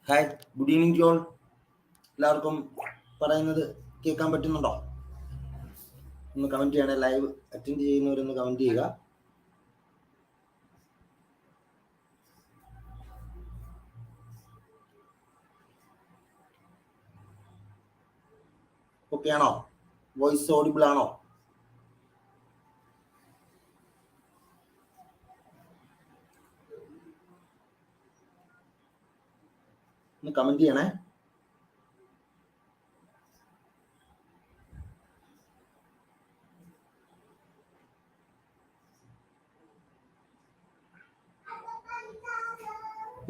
Hi, good evening to all. എല്ലാവർക്കും പറയുന്നത് കേൾക്കാൻ പറ്റുന്നുണ്ടോ? ഒന്ന് കമന്റ് ചെയ്യണേ. ലൈവ് അറ്റൻഡ് ചെയ്യുന്നവരൊന്ന് കമന്റ് ചെയ്യുക. ഓക്കെ ആണോ? വോയിസ് ഓഡിബിൾ ആണോ? ഒന്ന് കമന്റ് ചെയ്യണേ.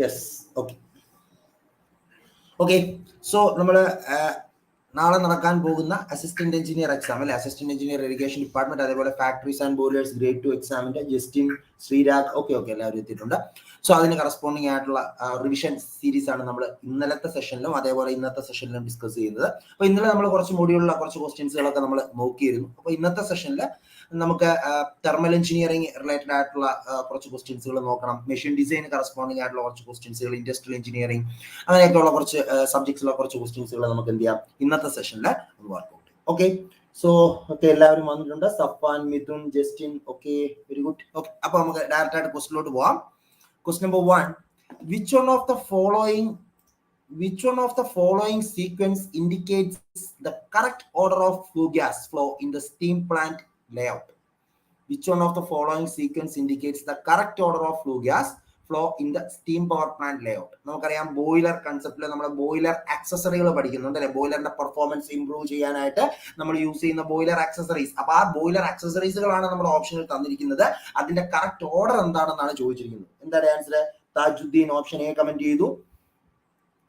Yes, okay. ഓക്കെ, സോ നമ്മൾ നാളെ നടക്കാൻ പോകുന്ന അസിസ്റ്റന്റ് എഞ്ചിനീയർ എക്സാം അല്ലെ, അസിസ്റ്റന്റ് എഞ്ചിനീയർ ഇറിഗേഷൻ ഡിപ്പാർട്ട്മെന്റ്, അതേപോലെ ഫാക്ടറീസ് ആൻഡ് ബോയിലേഴ്സ് ഗ്രേഡ് 2 എക്സാമിന്റെ ജസ്റ്റിൻ, ശ്രീരാഗ്, ഓക്കെ എല്ലാവരും എത്തിയിട്ടുണ്ട്. സോ അതിന് കറസ്പോണ്ടിങ് ആയിട്ടുള്ള റിവിഷൻ സീരീസ് ആണ് നമ്മൾ ഇന്നലത്തെ സെഷനിലും അതേപോലെ ഇന്നത്തെ സെഷനിലും ഡിസ്കസ് ചെയ്യുന്നത്. അപ്പോൾ ഇന്നലെ നമ്മൾ കുറച്ച് മൊഡ്യൂളിലുള്ള കുറച്ച് ക്വസ്റ്റ്യൻസുകളൊക്കെ നമ്മൾ നോക്കിയിരുന്നു. അപ്പോൾ ഇന്നത്തെ സെഷനിൽ നമുക്ക് തെർമൽ എഞ്ചിനീയറിംഗ് റിലേറ്റഡ് ആയിട്ടുള്ള കുറച്ച് ക്വസ്റ്റ്യൻസുകൾ നോക്കണം. മെഷീൻ ഡിസൈൻ കറസ്പോണ്ടിങ് ആയിട്ടുള്ള കുറച്ച് ക്വസ്റ്റ്യൻസുകൾ, ഇൻഡസ്ട്രിയൽ എഞ്ചിനീയറിംഗ്, അങ്ങനെയൊക്കെയുള്ള കുറച്ച് സബ്ജക്ട്സിലുള്ള കുറച്ച് ക്വസ്റ്റ്യൻസുകൾ നമുക്ക് എന്ത് ചെയ്യാം ഇന്നത്തെ സെഷനിൽ വർക്ക്ഔട്ട്. ഓക്കെ, സോ ഓക്കെ എല്ലാവരും വന്നിട്ടുണ്ട്. Safan, Mithun, Justin, okay, very good. Okay, അപ്പൊ നമുക്ക് ഡയറക്റ്റ് ആയിട്ട് ക്വസ്റ്റിലോട്ട് പോവാം. Question number 1. Which one of the following sequence indicates the correct order of flue gas flow in the steam plant layout? Which one of the following sequence indicates the correct order of flue gas flow in the steam power plant layout? നമുക്കറിയാം boiler കൺസെപ്റ്റിൽ നമ്മൾ boiler ആക്സസറികൾ പഠിക്കുന്നുണ്ട് അല്ലെ. ബോയിലറിന്റെ performance improve ചെയ്യാനായിട്ട് നമ്മൾ use ചെയ്യുന്ന boiler accessories. അപ്പൊ ആ boiler ആക്സസറീസുകളാണ് നമ്മൾ ഓപ്ഷനിൽ തന്നിരിക്കുന്നത്. അതിന്റെ കറക്റ്റ് ഓർഡർ എന്താണെന്നാണ് ചോദിച്ചിരിക്കുന്നത്. എന്താണ് answer? Tajuddin option A comment ചെയ്തു.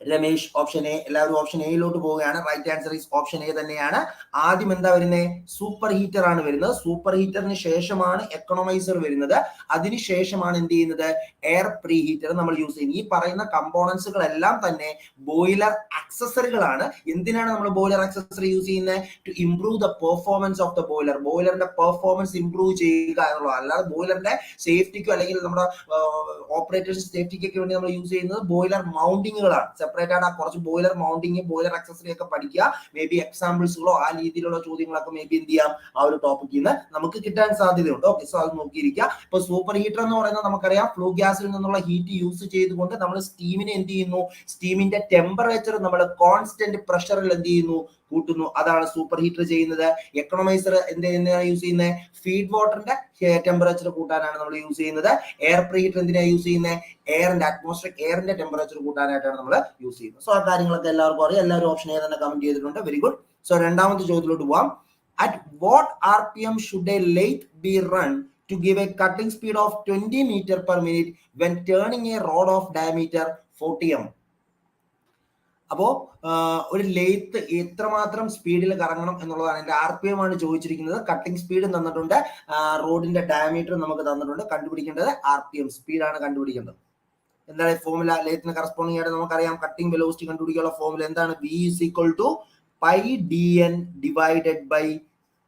Ramesh option A. എല്ലാവരും ഓപ്ഷൻ എയിലോട്ട് പോവുകയാണ്. Right answer is option A തന്നെയാണ്. ആദ്യം എന്താ വരുന്നത്? സൂപ്പർ ഹീറ്റർ ആണ് വരുന്നത്. സൂപ്പർ ഹീറ്ററിന് ശേഷമാണ് എക്കണോമൈസർ വരുന്നത്. അതിനുശേഷമാണ് എന്ത് ചെയ്യുന്നത്? എയർ പ്രീ ഹീറ്റർ നമ്മൾ യൂസ് ചെയ്യുന്നത്. ഈ പറയുന്ന കമ്പോണൻസുകളെല്ലാം തന്നെ ബോയിലർ ആക്സസറികളാണ്. എന്തിനാണ് നമ്മൾ ബോയിലർ ആക്സസറി യൂസ് ചെയ്യുന്നത്? To improve the performance of the boiler. ബോയിലറിന്റെ പെർഫോമൻസ് ഇംപ്രൂവ് ചെയ്യുക എന്നുള്ളത്. അല്ലാതെ ബോയിലറിന്റെ സേഫ്റ്റിക്കോ അല്ലെങ്കിൽ നമ്മുടെ ഓപ്പറേറ്റേഴ്സ് സേഫ്റ്റിക്കൊക്കെ വേണ്ടി നമ്മൾ യൂസ് ചെയ്യുന്നത് ബോയിലർ മൗണ്ടിങ്ങുകളാണ്. സെപ്പറേറ്റ് ആണ് കുറച്ച് ബോയിലർ മൗണ്ടിങ്, ബോയിലർ ആക്സസറി ഒക്കെ പഠിക്കുക. മേ ബി എക്സാമ്പിൾസുകളോ ആ രീതിയിലുള്ള ചോദ്യങ്ങളൊക്കെ മേ ബി എന്ത് ചെയ്യാം ആ ഒരു ടോപ്പിക്കിൽ നിന്ന് നമുക്ക് കിട്ടാൻ സാധ്യതയുണ്ട്. ഓക്കെ, സോ അത് നോക്കിയിരിക്കുക. ഇപ്പൊ സൂപ്പർ ഹീറ്റർ എന്ന് പറയുന്നത് നമുക്കറിയാം ഫ്ലൂ ഗ്യാസിൽ നിന്നുള്ള ഹീറ്റ് യൂസ് ചെയ്തുകൊണ്ട് നമ്മൾ സ്റ്റീമിനെ എന്ത് ചെയ്യുന്നു? സ്റ്റീമിന്റെ ടെമ്പറേച്ചർ നമ്മൾ കോൺസ്റ്റന്റ് പ്രഷറിൽ എന്ത് ചെയ്യുന്നു? കൂട്ടുന്നു. അതാണ് സൂപ്പർ ഹീറ്റർ ചെയ്യുന്നത്. എക്കണോമൈസർ എന്തിനാണ് യൂസ് ചെയ്യുന്നത്? ഫീഡ് വാട്ടറിന്റെ ടെമ്പറേച്ചർ കൂട്ടാനാണ് നമ്മൾ യൂസ് ചെയ്യുന്നത്. എയർ പ്രീ ഹീറ്റർ എന്തിനാണ് യൂസ് ചെയ്യുന്നത്? എയറിന്റെ അറ്റ്മോസ്ഫിയർ എയറിന്റെ ടെമ്പറേച്ചർ കൂട്ടാനായിട്ടാണ് നമ്മൾ യൂസ് ചെയ്യുന്നത്. സോ ആ കാര്യങ്ങളൊക്കെ എല്ലാവർക്കും അറിയാം. എല്ലാവരും ഓപ്ഷൻ എ തന്നെ കമന്റ് ചെയ്തിട്ടുണ്ട്. Very good. സോ രണ്ടാമത്തെ ചോദ്യത്തിലോട്ട് പോവാം. At what RPM should a lathe be run to give a cutting speed of 20 meter per minute when turning a rod of diameter 40 mm? അപ്പോ ഒരു ലെയ്ത്ത് എത്രമാത്രം സ്പീഡിൽ കറങ്ങണം എന്നുള്ളതാണ്. എന്റെ RPM ആണ് ചോദിച്ചിരിക്കുന്നത്. കട്ടിംഗ് സ്പീഡ് തന്നിട്ടുണ്ട്, റോഡിന്റെ ഡയമീറ്റർ നമുക്ക് തന്നിട്ടുണ്ട്. കണ്ടുപിടിക്കേണ്ടത് RPM സ്പീഡാണ് കണ്ടുപിടിക്കേണ്ടത്. എന്താണ് ഫോർമുല? ലെയ്ത്തിന് കറസ്പോണ്ടിങ് ആയിട്ട് നമുക്കറിയാം കട്ടിംഗ് വെലോസിറ്റി കണ്ടുപിടിക്കാനുള്ള ഫോർമുല എന്താണ്? V is equal to pi dn divided by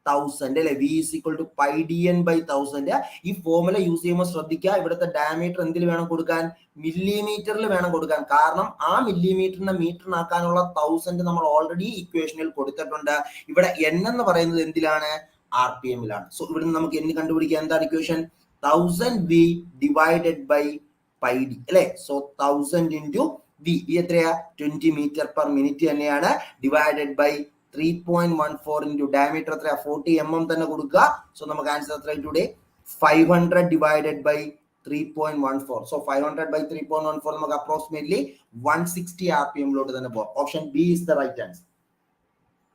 1000 അല്ലെ. V is equal to pi dn by 1000. ഈ ഫോർമുല യൂസ് ചെയ്യുമ്പോൾ ശ്രദ്ധിക്കുക, ഇവിടുത്തെ ഡയമീറ്റർ എന്തിൽ വേണം കൊടുക്കാൻ? മില്ലിമീറ്ററിൽ വേണം കൊടുക്കാൻ. കാരണം ആ മില്ലിമീറ്ററിനെ മീറ്ററിനാക്കാനുള്ള 1000 നമ്മൾ ഓൾറെഡി ഇക്വേഷനിൽ കൊടുത്തിട്ടുണ്ട്. ഇവിടെ n എന്ന് പറയുന്നത് എന്തിലാണ്? RPM ലാണ്. സോ ഇവിടുന്ന് നമുക്ക് n കണ്ടുപിടിക്കാം. എന്താണ് equation? 1000V divided by pi d അല്ലെ. സോ 1000 into V എത്രയാ? 20 meter per minute തന്നെയാണ്. ഡിവൈഡഡ് ബൈ 3.14 into ഡയമീറ്റർ എത്രയാ? 40 mm തന്നെ കൊടുക്കുക. സോ നമുക്ക് ആൻസർ എത്ര today? 500 divided by 3.14. So 500 by 3.14 നമുക്ക് അപ്രോക്സിമേറ്റ്ലി 160 RPM ലോട്ട് തന്നെ പോകാം. Option B is the right answer.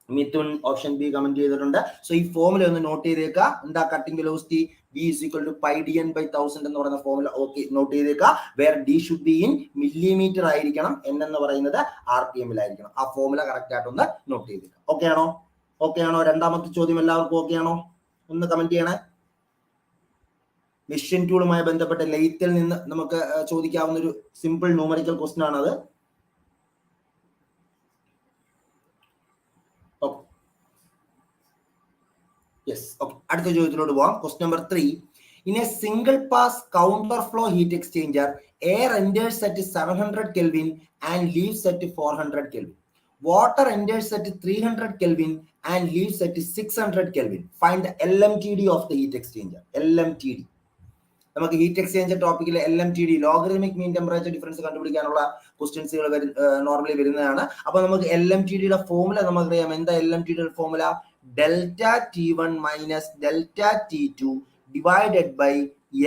Mithun option B comment ചെയ്തിട്ടുണ്ട്. സോ ഈ ഫോർമുല ഒന്ന് നോട്ട് ചെയ്തേക്കുക. എന്താ? Cutting velocity V is equal to pi dn by 1000 എന്ന് പറയുന്ന ഫോർമുല ഓക്കെ നോട്ട് ചെയ്തേക്കുക. Where D should be in millimetre ആയിരിക്കണം, n എന്ന് പറയുന്നത് RPM ആയിരിക്കണം. ആ ഫോർമുല കറക്റ്റ് ആയിട്ട് ഒന്ന് നോട്ട് ചെയ്തേക്കുക. ഓക്കെ ആണോ? ഓക്കെ ആണോ? രണ്ടാമത്തെ ചോദ്യം എല്ലാവർക്കും ഓക്കെ ആണോ? ഒന്ന് കമന്റ് ചെയ്യണേ. മെഷീൻ ടൂളുമായി ബന്ധപ്പെട്ട ലെയ്ത്തിൽ നിന്ന് നമുക്ക് ചോദിക്കാവുന്ന ഒരു സിമ്പിൾ ന്യൂമറിക്കൽ ക്വസ്റ്റ്യൻ ആണത്. Yes, okay. അടുത്ത ചോദ്യത്തിലോട്ട് പോവാം. Question number 3. In a single pass counterflow heat exchanger, air enters at 700 Kelvin and leaves at 400 Kelvin. Water enters at 300 Kelvin and leaves at 600 Kelvin. Find the LMTD of the heat exchanger. LMTD. നമുക്ക് heat exchanger ടോപ്പിക്കിൽ LMTD logarithmic മീൻ temperature difference കണ്ടുപിടിക്കാനുള്ള ക്വസ്റ്റ്യൻസുകൾ normally വരുന്നതാണ്. അപ്പൊ നമുക്ക് LMTDയുടെ formula നമുക്കറിയാം. എന്താ LMTDയുടെ formula? Delta T1 minus delta T2 divided by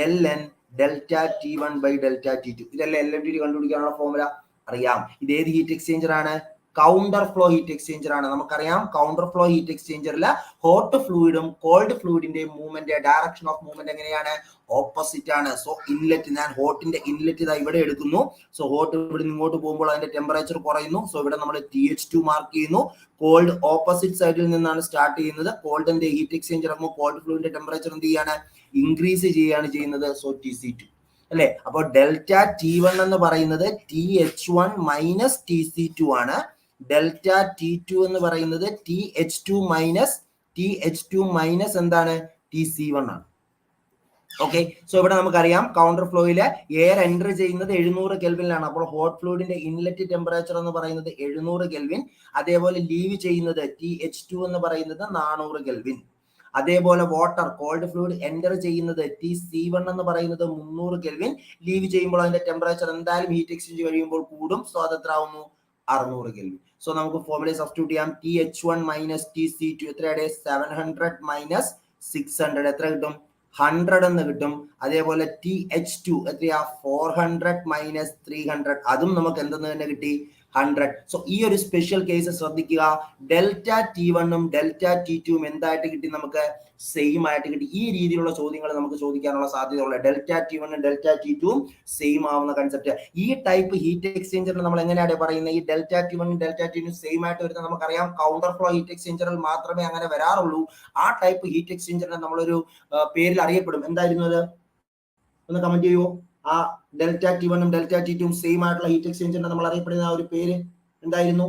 ln delta T1 by delta T2. ഇതല്ലേ LMTD കണ്ടുപിടിക്കാനുള്ള ഫോർമുല? അറിയാം. ഇത് ഏത് ഹീറ്റ് എക്സ്ചേഞ്ചർ ആണ്? കൗണ്ടർ ഫ്ലോ ഹീറ്റ് എക്സ്ചേഞ്ചർ ആണ്. നമുക്കറിയാം കൗണ്ടർ ഫ്ലോ ഹീറ്റ് എക്സ്ചേഞ്ചറിൽ ഹോട്ട് ഫ്ലൂയിഡും കോൾഡ് ഫ്ലൂയിഡിന്റെ മൂവ്മെന്റ് ഡയറക്ഷൻ ഓഫ് മൂവ്മെന്റ് എങ്ങനെയാണ്? ഓപ്പോസിറ്റ് ആണ്. സോ ഇൻലെറ്റ്, ഞാൻ ഹോട്ടിന്റെ ഇൻലെറ്റ് ഇതാ ഇവിടെ എടുക്കുന്നു. സോ ഹോട്ട് ഇവിടെ ഇങ്ങോട്ട് പോകുമ്പോൾ അതിന്റെ ടെമ്പറേച്ചർ കുറയുന്നു. സോ ഇവിടെ നമ്മൾ TH2 മാർക്ക് ചെയ്യുന്നു. കോൾഡ് ഓപ്പോസിറ്റ് സൈഡിൽ നിന്നാണ് സ്റ്റാർട്ട് ചെയ്യുന്നത്. കോൾഡിന്റെ ഹീറ്റ് എക്സ്ചേഞ്ചർ ആകുമ്പോൾ കോൾഡ് ഫ്ലൂയിഡിന്റെ ടെമ്പറേച്ചർ എന്ത് ചെയ്യാണ്? ഇൻക്രീസ് ചെയ്യുകയാണ് ചെയ്യുന്നത്. സോ TC2 അല്ലെ. അപ്പോൾ ഡെൽറ്റ T1 എന്ന് പറയുന്നത് TH1 മൈനസ് TC2 ആണ്. ഡെൽറ്റ T2 എന്ന് പറയുന്നത് TH2 മൈനസ് എന്താണ്? TC1 ആണ്. ഓക്കെ. സോ ഇവിടെ നമുക്കറിയാം കൗണ്ടർ ഫ്ലോയില് എയർ എൻറ്റർ ചെയ്യുന്നത് 700 കെൽവിനിലാണ്. അപ്പോൾ ഹോട്ട് ഫ്ലൂയിഡിന്റെ ഇൻലെറ്റ് ടെമ്പറേച്ചർ എന്ന് പറയുന്നത് 700 കെൽവിൻ. അതേപോലെ ലീവ് ചെയ്യുന്നത് TH2 എന്ന് പറയുന്നത് 400 കെൽവിൻ. അതേപോലെ വാട്ടർ കോൾഡ് ഫ്ലൂയിഡ് എൻറ്റർ ചെയ്യുന്നത് TC1 എന്ന് പറയുന്നത് 300 കെൽവിൻ. ലീവ് ചെയ്യുമ്പോൾ അതിന്റെ ടെമ്പറേച്ചർ എന്തായാലും ഹീറ്റ് എക്സ്ചേഞ്ച് കഴിയുമ്പോൾ കൂടും. സോ അത് എത്ര ആവുന്നു? 600 കെൽവിൻ. സോ നമുക്ക് ഫോർമുല സബ്സ്റ്റിറ്റ്യൂട്ട് ചെയ്യാം. TH1 മൈനസ് TC2 എത്രയാണ്? 700 മൈനസ് 600 എത്ര കിട്ടും? 100 എന്ന് കിട്ടും. അതേപോലെ TH2 എത്രയാ? 400 മൈനസ് 300 അതും നമുക്ക് എന്തെന്ന് തന്നെ കിട്ടി? 100. സോ ഈ ഒരു സ്പെഷ്യൽ കേസ് ശ്രദ്ധിക്കുക. ഡെൽറ്റ T1ഉം ഡെൽറ്റ T2ഉം എന്തായിട്ട് കിട്ടി? നമുക്ക് സെയിം ആയിട്ട് കിട്ടി. ഈ രീതിയിലുള്ള ചോദ്യങ്ങൾ നമുക്ക് ചോദിക്കാനുള്ള സാധ്യതയുള്ള ഡെൽറ്റ T1ഉം ഡെൽറ്റ T2ഉം സെയിം ആവുന്ന കൺസെപ്റ്റ്. ഈ ടൈപ്പ് ഹീറ്റ് എക്സ്ചേഞ്ചറിൽ നമ്മൾ എങ്ങനെയാണ് പറയുന്നത്? ഈ ഡെൽറ്റ T1ഉം ഡെൽറ്റ T2ഉം സെയിം ആയിട്ട് വരുന്നത് നമുക്കറിയാം കൗണ്ടർ ഫ്ലോ ഹീറ്റ് എക്സ്ചേഞ്ചറിൽ മാത്രമേ അങ്ങനെ വരാറുള്ളൂ. ആ ടൈപ്പ് ഹീറ്റ് എക്സ്ചേഞ്ചറിനെ നമ്മളൊരു പേരിൽ അറിയപ്പെടും. എന്തായിരുന്നു അത്? ഒന്ന് കമന്റ് ചെയ്യുമോ? ആ ഡെൽറ്റ T1ഉം ഡെൽറ്റ T2ഉം സെയിം ആയിട്ടുള്ള ഹീറ്റ് എക്സ്ചേഞ്ചറിനെ നമ്മൾ അറിയപ്പെടുന്ന ആ ഒരു പേര് എന്തായിരുന്നു?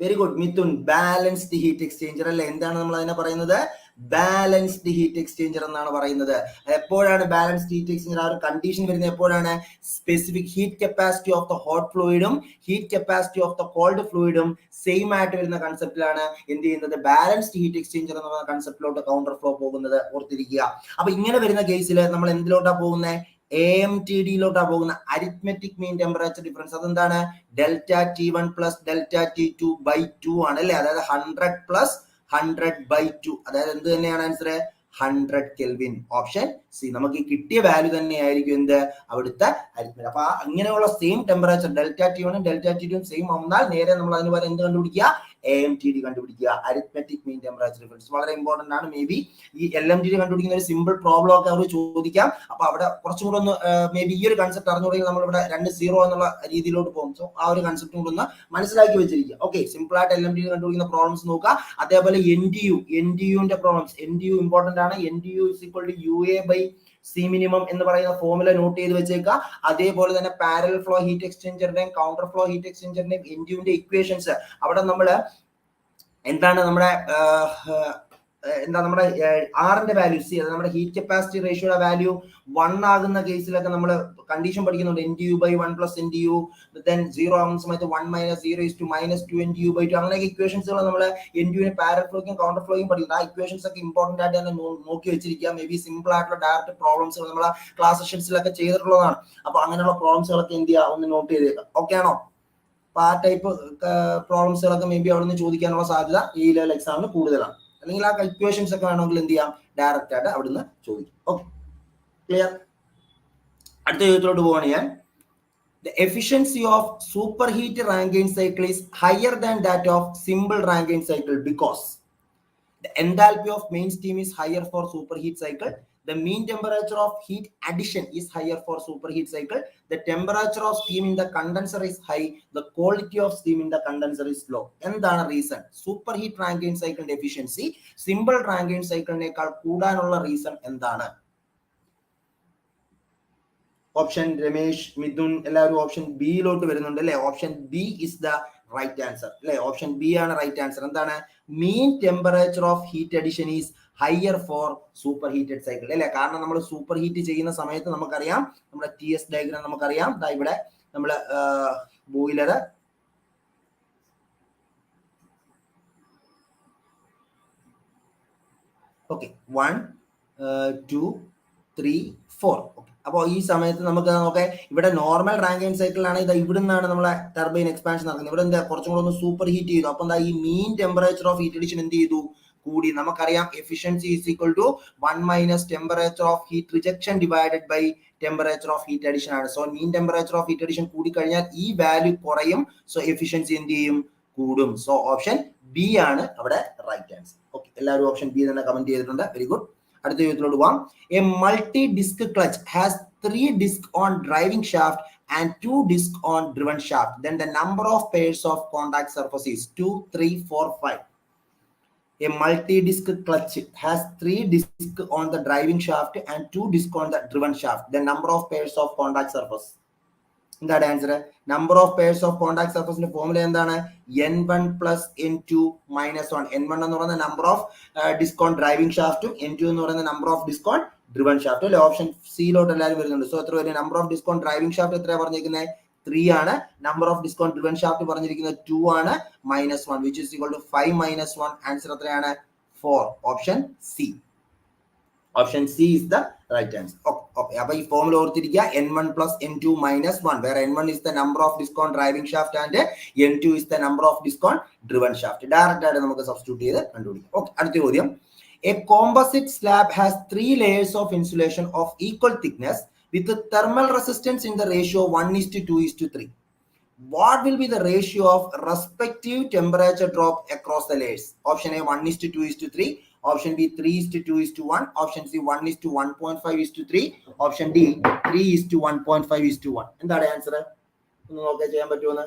Very good Mithun. Balanced heat exchanger അല്ലെ. എന്താണ് നമ്മൾ അതിനെ പറയുന്നത്? ബാലൻസ്ഡ് ഹീറ്റ് എക്സ്ചേഞ്ചർ എന്നാണ് പറയുന്നത്. എപ്പോഴാണ് ബാലൻസ്ഡ് ഹീറ്റ് എക്സ്ചേഞ്ചർ? ആ ഒരു കണ്ടീഷൻ വരുന്നത് എപ്പോഴാണ്? Specific heat capacity of the hot ഫ്ലൂയിഡും heat capacity of the cold ഫ്ലൂയിഡും സെയിം ആയിട്ട് വരുന്ന കൺസെപ്റ്റിലാണ് എന്ത് ചെയ്യുന്നത്? ബാലൻസ്ഡ് ഹീറ്റ് എക്സ്ചേഞ്ചർ എന്ന കൺസെപ്റ്റിലോട്ട് കൗണ്ടർ ഫ്ലോ പോകുന്നത്. ഓർത്തിരിക്കുക. അപ്പൊ ഇങ്ങനെ വരുന്ന കേസിൽ നമ്മൾ എന്തിലോട്ടാ പോകുന്നത്? AMTDയിലോട്ടാ പോകുന്ന. അരിത്മെറ്റിക് മീൻ ടെമ്പറേച്ചർ ഡിഫറൻസ് അതെന്താണ്? Delta T1 plus delta T2 by 2 ആണ് അല്ലെ. അതായത് 100 പ്ലസ് 100 ബൈ 2. അതായത് എന്ത് തന്നെയാണ് ആൻസർ? 100 കെൽവിൻ. Option C. നമുക്ക് കിട്ടിയ വാല്യൂ തന്നെയായിരിക്കും എന്ത്? അവിടുത്തെ അരിത്മെറ്റിക്. അപ്പൊ അങ്ങനെയുള്ള സെയിം ടെമ്പറേച്ചർ ഡെൽറ്റ T1ഉം ഡെൽറ്റ T2ഉം സെയിം ആവുന്നാൽ നേരെ നമ്മൾ അതിന് പകരം എന്ത് കണ്ടുപിടിക്കുക? AMTD കണ്ടുപിടിക്കുക. അരിത്മെറ്റിക് മീൻ ടെമ്പറേച്ചർ ഡിഫറൻസ് വളരെ ഇമ്പോർട്ടന്റ് ആണ്. മേ ബി ഈ LMTD കണ്ടുപിടിക്കുന്ന ഒരു സിമ്പിൾ പ്രോബ്ലം ഒക്കെ അവർ ചോദിക്കാം. അപ്പൊ അവിടെ കുറച്ചും കൂടെ ഒന്ന് മേ ബി ഈ ഒരു കൺസെപ്റ്റ് അറിഞ്ഞുകൂടെങ്കിൽ നമ്മൾ ഇവിടെ 2-0 എന്നുള്ള രീതിയിലോട്ട് പോകും. സോ ആ ഒരു കൺസെപ്റ്റും കൂടെ ഒന്ന് മനസ്സിലാക്കി വെച്ചിരിക്കുക. ഓക്കെ. സിമ്പിൾ ആയിട്ട് LMTD കണ്ടുപിടിക്കുന്ന പ്രോബ്ലംസ് നോക്കുക. അതേപോലെ NTUന്റെ പ്രോബ്ലംസ്. NTU ഇമ്പോർട്ടന്റ് ആണ്. NTU is equal to UA by C minimum എന്ന് പറയുന്ന ഫോർമുല നോട്ട് ചെയ്ത് വെച്ചേക്കുക. അതേപോലെ തന്നെ പാരലൽ ഫ്ലോ ഹീറ്റ് എക്സ്ചേഞ്ചറിന്റെയും കൗണ്ടർ ഫ്ലോ ഹീറ്റ് എക്സ്ചേഞ്ചറിന്റെയും NTUന്റെ ഇക്വേഷൻസ് അവിടെ നമ്മൾ എന്താണ് നമ്മുടെ ആറിന്റെ വാല്യൂ സി, അത് നമ്മുടെ ഹീറ്റ് കപ്പാസിറ്റി റേഷ്യോയുടെ വാല്യൂ 1 ആകുന്ന കേസിലൊക്കെ നമ്മൾ കണ്ടീഷൻ പഠിക്കുന്നുണ്ട്. NTU by 1 plus NTU, then 0 ആകുന്ന സമയത്ത് 1 minus 0 is to minus 2 NTU by 2. അങ്ങനെയൊക്കെ ഇക്വേഷൻസുകൾ നമ്മൾ NTUവിന് പാരലൽ ഫ്ലോയ്ക്കും കൗണ്ടർ ഫ്ലോയ്ക്കും പഠിക്കുന്നത്. ആ ഇക്വേഷൻസ് ഒക്കെ ഇമ്പോർട്ടന്റ് ആയിട്ട് തന്നെ നോക്കി വെച്ചിരിക്കുക. മേ ബി സിമ്പിൾ ആയിട്ടുള്ള ഡയറക്റ്റ് പ്രോബ്ലംസുകൾ നമ്മളെ ക്ലാസ് സെഷൻസിലൊക്കെ ചെയ്തിട്ടുള്ളതാണ്. അപ്പൊ അങ്ങനെയുള്ള പ്രോബ്ലംസുകളൊക്കെ എന്ത് ചെയ്യുക? ഒന്ന് നോട്ട് ചെയ്തേക്കാം. ഓക്കെ ആണോ? അപ്പൊ ആ ടൈപ്പ് പ്രോബ്ലംസുകളൊക്കെ മേ ബി അവിടെ നിന്ന് ചോദിക്കാനുള്ള സാധ്യത ഈ ലെവൽ എക്സാമിന് കൂടുതലാണ്. അല്ലെങ്കിൽ ആ ഇക്വേഷൻസ് ഒക്കെ വേണമെങ്കിൽ എന്ത് ചെയ്യാം? ഡയറക്റ്റ് ആയിട്ട് അവിടുന്ന് ചോദിക്കും. Okay, clear? അടുത്ത ചോദ്യത്തിലോട്ട് പോവാണ് ഞാൻ. The efficiency of superheat Rankine cycle is higher than that of simple Rankine cycle because the enthalpy of main steam is higher for superheat cycle. The mean temperature of heat addition is higher for superheat cycle. The temperature of steam in the condenser is high. The quality of steam in the condenser is low. എന്താണ് reason? Superheat Rankine സൈക്കിളിന്റെ efficiency simple Rankine സൈക്കിളിനേക്കാൾ കൂടാനുള്ള reason എന്താണ്? Option Ramesh, Mithun എല്ലാവരും option ബിയിലോട്ട് വരുന്നുണ്ട് അല്ലെ. Option B is the right answer അല്ലെ. Option B ആണ് റൈറ്റ് ആൻസർ. എന്താണ്? Mean temperature of heat addition is higher for superheated cycle അല്ലെ. കാരണം നമ്മൾ സൂപ്പർ ഹീറ്റ് ചെയ്യുന്ന സമയത്ത് നമുക്കറിയാം നമ്മുടെ TS ഡയഗ്രാം നമുക്കറിയാം. ഇവിടെ നമ്മൾ ബോയിലർ ഓക്കെ 1 2 3 4 ഓക്കെ. അപ്പോൾ ഈ സമയത്ത് നമുക്ക് നോക്കാം ഇവിടെ നോർമൽ റാങ്കൈൻ സൈക്കിളിലാണ് ഇത് ഇവിടെ നിന്നാണ് നമ്മളെ ടർബൈൻ എക്സ്പാൻഷൻ നടക്കുന്നത്. ഇവിടെ എന്താ കുറച്ചും കൂടെ ഒന്ന് സൂപ്പർ ഹീറ്റ് ചെയ്തു. അപ്പൊ എന്താ ഈ mean temperature of heat addition എന്ത് ചെയ്തു കൂടി. നമുക്കറിയാം efficiency is equal to 1 minus temperature of heat rejection divided by temperature of heat addition ആണ്. So mean temperature of heat addition കൂടി കഴിഞ്ഞാൽ ഈ വാല്യൂ കുറയും. സോ എഫിഷ്യൻസി എന്ത് ചെയ്യും കൂടും. സോ ഓപ്ഷൻ ബി ആണ് അവിടെ റൈറ്റ് ആൻസർ. ഓക്കെ, എല്ലാവരും ഓപ്ഷൻ ബി തന്നെ കമന്റ് ചെയ്തിട്ടുണ്ട്. Very good. അടുത്ത ചോദ്യത്തിലോട്ട് പോവാം. A multi disk clutch has 3 discs on driving shaft and 2 discs on driven shaft. Then the number of pairs of contact surface is 2, 3, 4, 5. A multi-disc clutch has 3 discs on the driving shaft and 2 discs on the driven shaft. The number of pairs of contact surface. എന്താണ് answer? Number of pairs of contact സർഫസിന്റെ formula എന്താണ്? N1 plus N2 minus 1. N1 എന്ന് പറയുന്ന number of disc on driving ഷാഫ്റ്റും N2 എന്ന് പറയുന്ന number of disc on driven shaft അല്ലെ. Option സിയിലോട്ട് എല്ലാവരും വരുന്നുണ്ട്. സോ എത്ര വരും? Number of disc on driving shaft എത്രയാണ് പറഞ്ഞിരിക്കുന്നത്? 3 ആണ്. Number of disc on driven shaft പറഞ്ഞിരിക്കുന്നത് 2 ആണ്. -1 which is equal to 5 minus 1. Answer എത്രയാണ്? 4. Option C. Option C is the right answer. Okay. അപ്പൊ ഈ ഫോർമുല ഓർത്തിരിക്കുക. N1 plus N2 minus 1 where N1 is the number of disc on driving shaft and N2 is the number of disc on driven shaft. Direct ആയിട്ട് നമുക്ക് substitute ചെയ്ത് കണ്ടുപിടിക്കാം. Okay, അടുത്ത ചോദ്യം. A composite slab has 3 layers of insulation of equal thickness with a thermal resistance in the ratio 1:2:3. What will be the ratio of respective temperature drop across the layers? Option A 1:2:3. Option B 3:2:1. Option C 1:1.5:3. Option D 3:1.5:1. എന്താണ് answer? ഒന്ന് നോക്കിയാൽ ചെയ്യാൻ പറ്റുമെന്ന്.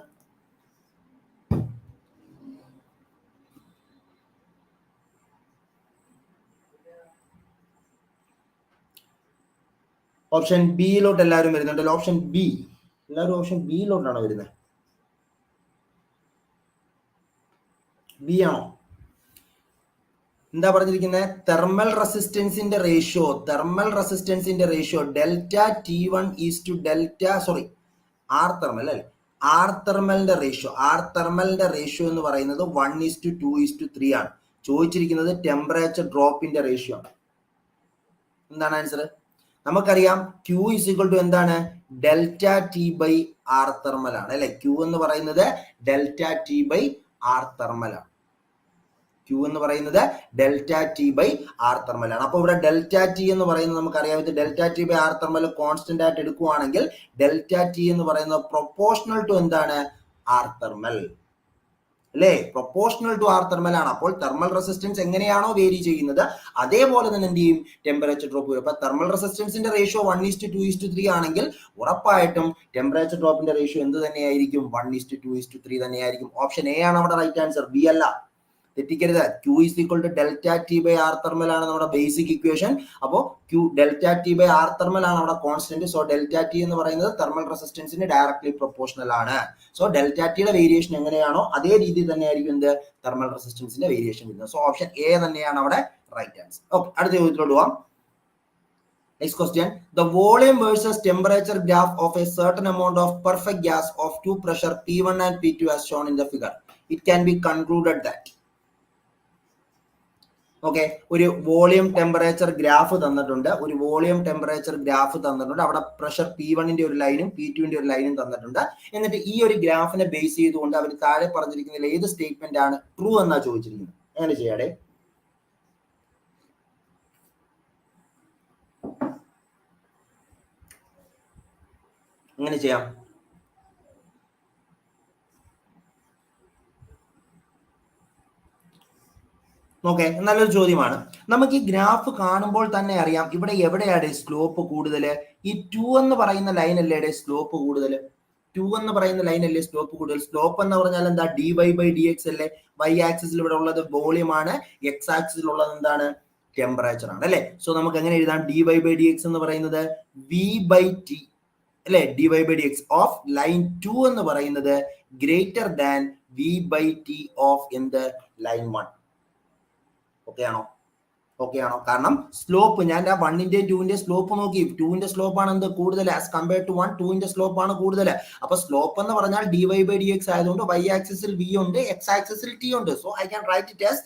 Option ബിയിലോട്ട് എല്ലാവരും വരുന്നുണ്ടല്ലോ. Option B, എല്ലാവരും option ബിയിലോട്ടാണോ വരുന്നത്? ബി ആണോ? എന്താ പറഞ്ഞിരിക്കുന്നത്? തെർമൽ റെസിസ്റ്റൻസിന്റെ ratio delta T1 is to delta R thermal അല്ലെ. ആർ തെർമലിന്റെ റേഷ്യോ എന്ന് പറയുന്നത് 1:2:3 ആണ്. ചോദിച്ചിരിക്കുന്നത് ടെമ്പറേച്ചർ ഡ്രോപ്പിന്റെ റേഷ്യോ ആണ്. എന്താണ് ആൻസർ? നമുക്കറിയാം Q is equal to എന്താണ്? Delta T by R thermal ആണ് അല്ലെ. Q എന്ന് പറയുന്നത് delta T by R thermal ആണ്. Q എന്ന് പറയുന്നത് delta T by R thermal ആണ്. അപ്പൊ ഇവിടെ ഡെൽറ്റ T എന്ന് പറയുന്നത് നമുക്കറിയാം delta T by R thermal constant ആയിട്ട് എടുക്കുവാണെങ്കിൽ ഡെൽറ്റ T എന്ന് പറയുന്നത് പ്രൊപ്പോർഷണൽ ടു എന്താണ്? ആർ തെർമൽ അല്ലേ. പ്രൊപ്പോർഷണൽ ടു ആർ തെർമൽ ആണ്. അപ്പോൾ തെർമൽ റെസിസ്റ്റൻസ് എങ്ങനെയാണോ വേരി ചെയ്യുന്നത് അതേപോലെ തന്നെ എന്ത് ചെയ്യും? ടെമ്പറേച്ചർ ഡ്രോപ്പ് വരും. അപ്പൊ തെർമൽ റെസിസ്റ്റൻസിന്റെ റേഷ്യോ 1:2:3 ആണെങ്കിൽ ഉറപ്പായിട്ടും ടെമ്പറേച്ചർ ഡ്രോപ്പിന്റെ റേഷ്യോ എന്ത് തന്നെയായിരിക്കും? 1:2:3 തന്നെയായിരിക്കും. ഓപ്ഷൻ എ ആണ് അവിടെ റൈറ്റ് ആൻസർ. ബി അല്ല, തെറ്റിക്കരുത്. Q is equal to delta T by R thermal ആണ് നമ്മുടെ ബേസിക് ഇക്വേഷൻ. അപ്പോൾ Q delta T by R thermal ആണ് അവിടെ കോൺസ്റ്റന്റ്. സോ ഡെൽറ്റ T എന്ന് പറയുന്നത് തെർമൽ റെസിസ്റ്റൻസിന് ഡയറക്ട്ലി പ്രൊപ്പോർഷണൽ ആണ്. സോ ഡെൽറ്റ ടിയുടെ വേരിയേഷൻ എങ്ങനെയാണോ അതേ രീതിയിൽ തന്നെയായിരിക്കും എന്ത്? തെർമൽ റെസിസ്റ്റൻസിന്റെ വേരിയേഷൻ വരുന്നത്. സോ ഓപ്ഷൻ എ തന്നെയാണ് അവിടെ റൈറ്റ് ആൻസർ. ഓക്കെ, അടുത്ത ചോദ്യത്തിലോട്ട് പോവാം. Next question. The volume versus temperature graph of a certain amount of perfect gas of 2 pressure P1 and P2 as shown in the figure. It can be concluded that okay, ഒരു volume temperature graph തന്നിട്ടുണ്ട്. അവിടെ pressure P1ന്റെ ഒരു ലൈനും P2ന്റെ ഒരു ലൈനും തന്നിട്ടുണ്ട്. എന്നിട്ട് ഈ ഒരു ഗ്രാഫിനെ ബേസ് ചെയ്തുകൊണ്ട് അവർ താഴെ പറഞ്ഞിരിക്കുന്നതിൽ ഏത് സ്റ്റേറ്റ്മെന്റ് ആണ് ട്രൂ എന്നാ ചോദിച്ചിരിക്കുന്നത്. അങ്ങനെ ചെയ്യാടെ. അങ്ങനെ ചെയ്യാം. ഓക്കെ, നല്ലൊരു ചോദ്യമാണ്. നമുക്ക് ഈ ഗ്രാഫ് കാണുമ്പോൾ തന്നെ അറിയാം ഇവിടെ എവിടെയാണ് സ്ലോപ്പ് കൂടുതൽ? ഈ 2 എന്ന് പറയുന്ന ലൈൻ അല്ലേ സ്ലോപ്പ് കൂടുതൽ? 2 എന്ന് പറയുന്ന ലൈൻ അല്ലേ സ്ലോപ്പ് കൂടുതൽ? സ്ലോപ്പ് എന്ന് പറഞ്ഞാൽ എന്താ? dy/dx അല്ലേ. y ആക്സിസിൽ ഇവിടെ ഉള്ളത് വോളിയം ആണ്, x ആക്സിസിൽ ഉള്ളത് എന്താണ്? ടെമ്പറേച്ചർ ആണ് അല്ലെ. സോ നമുക്ക് എങ്ങനെ എഴുതാം? dy/dx എന്ന് പറയുന്നത് v/t അല്ലെ. dy/dx ഓഫ് ലൈൻ 2 എന്ന് പറയുന്നത് ഗ്രേറ്റർ ദാൻ v/t ഓഫ് എന്ത്? ലൈൻ 1. ഓക്കെ ആണോ? ഓക്കെ ആണോ? കാരണം സ്ലോപ്പ് ഞാൻ ആ 1-ന്റെയും 2-ന്റെയും സ്ലോപ്പ് നോക്കി, 2-ന്റെ സ്ലോപ്പ് ആണ് എന്ത് കൂടുതൽ ആസ് കമ്പയർഡ് ടു 1, 2-ന്റെ സ്ലോപ്പ് ആണ് കൂടുതൽ. അപ്പൊ സ്ലോപ്പ് എന്ന് പറഞ്ഞാൽ dy/dx ആയതുകൊണ്ട് y ആക്സിസിൽ v ഉണ്ട്, x ആക്സിസിൽ t ഉണ്ട്. So I can write it as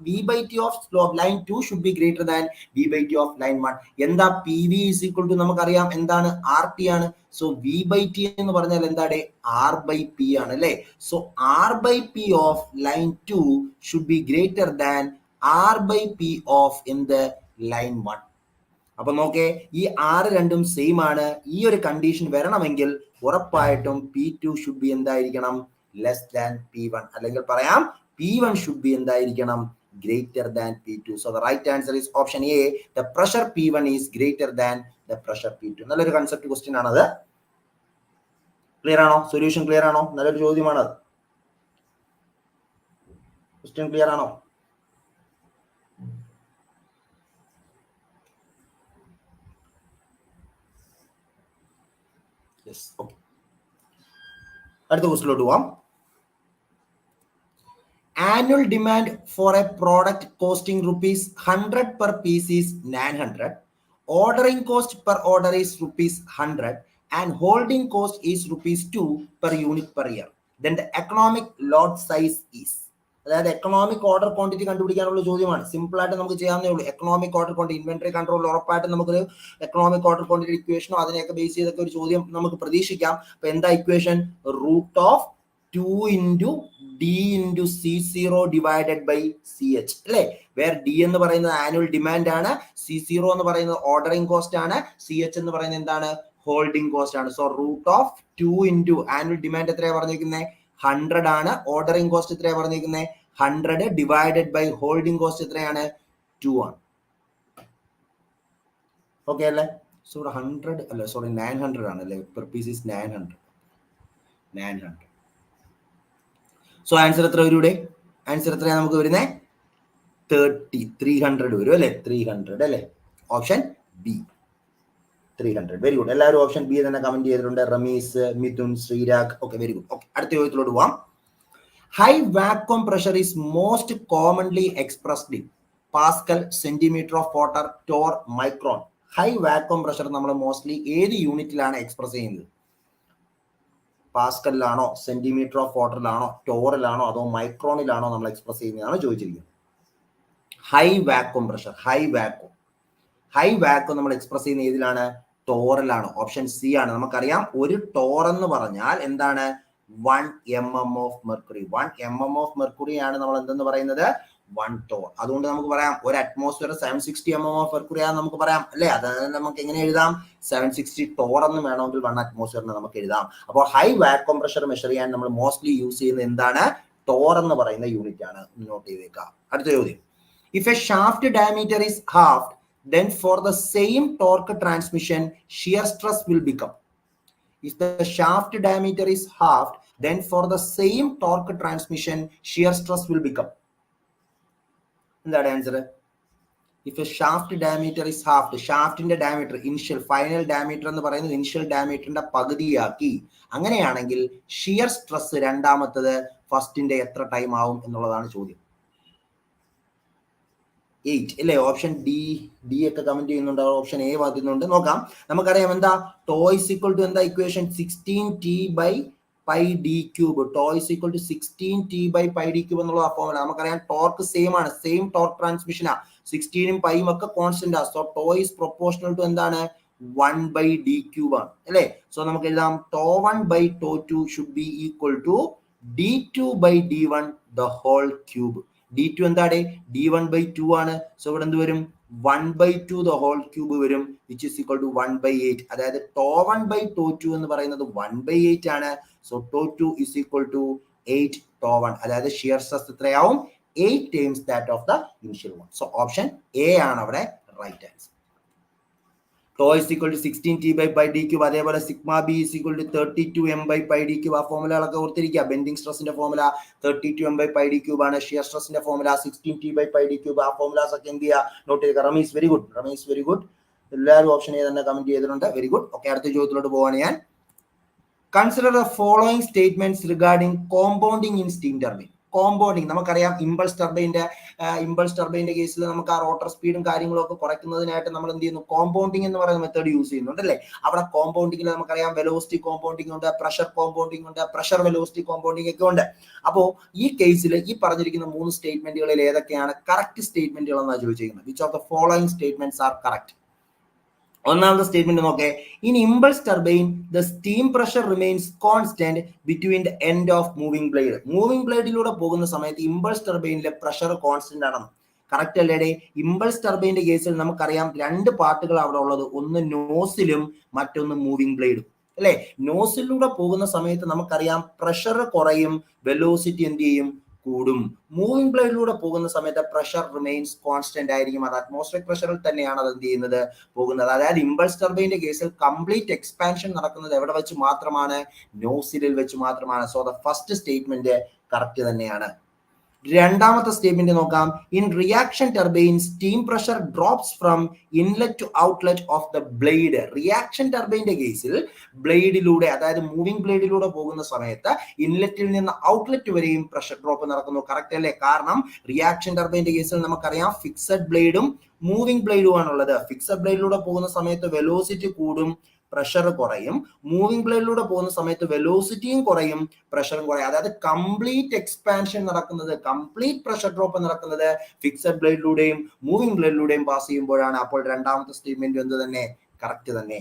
v/t of slope line 2 should be greater than v/t of line 1. എന്താ pv ഈസ് ഈക്വൽ ടു നമുക്കറിയാം എന്താണ് rt ആണ്. സോ v/t എന്ന് പറഞ്ഞാൽ എന്താണ് r/p ആണ് അല്ലേ. So r/p of line 2 should be greater than r/p of in the line 1. അപ്പൊ നോക്കേ, ഈ r രണ്ടും സെയിം ആണ്. ഈ ഒരു കണ്ടീഷൻ വരണമെങ്കിൽ ഉറപ്പായിട്ടും p2 ഷുഡ് ബി എന്തായിരിക്കണം ലെസ് ദാൻ p1, അല്ലെങ്കിൽ പറയാം p1 ഷുഡ് ബി എന്തായിരിക്കണം greater than p2. So the right answer is option A. The pressure p1 is greater than the pressure p2. നല്ലൊരു കൺസെപ്റ്റ് ക്വസ്റ്റ്യൻ ആണത്. Clear ആണോ? Solution clear ആണോ? നല്ലൊരു ചോദ്യമാണത്. Question clear ആണോ? Yes. Okay, അടുത്ത ക്വസ്റ്റ്യനിലോട്ട് പോവാം. Annual demand for a product costing rupees 100 per piece is 900. Ordering cost per order is rupees 100 and holding cost is rupees 2 per unit per year. Then the economic lot size is. അതായത് economic order quantity കണ്ടുപിടിക്കാനുള്ള ചോദ്യമാണ്. Simple ആയിട്ട് നമുക്ക് ചെയ്യാവുന്നേ ഉള്ളൂ. Economic order quantity inventory control ഉറപ്പായിട്ട് നമുക്കൊരു economic order quantity ഇക്വേഷനോ അതിനെയൊക്കെ base ചെയ്തൊക്കെ ഒരു ചോദ്യം നമുക്ക് പ്രതീക്ഷിക്കാം. അപ്പൊ എന്താ equation? Root of 2 into d into C0 divided by CH അല്ലേ. വേർ d എന്ന് പറയുന്നത് ആനുവൽ ഡിമാൻഡ് ആണ്, C0 എന്ന് പറയുന്നത് ഓർഡറിംഗ് കോസ്റ്റ് ആണ്, CH എന്ന് പറയുന്നത് എന്താണ് ഹോൾഡിംഗ് കോസ്റ്റ് ആണ്. So root of 2 into annual demand എത്രയാ പറഞ്ഞിരിക്കുന്നത് 100 ആണ്, ഓർഡറിംഗ് കോസ്റ്റ് എത്രയാ പറഞ്ഞിരിക്കുന്നത് 100 ഡിവൈഡഡ് ബൈ ഹോൾഡിംഗ് കോസ്റ്റ് എത്രയാണ് 2 ആണ്. ഓക്കെ അല്ലേ? സോ 100 അല്ല സോറി 900 ആണ് അല്ലേ. Per piece is 900. So answer എത്ര വരും ഇവിടെ? ആൻസർ എത്രയാണ് നമുക്ക് വരുന്നത് 300 വരും അല്ലേ. 300 അല്ലേ. Option B 300. Very good. എല്ലാവരും ഓപ്ഷൻ ബി തന്നെ കമന്റ് ചെയ്തിട്ടുണ്ട്. Rameez, Mithun, Sreerag. Okay, very good. Okay, അടുത്ത ചോദ്യത്തിലോട്ട് പോവാം. High vacuum pressure is most commonly expressed in pascal, centimetre of water, torr, micron. High vacuum pressure നമ്മൾ മോസ്റ്റ്ലി ഏത് യൂണിറ്റിലാണ് എക്സ്പ്രസ് ചെയ്യുന്നത്? പാസ്കലിലാണോ, സെന്റിമീറ്റർ ഓഫ് വാട്ടറിലാണോ, ടോറിലാണോ, അതോ മൈക്രോണിലാണോ നമ്മൾ എക്സ്പ്രസ് ചെയ്യുന്നതാണ് ചോദിച്ചിരിക്കുന്നത്. High vacuum pressure, high vacuum നമ്മൾ എക്സ്പ്രസ് ചെയ്യുന്ന ഏതിലാണ്? ടോറിലാണ്. ഓപ്ഷൻ സി ആണ്. നമുക്കറിയാം ഒരു ടോർ എന്ന് പറഞ്ഞാൽ എന്താണ് 1 mm of mercury. 1 mm of mercury ആണ് നമ്മൾ എന്തെന്ന് പറയുന്നത് 1 ടോർ. അതുകൊണ്ട് നമുക്ക് പറയാം ഒരു അറ്റ്മോസ്ഫിയർ 760 mm ഓഫ് മെർക്കുറി ആണെന്ന് നമുക്ക് പറയാം അല്ലേ. അത് നമുക്ക് എങ്ങനെ എഴുതാം? 760 ടോർ എന്ന് വേണമെങ്കിൽ 1 അറ്റ്മോസ്ഫിയറിന് നമുക്ക് എഴുതാം. അപ്പോൾ ഹൈ വാക്വം പ്രഷർ മെഷർ ചെയ്യാൻ നമ്മൾ മോസ്റ്റ്ലി യൂസ് ചെയ്യുന്നത് എന്താണ്? ടോർ എന്ന് പറയുന്ന യൂണിറ്റ് ആണ്. നോട്ട് ചെയ്തേക്കാം. അടുത്ത ചോദ്യം. If A shaft diameter is halved, then for the same torque transmission shear stress will become. If the shaft diameter is halved, then for the same torque transmission shear stress will become. That answer. If a shaft diameter is halved, shaft ന്റെ diameter initial final diameter എന്ന് പറയുന്നത് initial diameter ന്റെ പകുതിയാക്കി, അങ്ങനെയാണെങ്കിൽ shear stress രണ്ടാമത്തത് ഫസ്റ്റിന്റെ എത്ര time ആവും എന്നുള്ളതാണ് ചോദ്യം. 8 അല്ലേ. ഓപ്ഷൻ ഡി ഒക്കെ കമന്റ് ചെയ്യുന്നുണ്ട്. ഓപ്ഷൻ എ വാദിക്കുന്നുണ്ട്. നോക്കാം. നമുക്കറിയാം എന്താ ടോ ഇസ് ഈക്വൽ ടു എന്താ equation 16t/πd³. Tau is equal to 16t/πd³ എന്നുള്ള ഫോർമുല നമുക്കറിയാം. ടോർക്ക് സെയിം ആണ്, സെയിം ടോർക്ക് ട്രാൻസ്മിഷനാ. 16ഉം പൈയും ഒക്കെ കോൺസ്റ്റന്റ് ആണ്. So tau is proportional to എന്താണ് 1/d³ ആണ് അല്ലേ. സോ നമുക്ക് എഴുതാം τ1/τ2 should be equal to d2/d1 the whole cube. d2 എന്താണ് d1/2 ആണ്. സോ ഇവിടെ എന്ത് വരും 1/2 ദ ഹോൾ ക്യൂബ് വരും, വിച്ച് ഇസ് ഈക്വൽ ടു 1/8. അതായത് τ1/τ2 എന്ന് പറയുന്നത് 1/8 ആണ്. So τ2 is equal to 8 τ1. അതായത് ഷിയർ സ്ട്രെസ് എത്രയാവും 8 times that of the initial one. So option A ആണ് അവിടെ right answer. Tau is equal to 16t/πd³. അതേപോലെ sigma B is equal to 32m/πd³. ആ ഫോർമുലകളൊക്കെ ഓർത്തിരിക്കുക. ബെൻഡിങ് സ്ട്രെസിന്റെ ഫോർമുല 32m/πd³ ആണ്. Shear സ്ട്രെസിന്റെ ഫോർമുല 16t/πd³. ആ ഫോർമുലാസ് ഒക്കെ എന്ത് ചെയ്യുക നോട്ട് ചെയ്യുക. Rameez very good. എല്ലാവരും ഓപ്ഷൻ എ തന്നെ കമന്റ് ചെയ്തിട്ടുണ്ട്. Very good. ഓക്കെ, അടുത്ത ചോദ്യത്തിലോട്ട് പോവാണ് ഞാൻ. Consider the following statements regarding compounding in steam turbine. Compounding. നമുക്കറിയാം ഇമ്പൾസ് ടർബൈൻ്റെ കേസിൽ നമുക്ക് ആ റോട്ടർ സ്പീഡും കാര്യങ്ങളൊക്കെ കുറയ്ക്കുന്നതിനായിട്ട് നമ്മൾ എന്ത് ചെയ്യുന്നു, കോമ്പൗണ്ടിങ് എന്ന് പറയുന്ന മെത്തേഡ് യൂസ് ചെയ്യുന്നുണ്ട് അല്ലേ. അവിടെ കോമ്പൗണ്ടിങ്ങിൽ നമുക്കറിയാം വെലോസിറ്റി കോമ്പൗണ്ടിങ് ഉണ്ട്, പ്രഷർ കോമ്പൗണ്ടിങ് ഉണ്ട്, പ്രഷർ വെലോസിറ്റി കോമ്പൗണ്ടിങ് ഒക്കെ ഉണ്ട്. അപ്പോൾ ഈ കേസിൽ ഈ പറഞ്ഞിരിക്കുന്ന 3 സ്റ്റേറ്റ്മെന്റുകളിൽ ഏതൊക്കെയാണ് കറക്റ്റ് സ്റ്റേറ്റ്മെന്റുകൾ എന്നാണ് ചോദിച്ചിരിക്കുന്നത്. Which of the following statements are correct? ഒന്നാമത്തെ സ്റ്റേറ്റ്മെന്റ് നോക്കേ, in impulse turbine the steam pressure remains constant between the end of moving blade. Moving ബ്ലേഡിലൂടെ പോകുന്ന സമയത്ത് ഇമ്പൾസ് ടർബൈനിലെ പ്രഷർ കോൺസ്റ്റന്റ് ആണ്. കറക്റ്റ് അല്ലേടെ? ഇമ്പൾസ് ടർബൈന്റെ കേസിൽ നമുക്കറിയാം 2 പാർട്ടുകൾ അവിടെ ഉള്ളത്, ഒന്ന് നോസിലും മറ്റൊന്ന് മൂവിംഗ് ബ്ലേഡും അല്ലെ. നോസിലൂടെ പോകുന്ന സമയത്ത് നമുക്കറിയാം പ്രഷർ കുറയും, വെലോസിറ്റി എന്ത് ചെയ്യും, കൂടും. മൂവിംഗ് ബ്ലേഡിലൂടെ പോകുന്ന സമയത്ത് പ്രഷർ റിമെയിൻസ് കോൺസ്റ്റന്റ് ആയിരിക്കും. അത് അറ്റ്മോസ്ഫിയറിക് പ്രഷറിൽ തന്നെയാണ് അത് എന്ത് ചെയ്യുന്നത്, പോകുന്നത്. അതായത് ഇമ്പൾസ് ടർബൈന്റെ കേസിൽ കംപ്ലീറ്റ് എക്സ്പാൻഷൻ നടക്കുന്നത് എവിടെ വെച്ച് മാത്രമാണ്, നോസിലിൽ വെച്ച് മാത്രമാണ്. So the first statement correct തന്നെയാണ്. രണ്ടാമത്തെ സ്റ്റേറ്റ്മെന്റ് നോക്കാം. In reaction turbine steam pressure drops from inlet to outlet of the blade. Reaction ടർബൈന്റെ കേസിൽ ബ്ലേഡിലൂടെ, അതായത് മൂവിംഗ് ബ്ലേഡിലൂടെ പോകുന്ന സമയത്ത് ഇൻലെറ്റിൽ നിന്ന് ഔട്ട്ലെറ്റ് വരെയും പ്രഷർ ഡ്രോപ്പ് നടക്കുന്നു. കറക്റ്റ് അല്ലേ? കാരണം റിയാക്ഷൻ ടർബൈന്റെ കേസിൽ നമുക്കറിയാം ഫിക്സഡ് ബ്ലേഡും മൂവിംഗ് ബ്ലേഡും ആണുള്ളത്. ഫിക്സഡ് ബ്ലേഡിലൂടെ പോകുന്ന സമയത്ത് വെലോസിറ്റി കൂടും, പ്രഷർ കുറയും. മൂവിംഗ് ബ്ലേഡിലൂടെ പോകുന്ന സമയത്ത് വെലോസിറ്റിയും കുറയും, പ്രഷറും കുറയും. അതായത് കംപ്ലീറ്റ് എക്സ്പാൻഷൻ നടക്കുന്നത്, കംപ്ലീറ്റ് പ്രഷർ ഡ്രോപ്പ് നടക്കുന്നത് ഫിക്സഡ് ബ്ലേഡിലൂടെയും മൂവിംഗ് ബ്ലേഡിലൂടെയും പാസ് ചെയ്യുമ്പോഴാണ്. അപ്പോൾ രണ്ടാമത്തെ സ്റ്റേറ്റ്മെന്റ് എന്ത് തന്നെ, കറക്റ്റ് തന്നെ.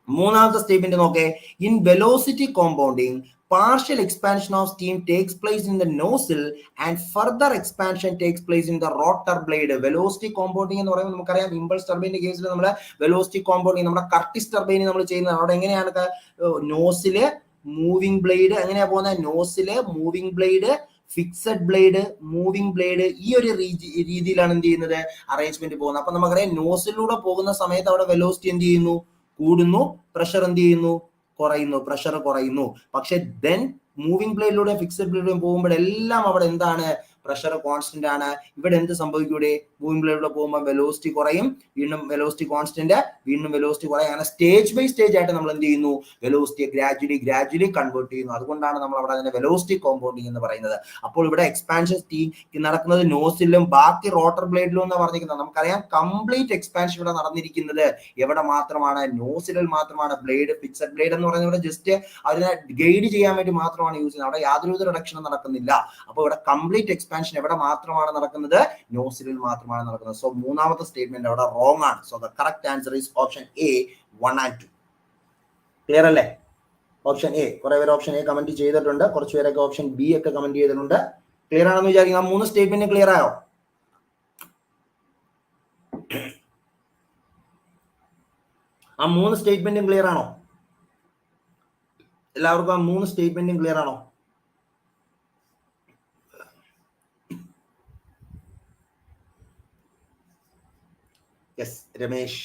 മൂന്നാമത്തെ സ്റ്റേറ്റ്മെന്റ് നോക്കേ, in velocity compounding partial expansion of steam takes place in the nozzle and further expansion takes place in the rotor blade. Velocity compounding എന്ന് പറയുമ്പോൾ നമുക്കറിയാം ഇമ്പൾസ് ടർബൈന്റെ കേസിൽ നമ്മൾ വെലോസിറ്റി കോമ്പൗണ്ടിങ് നമ്മുടെ കർട്ടിസ് ടർബൈനിൽ നമ്മൾ ചെയ്യുന്നത്. അവിടെ എങ്ങനെയാണ്, നോസില് മൂവിംഗ് ബ്ലേഡ് എങ്ങനെയാ പോകുന്നത്, nozzle moving blade fixed blade moving blade, ഈ ഒരു രീതിയിലാണ് എന്ത് ചെയ്യുന്നത്, അറേഞ്ച്മെന്റ് പോകുന്നത്. അപ്പൊ നമുക്കറിയാം നോസിലൂടെ പോകുന്ന സമയത്ത് അവിടെ വെലോസിറ്റി എന്ത് ചെയ്യുന്നു, കൂടുന്നു, പ്രഷർ എന്ത് ചെയ്യുന്നു, കുറയുന്നു, പ്രഷർ കുറയുന്നു. പക്ഷെ ദെൻ മൂവിംഗ് ബ്ലേഡിലൂടെ ഫിക്സഡ് ബ്ലേഡിലൂടെ പോകുമ്പോഴെല്ലാം അവിടെ എന്താണ്, പ്രഷർ കോൺസ്റ്റന്റ് ആണ്. ഇവിടെ എന്ത് സംഭവിക്കൂടെ, മൂവിംഗ് ബ്ലേഡിലൂടെ പോകുമ്പോൾ വെലോസിറ്റി കുറയും, വീണ്ടും വെലോസിറ്റി കോൺസ്റ്റന്റ്, വീണ്ടും വെലോസിറ്റി കുറയും. അങ്ങനെ സ്റ്റേജ് ബൈ സ്റ്റേജ് ആയിട്ട് നമ്മൾ എന്ത് ചെയ്യുന്നു, വെലോസിറ്റിയെ ഗ്രാജുവലി കൺവേർട്ട് ചെയ്യുന്നു. അതുകൊണ്ടാണ് നമ്മൾ അവിടെ അതിനെ വെലോസിറ്റി കോമ്പൗണ്ടിങ് എന്ന് പറയുന്നത്. അപ്പോൾ ഇവിടെ എക്സ്പാൻഷൻ നടക്കുന്നത് നോസിലും ബാക്കി റോട്ടർ ബ്ലേഡിലും എന്ന് പറഞ്ഞിരിക്കുന്നത്. നമുക്കറിയാം കംപ്ലീറ്റ് എക്സ്പാൻഷൻ ഇവിടെ നടന്നിരിക്കുന്നത് എവിടെ മാത്രമാണ്, നോസിലിൽ മാത്രമാണ്. ബ്ലേഡ് ഫിക്സഡ് ബ്ലേഡ് എന്ന് പറയുന്നത് ഇവിടെ ജസ്റ്റ് അതിനെ ഗൈഡ് ചെയ്യാൻ വേണ്ടി മാത്രമാണ് യൂസ് ചെയ്യുന്നത്. അവിടെ യാതൊരു റിഡക്ഷനും നടക്കുന്നില്ല. അപ്പോൾ ഇവിടെ കംപ്ലീറ്റ് എക്സ്പാൻഷൻ എവിടെ മാത്രമാണ് നടക്കുന്നത്, നോസിലിൽ മാത്രമാണ് നടക്കുന്നത്. സോ മൂന്നാമത്തെ സ്റ്റേറ്റ്മെന്റ് അവിടെ റോങ് ആണ്. So the correct answer is option A 1 and 2. Clear അല്ലേ? Option A. കുറെ പേര് ഓപ്ഷൻ എ കമന്റ് ചെയ്തിട്ടുണ്ട്, കുറച്ച് പേരൊക്കെ ഓപ്ഷൻ ബി ഒക്കെ കമന്റ് ചെയ്തിട്ടുണ്ട്. ക്ലിയർ ആണെന്ന് വിചാരിക്കുന്നു. 3 സ്റ്റേറ്റ്മെന്റ് ക്ലിയർ ആയോ? ആ 3 സ്റ്റേറ്റ്മെന്റും ക്ലിയർ ആണോ? എല്ലാവർക്കും ആ 3 സ്റ്റേറ്റ്മെന്റും ക്ലിയർ ആണോ? യെസ്, രമേശ്.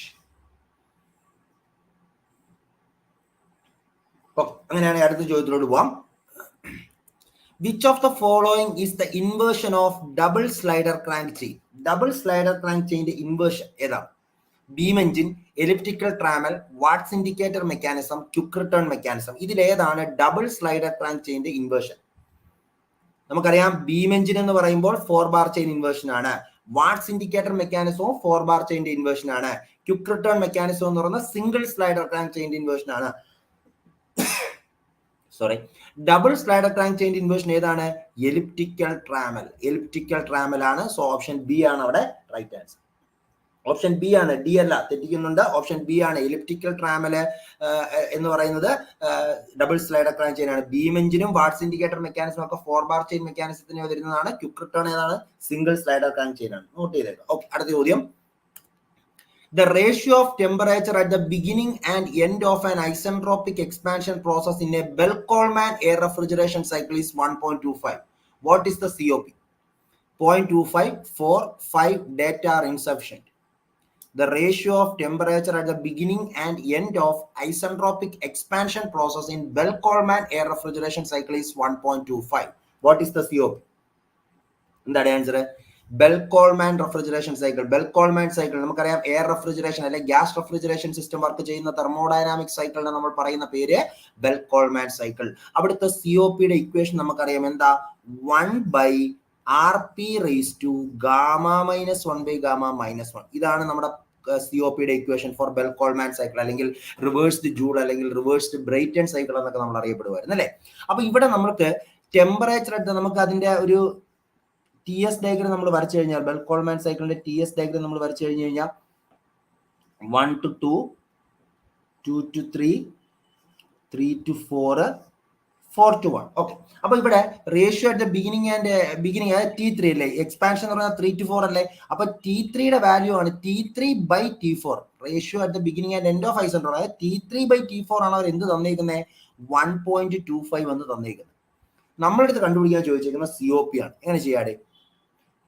അങ്ങനെയാണെങ്കിൽ അടുത്ത ചോദ്യത്തിലോട്ട് പോവാം. Which of the following is the inversion of double slider crank chain? Double slider crank ചെയിന്റെ ഇൻവേർഷൻ ഏതാണ്? Beam engine, elliptical trammel, Watt's indicator mechanism, quick return mechanism. ഇതിലേതാണ് ഡബിൾ സ്ലൈഡർ ക്രാങ്ക് ചെയിന്റെ inversion? നമുക്കറിയാം beam engine എന്ന് പറയുമ്പോൾ 4 bar chain inversion ആണ്. Watt's indicator മെക്കാനിസവും 4 bar ചെയിന്റെ ഇൻവേർഷൻ ആണ്. ക്വിക്ക് റിട്ടേൺ മെക്കാനിസം എന്ന് പറയുന്ന സിംഗിൾ സ്ലൈഡർ ക്രാങ്ക് ചെയിന്റെ ഇൻവേർഷൻ ആണ്. Sorry, double slider crank chain inversion ഏതാണ്? Elliptical trammel. എലിപ്റ്റിക്കൽ ട്രാമൽ ആണ്. സോ ഓപ്ഷൻ ബി ആണ് അവിടെ റൈറ്റ് ആൻസർ. ഓപ്ഷൻ ബി ആണ്, ഡി അല്ല, തെറ്റിക്കുന്നുണ്ട്. ഓപ്ഷൻ ബി ആണ്. എലിപ്റ്റിക്കൽ ട്രാമല് എന്ന് പറയുന്നത് ഡബിൾ സ്ലൈഡർ ക്രാങ്ക് ചെയിൻ ആണ്. ബീം എഞ്ചിനും വാട്ട്സ് ഇൻഡിക്കേറ്റർ മെക്കാനിസം ഒക്കെ 4 ബാർ ചെയിൻ മെക്കാനിസത്തിന് വരുന്നതാണ്. ക്വിക്ക് റിട്ടേൺ ഏതാണ്? സിംഗിൾ സ്ലൈഡർ ക്രാങ്ക് ചെയിൻ ആണ്. നോട്ട് ചെയ്തേക്കാം. ഓക്കെ, അടുത്ത ചോദ്യം. The ratio of temperature at the beginning and end of an isentropic expansion process in a Bell-Coleman air refrigeration cycle is 1.25. What is the COP? 0.25, 4, 5 data are insufficient. The ratio of temperature at the beginning and end of isentropic expansion process in Bell-Coleman air refrigeration cycle is 1.25. What is the COP? എന്താണ് answer? Bell-Coleman refrigeration cycle. Bell-Coleman cycle നമുക്കറിയാം air refrigeration അല്ലെങ്കിൽ gas refrigeration system work ചെയ്യുന്ന thermodynamic സൈക്കിളിനെ നമ്മൾ പറയുന്ന പേര് bell-Coleman cycle. അവിടുത്തെ COPയുടെ equation നമുക്കറിയാം എന്താ, 1/RP⁻⁻⁻1. ഇതാണ് നമ്മുടെ COPയുടെ ഇക്വേഷൻ ഫോർ ബെൽ-കോൾമാൻ സൈക്കിൾ, അല്ലെങ്കിൽ റിവേഴ്സ്ഡ് ജൂൾ അല്ലെങ്കിൽ റിവേഴ്സ്ഡ് ബ്രൈറ്റൺ സൈക്കിൾ എന്നൊക്കെ നമ്മൾ അറിയപ്പെടുമായിരുന്നു അല്ലേ. അപ്പൊ ഇവിടെ നമുക്ക് ടെമ്പറേച്ചർ എടുത്ത് നമുക്ക് അതിന്റെ ഒരു TS ഡയഗ്രം നമ്മൾ വരച്ചു കഴിഞ്ഞാൽ, ബെൽ-കോൾമാൻ സൈക്കിളിന്റെ TS ഡയഗ്രം നമ്മൾ വരച്ചു കഴിഞ്ഞു കഴിഞ്ഞാൽ 1 to 2, 2 to 3, 3 to 4, 4 to 1. Okay, അപ്പൊ ഇവിടെ റേഷ്യോ അറ്റ് ദ ബിഗിനിങ് അതായത് T3 അല്ലേ, എക്സ്പാൻഷൻ എന്ന് പറഞ്ഞാൽ 3 to 4 അല്ലേ. അപ്പൊ T3യുടെ വാല്യൂ ആണ് T3/T4. Ratio at the beginning and end of isentrope, അതായത് T3/T4 ആണ് അവർ എന്ത് തന്നേക്കുന്നത്, 1.25 എന്ന് തന്നേക്കുന്നത്. നമ്മളെടുത്ത് കണ്ടുപിടിക്കാൻ ചോദിച്ചിരിക്കുന്ന COP ആണ്. എങ്ങനെ ചെയ്യാതെ,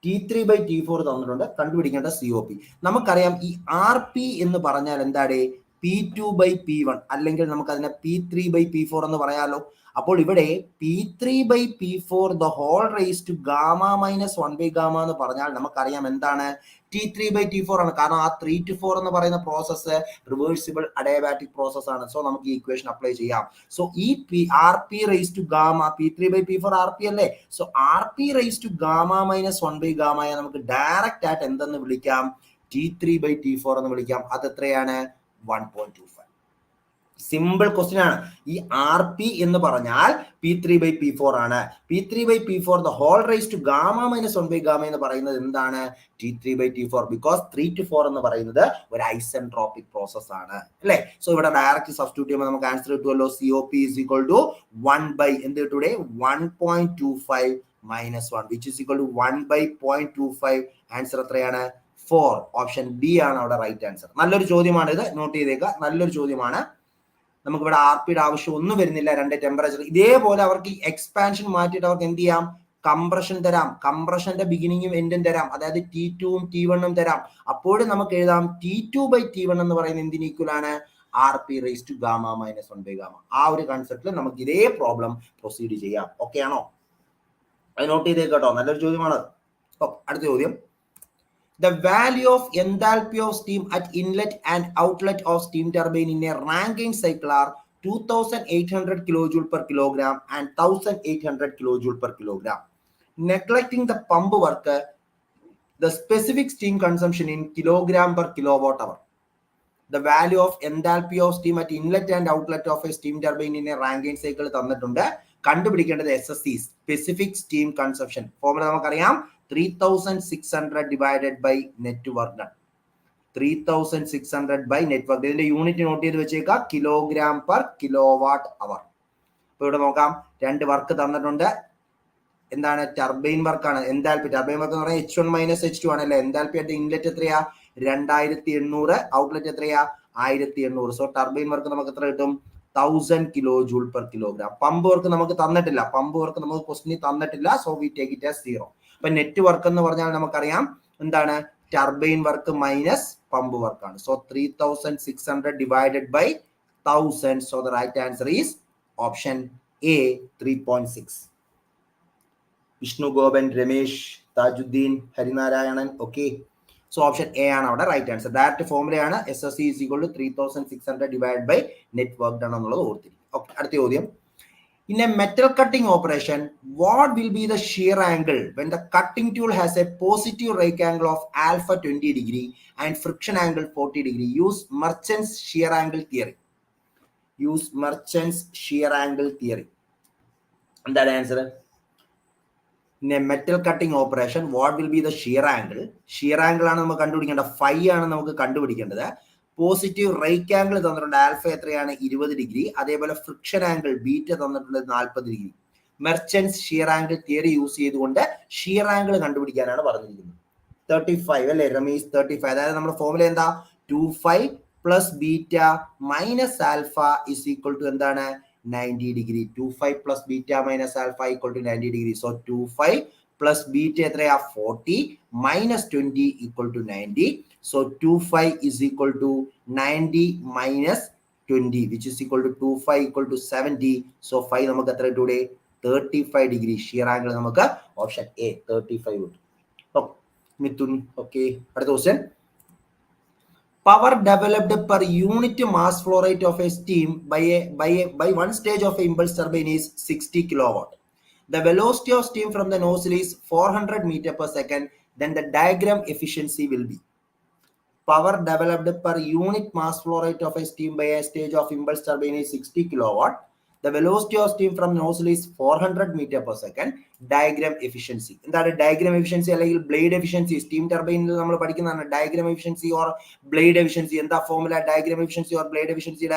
T3/T4 തന്നിട്ടുണ്ട്, കണ്ടുപിടിക്കേണ്ട COP. നമുക്കറിയാം ഈ RP എന്ന് പറഞ്ഞാൽ എന്താണ്, P2/P1 അല്ലെങ്കിൽ നമുക്ക് അതിനെ P3/P4 എന്ന് പറയാലോ. അപ്പോൾ ഇവിടെ P3/P4 the whole raised to gamma-1/gamma എന്ന് പറഞ്ഞാൽ നമുക്കറിയാം എന്താണ്, T3/T4 ആണ്. കാരണം ആ 3 to 4 എന്ന് പറയുന്ന പ്രോസസ്സ് റിവേഴ്സിബിൾ അഡയാബാറ്റിക് പ്രോസസ് ആണ്. സോ നമുക്ക് ഈ ഇക്വേഷൻ അപ്ലൈ ചെയ്യാം. സോ ഈ RP⁻⁻, P3/P4 RP അല്ലേ. സോ RP⁻⁻⁻1/gamma നമുക്ക് ഡയറക്റ്റ് ആയിട്ട് എന്തെന്ന് വിളിക്കാം, T3/T4 എന്ന് വിളിക്കാം. അത് എത്രയാണ്, 1.25. സിമ്പിൾ ക്വസ്റ്റ്യൻ ആണ്. ഈ RP എന്ന് പറഞ്ഞാൽ P3/P4 ആണ്. P3/P4 the whole raised to gamma-1/gamma എന്ന് പറയുന്നത് എന്താണ്, T3/T4, ബിക്കോസ് 3 to 4 എന്ന് പറയുന്നത് ഒരു ഐസെൻട്രോപിക് പ്രോസസ് ആണ് അല്ലേ. സോ ഇവിടെ ഡയറക്റ്റ് സബ്സ്റ്റിറ്റ്യൂട്ട് ചെയ്യുമ്പോൾ നമുക്ക് ആൻസർ കിട്ടുമല്ലോ. COP is equal to 1/1.25 minus 1 which is equal to 1/0.25. Answer എത്രയാണ്, 4. ഓപ്ഷൻ B ആണ് അവിടെ റൈറ്റ് ആൻസർ. നല്ലൊരു ചോദ്യമാണ് ഇത്, നോട്ട് ചെയ്തേക്കുക, നല്ലൊരു ചോദ്യമാണ്. നമുക്കിവിടെ RPയുടെ ആവശ്യം ഒന്നും വരുന്നില്ല, 2 ടെമ്പറേച്ചർ. ഇതേപോലെ അവർക്ക് ഈ എക്സ്പാൻഷൻ മാറ്റിയിട്ട് അവർക്ക് എന്ത് ചെയ്യാം, കംപ്രഷൻ തരാം, കംപ്രഷന്റെ ബിഗിനിങ്ങും എൻഡും തരാം, അതായത് T2ഉം T1ഉം തരാം. അപ്പോഴും നമുക്ക് എഴുതാം T2/T1 എന്ന് പറയുന്നത് എന്തിന് ഈക്വൽ ആണ്, RP⁻⁻1/gamma. ആ ഒരു കൺസെപ്റ്റിൽ നമുക്ക് ഇതേ പ്രോബ്ലം പ്രൊസീഡ് ചെയ്യാം. ഓക്കെ ആണോ, അത് നോട്ട് ചെയ്തേക്കട്ടോ, നല്ലൊരു ചോദ്യമാണ്. അടുത്ത ചോദ്യം, the value of enthalpy of steam at inlet and outlet of steam turbine in a Rankine cycle are 2800 kilojoule per kilogram and 1800 kilojoule per kilogram. Neglecting the pump work, the specific steam consumption in kilogram per kilowatt hour. The value of enthalpy of steam at inlet and outlet of a steam turbine in a Rankine cycle തന്നിട്ടുണ്ട്. കണ്ടുപിടിക്കേണ്ടത് SSC, specific steam consumption. Formula നമുക്കറിയാം, 3600 divided by net work done. 3600 by net work. ഇതിന്റെ unit knot ചെയ്ത് വെച്ചേക്കാം, kilogram per kilowatt അവർ. ഇപ്പൊ ഇവിടെ നോക്കാം, 2 work തന്നിട്ടുണ്ട്. എന്താണ്, ടർബൈൻ വർക്കാണ്. എന്താൽപി ടർബൈൻ വർക്ക് എന്ന് പറഞ്ഞാൽ H1 - H2 ആണല്ലേ. എന്താൽപി ആയിട്ട് ഇൻലെറ്റ് എത്രയാ, 2800, ഔട്ട്ലെറ്റ് എത്രയാ, 1800. സോ ടർബൈൻ വർക്ക് നമുക്ക് എത്ര കിട്ടും, 1000 kilojoule per kilogram. Pump work നമുക്ക് തന്നിട്ടില്ല, പമ്പ് വർക്ക് നമുക്ക് ക്വസ്റ്റിനിൽ തന്നിട്ടില്ല. So we take it as 0. അപ്പൊ നെറ്റ് വർക്ക് എന്ന് പറഞ്ഞാൽ നമുക്കറിയാം എന്താണ്, ടർബൈൻ വർക്ക് മൈനസ് പമ്പ് വർക്കാണ്. So 3600 divided by 1000. So the right answer is option A, 3.6. Vishnu Gopan, Ramesh, Tajuddin, Harinarayanan. Okay, so option A ആണ് അവിടെ റൈറ്റ് ആൻസർ. ഡയറക്റ്റ് ഫോർമുലയാണ്, SSC is equal to 3600 divided by net work done എന്നുള്ളത് ഓർത്തിരിക്കും. Okay, അടുത്ത ചോദ്യം, in a metal cutting operation, what will be the shear angle when the cutting tool has a positive rake angle of alpha 20 degree and friction angle 40 degree? Use Merchant's shear angle theory. Use Merchant's shear angle theory. എന്താണ് answer? In a metal cutting operation, what will be the shear angle? Shear angle ആണ് നമുക്ക് കണ്ടുപിടിക്കേണ്ടത്, phi ആണ് നമുക്ക് കണ്ടുപിടിക്കേണ്ടത്. Positive rake angle തന്നിട്ടുണ്ട്, alpha എത്രയാണ്, 20 degree. അതേപോലെ ഫ്രിക്ഷൻ ആംഗിൾ ബീറ്റ തന്നിട്ടുള്ളത് 40 degree. Merchants shear angle theory use ചെയ്തുകൊണ്ട് ഷിയർ ആംഗിൾ കണ്ടുപിടിക്കാനാണ് പറഞ്ഞിരിക്കുന്നത്. 35 അല്ലേ രമേശ്, 35. അതായത് നമ്മുടെ ഫോർമുല എന്താ, 25 plus beta minus alpha is equal to എന്താണ്, 90 degree. 25 plus beta minus alpha equal to 90 degree. So 25 plus beta എത്രയാ, 40 minus 20 equal to 90. So 25 is equal to 90 minus 20 which is equal to 25 equal to 70. So 5 നമുക്ക് എത്ര കിട്ടൂടെ, 35 degree shear angle നമുക്ക് option A 35 കിട്ടും. Mithun. Okay. Other question. Power developed per unit mass flow rate of a steam by one stage of a impulse turbine is 60 kilowatt. The velocity of steam from the nozzle is 400 meter per second. Then the diagram efficiency will be power developed per unit mass flow rate of a steam by a stage of impulse turbine is 60 kilowatt. The velocity of steam from nozzle is 400 meter per second. Diagram efficiency. എന്താണ് diagram efficiency അല്ലെങ്കിൽ blade efficiency? Steam turbine നമ്മൾ പഠിക്കുന്നതാണ് diagram efficiency or blade efficiency. എന്താ formula diagram efficiency or blade efficiency?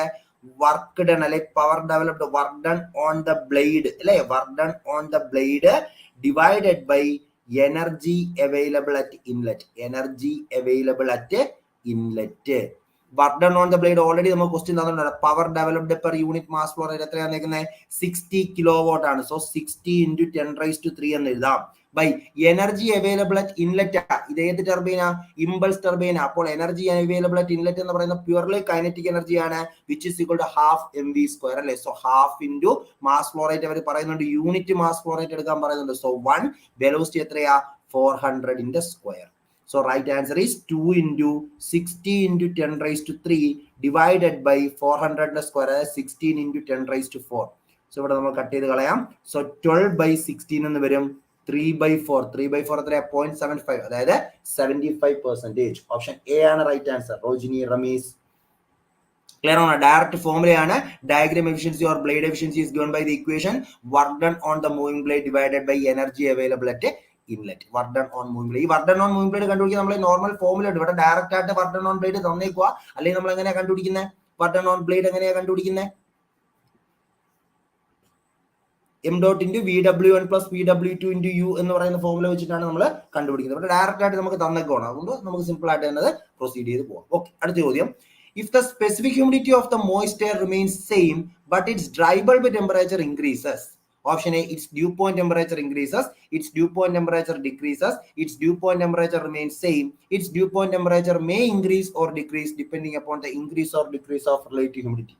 Work done അല്ലെ power developed work done on the blade അല്ലെ work done on the blade divided by energy available at inlet. Energy available at inlet. Work done on the blade already നമുക്ക് question തന്നിട്ടുണ്ട്. Power developed per unit mass flow rate എത്രയാണ് നിൽക്കുന്നത്? 60 kilowatt ആണ്. So 60 into 10⁻³ എന്ന് എഴുതാം. By energy available at inlet. ഇത് ഏത് ടർബൈനാ? Impulse ടർബൈനാ. അപ്പോൾ എനർജി അവൈലബിൾ അറ്റ് ഇൻലെറ്റ് എന്ന് പറയുന്നത് പ്യൂർലി കൈനറ്റിക് എനർജി ആണ്, which is equal to half mv², അല്ലേ? So half into mass flow rate അവർ പറയുന്നുണ്ട്, യൂണിറ്റ് മാസ് ഫ്ലോ റേറ്റ് എടുക്കാൻ പറയുന്നുണ്ട്. സോ 1 വെലോസിറ്റി എത്രയാ? 400 So right answer is 2 into 60 into 10⁻³ divided by 400², 16 into 10⁻⁴. So ഇവിടെ നമ്മൾ cut ചെയ്ത് കളയാം. സോ 12/16 എന്ന് വരും. 3/4. 3/4 എത്രയാ? 0.75, അതായത് 75%. ഓപ്ഷൻ എ ആണ് right answer. Rojini, Rameez, clear ആണ്? ഡയറക്റ്റ് ഫോർമുലയാണ്. Diagram efficiency or blade efficiency is given by the equation work done on the moving blade divided by energy available at inlet. Work done on moving blade. ഈ work done on moving blade കണ്ടുപിടിക്കാൻ നമ്മൾ normal formula ഉണ്ട്. ഇവിടെ direct ആയിട്ട് work done on blade തന്നേക്കുക. അല്ലെങ്കിൽ നമ്മൾ എങ്ങനെയാ കണ്ടുപിടിക്കുന്നത്? വർക്ക് ഡൺ ഓൺ ബ്ലേഡ് എങ്ങനെയാ കണ്ടുപിടിക്കുന്നത്? m./ VW1 + VW2 × U എന്ന് പറയുന്ന ഫോർമുല വെച്ചിട്ടാണ് നമ്മൾ കണ്ടുപിടിക്കുന്നത്. ഇവിടെ ഡയറക്റ്റ് ആയിട്ട് നമുക്ക് തന്നേക്കാണ്. അതുകൊണ്ട് നമുക്ക് സിമ്പിൾ ആയിട്ട് തന്നെ പ്രൊസീഡ് ചെയ്ത് പോകാം. ഓക്കെ, അടുത്ത ചോദ്യം. If the specific humidity of the moist air remains same but its dry bulb temperature increases. Option A, its dew point temperature increases, its dew point temperature decreases, its dew point temperature remains same, its dew point temperature may increase or decrease depending upon the increase or decrease of relative humidity.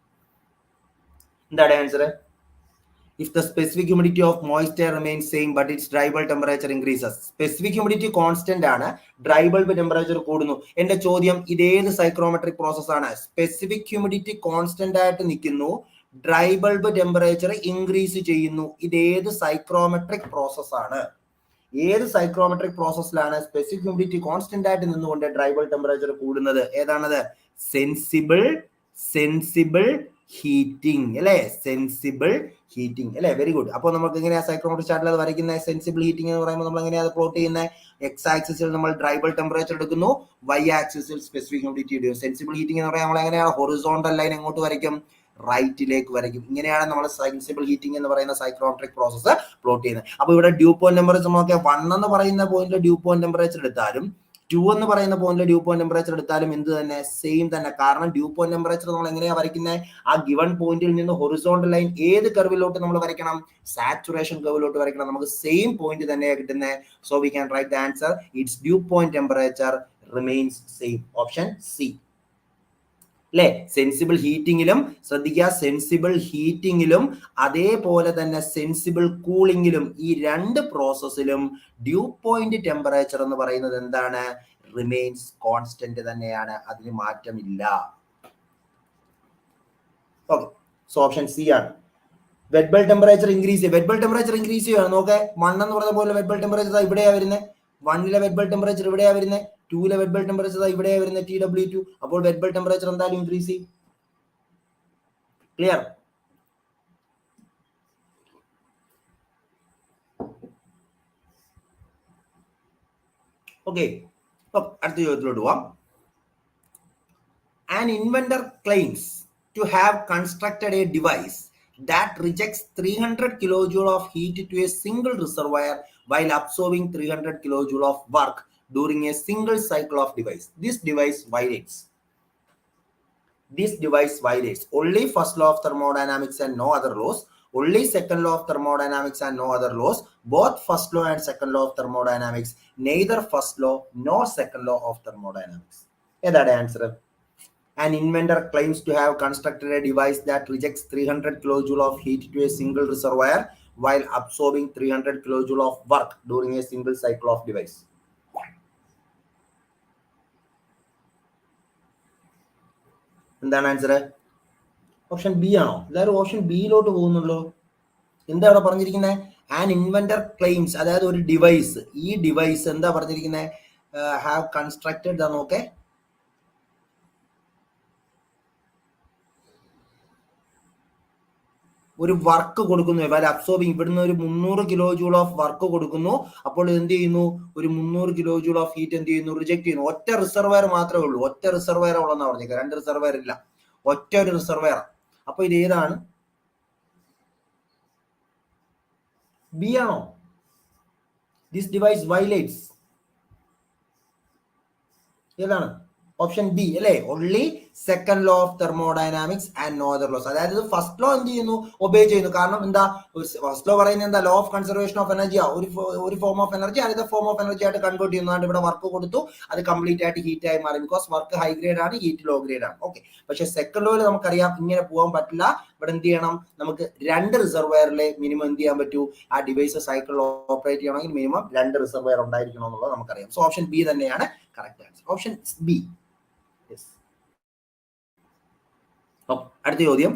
That answer. If the specific humidity of moist air remains same but its dry bulb temperature increases. Specific humidity constant ആണ്, dry bulb temperature കൂടുന്നു. എന്റെ ചോദ്യം, ഇതേത് psychrometric process ആണ്? Specific humidity constant ആയിട്ട് നിൽക്കുന്നു, dry bulb temperature increase ചെയ്യുന്നു. ഇതേത് സൈക്രോമെട്രിക് പ്രോസസ് ആണ്? ഏത് സൈക്രോമെട്രിക് പ്രോസസ്സിലാണ് സ്പെസിഫിക് ഹ്യൂമിഡിറ്റി കോൺസ്റ്റന്റ് ആയിട്ട് നിന്നുകൊണ്ട് ഡ്രൈ ബൾബ് ടെമ്പറേച്ചർ കൂടുന്നത്? ഏതാണത്? സെൻസിബിൾ ഹീറ്റിംഗ് അല്ലെ? സെൻസിബിൾ ഹീറ്റിംഗ് അല്ലെ? Very good. അപ്പോൾ നമുക്ക് എങ്ങനെയാ സൈക്രോമെട്രിക് ചാർട്ടിൽ അത് വരയ്ക്കുന്നത്? സെൻസിബിൾ ഹീറ്റിംഗ് എന്ന് പറയുമ്പോൾ നമ്മൾ എങ്ങനെയാണ് പ്ലോട്ട് ചെയ്യുന്നത്? എക്സ് ആക്സിസിൽ നമ്മൾ ഡ്രൈ ബൾബ് ടെമ്പറേച്ചർ എടുക്കുന്നു, വൈ ആക്സിസിൽ സ്പെസിഫിക് ഹ്യൂമിഡിറ്റി ഇടും. സെൻസിബിൾ ഹീറ്റിംഗ് എന്ന് പറയുമ്പോൾ നമ്മൾ എങ്ങനെയാണ് ഹൊറിസോണ്ടൽ ലൈൻ എങ്ങോട്ട് വരയ്ക്കും? റൈറ്റിലേക്ക് വരയ്ക്കും. ഇങ്ങനെയാണ് നമ്മൾ സെൻസിബിൾ ഹീറ്റിംഗ് എന്ന് പറയുന്ന സൈക്രോമെട്രിക് പ്രോസസ് പ്ലോട്ട് ചെയ്യുന്നത്. അപ്പോൾ ഇവിടെ ഡ്യൂ പോയിന്റ് ടെമ്പറേച്ചർ നോക്കിയാൽ 1 എന്ന് പറയുന്ന പോയിന്റിൽ ഡ്യൂ പോയിന്റ് ടെമ്പറേച്ചർ എടുത്താലും 2 എന്ന് പറയുന്ന പോയിന്റിൽ ഡ്യൂ പോയിന്റ് ടെമ്പറേച്ചർ എടുത്താലും എന്ത് തന്നെ? സെയിം തന്നെ. കാരണം ഡ്യൂ പോയിന്റ് ടെമ്പറേച്ചർ നമ്മൾ എങ്ങനെയാണ് വരയ്ക്കുന്നത്? ആ ഗിവൺ പോയിന്റിൽ നിന്ന് ഹൊറിസോണ്ടൽ ലൈൻ ഏത് കർവിലോട്ട് നമ്മൾ വരയ്ക്കണം? സാച്ചുറേഷൻ കർവിലോട്ട് വരയ്ക്കണം. നമുക്ക് സെയിം പോയിന്റ് തന്നെയാണ് കിട്ടുന്നത്. So we can write the answer. It's due point temperature remains same. Option C അല്ലെ? സെൻസിബിൾ ഹീറ്റിംഗിലും ശ്രദ്ധിക്കുക, സെൻസിബിൾ ഹീറ്റിംഗിലും അതേപോലെ തന്നെ സെൻസിബിൾ കൂളിംഗിലും ഈ രണ്ട് പ്രോസസ്സിലും ഡ്യൂ പോയിന്റ് ടെമ്പറേച്ചർ എന്ന് പറയുന്നത് എന്താണ്? റിമെയിൻസ് കോൺസ്റ്റന്റ് തന്നെയാണ്, അതിന് മാറ്റമില്ല. ഓക്കെ, സോ ഓപ്ഷൻ സി ആണ്. വെറ്റ് ബൾബ് ടെമ്പറേച്ചർ ഇൻക്രീസ് ചെയ്യും. വെറ്റ് ബൾബ് ടെമ്പറേച്ചർ ഇൻക്രീസ് ചെയ്യുകയാണ്. നോക്കെ 1 എന്ന് പറയുന്ന പോലെ വെറ്റ് ബൾബ് ടെമ്പറേച്ചർ ഇവിടെയാ വരുന്നത്. 1ലെ വെറ്റ് ബൾബ് ടെമ്പറേച്ചർ ഇവിടെയാ വരുന്നത്. 2ലെ വെറ്റ് ബൾബ് ടെമ്പറേച്ചർ ഇവിടെയാ വരുന്നത്, TW2. അപ്പോൾ വെറ്റ് ബൾബ് ടെമ്പറേച്ചർ എന്തായാലും ഇൻക്രീസ് ചെയ്യും. ക്ലിയർ? ഓക്കെ, അടുത്ത ചോദ്യത്തിലോട്ട് പോവാം. An inventor claims to have constructed a device that rejects 300 kilojoule of heat to a single reservoir while absorbing 300 kilojoule of work during a single cycle of device. This device violates only first law of thermodynamics and no other laws, only second law of thermodynamics and no other laws, both first law and second law of thermodynamics, neither first law nor second law of thermodynamics. ഏതാണ് answer? An inventor claims to have constructed a device that rejects 300 kilojoule of heat to a single reservoir while absorbing 300 kilojoule of work during a single cycle of device. എന്താണ് answer? Option B ആണോ? എല്ലാവരും option ബിയിലോട്ട് പോകുന്നുള്ളൂ. എന്താ അവിടെ പറഞ്ഞിരിക്കുന്നത്? An inventor claims, അതായത് ഒരു device, ഈ ഡിവൈസ് എന്താ പറഞ്ഞിരിക്കുന്നത്? ഹാവ് കൺസ്ട്രക്റ്റഡ്, നോക്കെ, ഒരു വർക്ക് കൊടുക്കുന്നു, വാല്യൂ അബ്സോർബിങ്, ഇവിടുന്ന് ഒരു 300 കിലോ ജൂൾ ഓഫ് വർക്ക് കൊടുക്കുന്നു. അപ്പോൾ എന്ത് ചെയ്യുന്നു? ഒരു 300 കിലോ ജൂൾ ഓഫ് ഹീറ്റ് എന്ത് ചെയ്യുന്നു? റിജക്ട് ചെയ്യുന്നു. ഒറ്റ റിസർവയർ മാത്രമേ ഉള്ളൂ, ഒറ്റ റിസർവയർ ഉള്ളതെന്നാണ് പറഞ്ഞേക്കുക, 2 റിസർവയർ ഇല്ല, ഒറ്റ ഒരു റിസർവയർ. അപ്പൊ ഇത് ഏതാണ്? ബി ആണോ? ദിസ് ഡിവൈസ് വയലേറ്റ്സ്, ഏതാണ്? ഓപ്ഷൻ ബി അല്ലേ? Only second law of thermodynamics and no other laws. അതായത് ഫസ്റ്റ് ലോ എന്ത് ചെയ്യുന്നു? ഒബേ ചെയ്യുന്നു. കാരണം എന്താ? ഫസ്റ്റ് ലോ പറയുന്നത് എന്താ? Law of conservation of energy. ഒരു ഫോം ഓഫ് എനർജി അടുത്ത ഫോം ഓഫ് എനർജി ആയിട്ട് കൺവേർട്ട് ചെയ്യുന്നതാണ്. ഇവിടെ വർക്ക് കൊടുത്തു, അത് കംപ്ലീറ്റ് ആയിട്ട് ഹീറ്റ് ആയി മാറി. ബിക്കോസ് വർക്ക് ഹൈ ഗ്രേഡ് ആണ്, ഹീറ്റ് ലോ ഗ്രേഡ് ആണ്. ഓക്കെ. പക്ഷെ സെക്കൻഡ് ലോയിൽ നമുക്കറിയാം ഇങ്ങനെ പോകാൻ പറ്റില്ല. ഇവിടെ എന്ത് ചെയ്യണം? നമുക്ക് 2 റിസർവയറിലെ മിനിമം എന്ത് ചെയ്യാൻ പറ്റൂ? ആ ഡിവൈസ് സൈക്കിൾ ഓപ്പറേറ്റ് ചെയ്യണമെങ്കിൽ മിനിമം 2 റിസർവയർ ഉണ്ടായിരിക്കണം എന്നുള്ളത് നമുക്കറിയാം. സോ ഓപ്ഷൻ ബി തന്നെയാണ് കറക്റ്റ് ആൻസർ. Option B. അടുത്ത ചോദ്യം.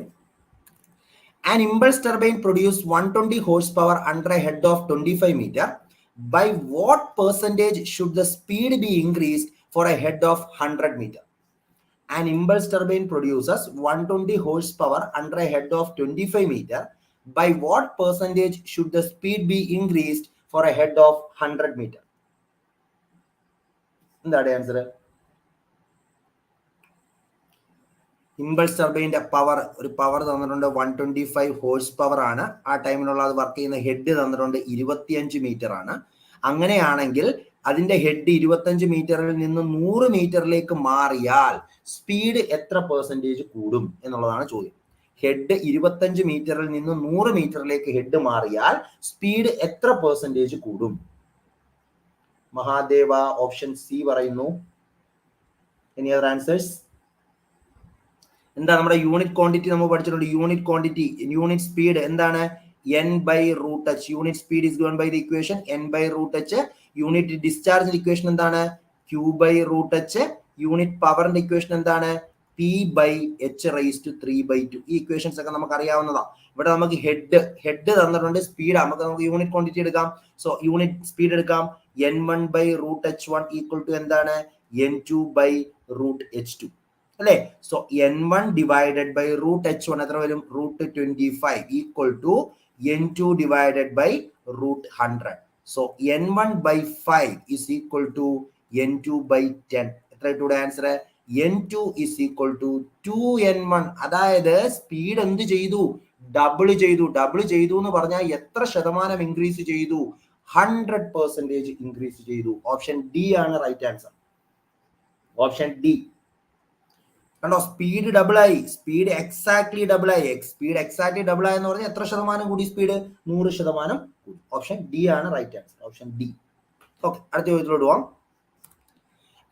An impulse turbine produces 120 horsepower under a head of 25 meter. By what percentage should the speed be increased for a head of 100 meter? An impulse turbine produces 120 horsepower under a head of 25 meter. By what percentage should the speed be increased for a head of 100 meter? എന്താണ് answer? Impulse ടർബൈൻ്റെ power, ഒരു power തന്നിട്ടുണ്ട് 125 horse power ആണ്. ആ ടൈമിലുള്ള അത് work ചെയ്യുന്ന head തന്നിട്ടുണ്ട് 25 metre ആണ്. അങ്ങനെയാണെങ്കിൽ അതിന്റെ ഹെഡ് 25 മീറ്ററിൽ നിന്ന് 100 മീറ്ററിലേക്ക് മാറിയാൽ സ്പീഡ് എത്ര പെർസെൻറ്റേജ് കൂടും എന്നുള്ളതാണ് ചോദ്യം. ഹെഡ് 25 മീറ്ററിൽ നിന്ന് 100 മീറ്ററിലേക്ക് ഹെഡ് മാറിയാൽ സ്പീഡ് എത്ര പെർസെൻറ്റേജ് കൂടും? മഹാദേവ ഓപ്ഷൻ സി പറയുന്നു. Any other answers? എന്താ? നമ്മുടെ യൂണിറ്റ് ക്വാണ്ടിറ്റി നമ്മൾ പഠിച്ചിട്ടുണ്ട്. യൂണിറ്റ് ക്വാണ്ടിറ്റി, യൂണിറ്റ് സ്പീഡ് എന്താണ്? n/√h. Unit speed is given by the equation n/√h. Unit ഡിസ്ചാർജിന്റെ ഇക്വേഷൻ എന്താണ്? q/√h. യൂണിറ്റ് പവറിന്റെ ഇക്വേഷൻ എന്താണ്? p/h⁻³/2. ഈ ഇക്വേഷൻസ് ഒക്കെ നമുക്ക് അറിയാവുന്നതാണ്. ഇവിടെ നമുക്ക് ഹെഡ് തന്നിട്ടുണ്ട്, സ്പീഡ് നമുക്ക് യൂണിറ്റ് ക്വാണ്ടിറ്റി എടുക്കാം. സോ യൂണിറ്റ് സ്പീഡ് എടുക്കാം. n1/√h1 ഈക്വൽ ടു എന്താണ്? n2/√h2 അല്ലേ? So n1 divided by √h1 എത്ര വരും? √25 equal to n2 divided by √100. So n1/5 is equal to n2/10. എത്ര ഇവിടെ answer? n2 is equal to 2n1. അതായത് speed എന്ത് ചെയ്തു? ഡബിൾ ചെയ്തു. ഡബിൾ ചെയ്തു എന്ന് പറഞ്ഞാൽ എത്ര ശതമാനം ഇൻക്രീസ് ചെയ്തു? 100% ഇൻക്രീസ് ചെയ്തു. ഓപ്ഷൻ ഡി ആണ് റൈറ്റ് ആൻസർ. Option D. കണ്ടോ? സ്പീഡ് ഡബിൾ ആയി, സ്പീഡ് എക്സാക്ട്ലി ഡബിൾ ആയി. സ്പീഡ് എക്സാക്ട്ലി ഡബിൾ ആയെന്ന് പറഞ്ഞാൽ എത്ര ശതമാനം കൂടി സ്പീഡ്? 100% കൂടി. ഓപ്ഷൻ ഡി ആണ് right answer. Option D. Okay, അടുത്ത ചോദ്യത്തിലോട്ട് പോവാം.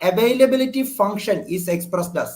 Availability function is expressed as.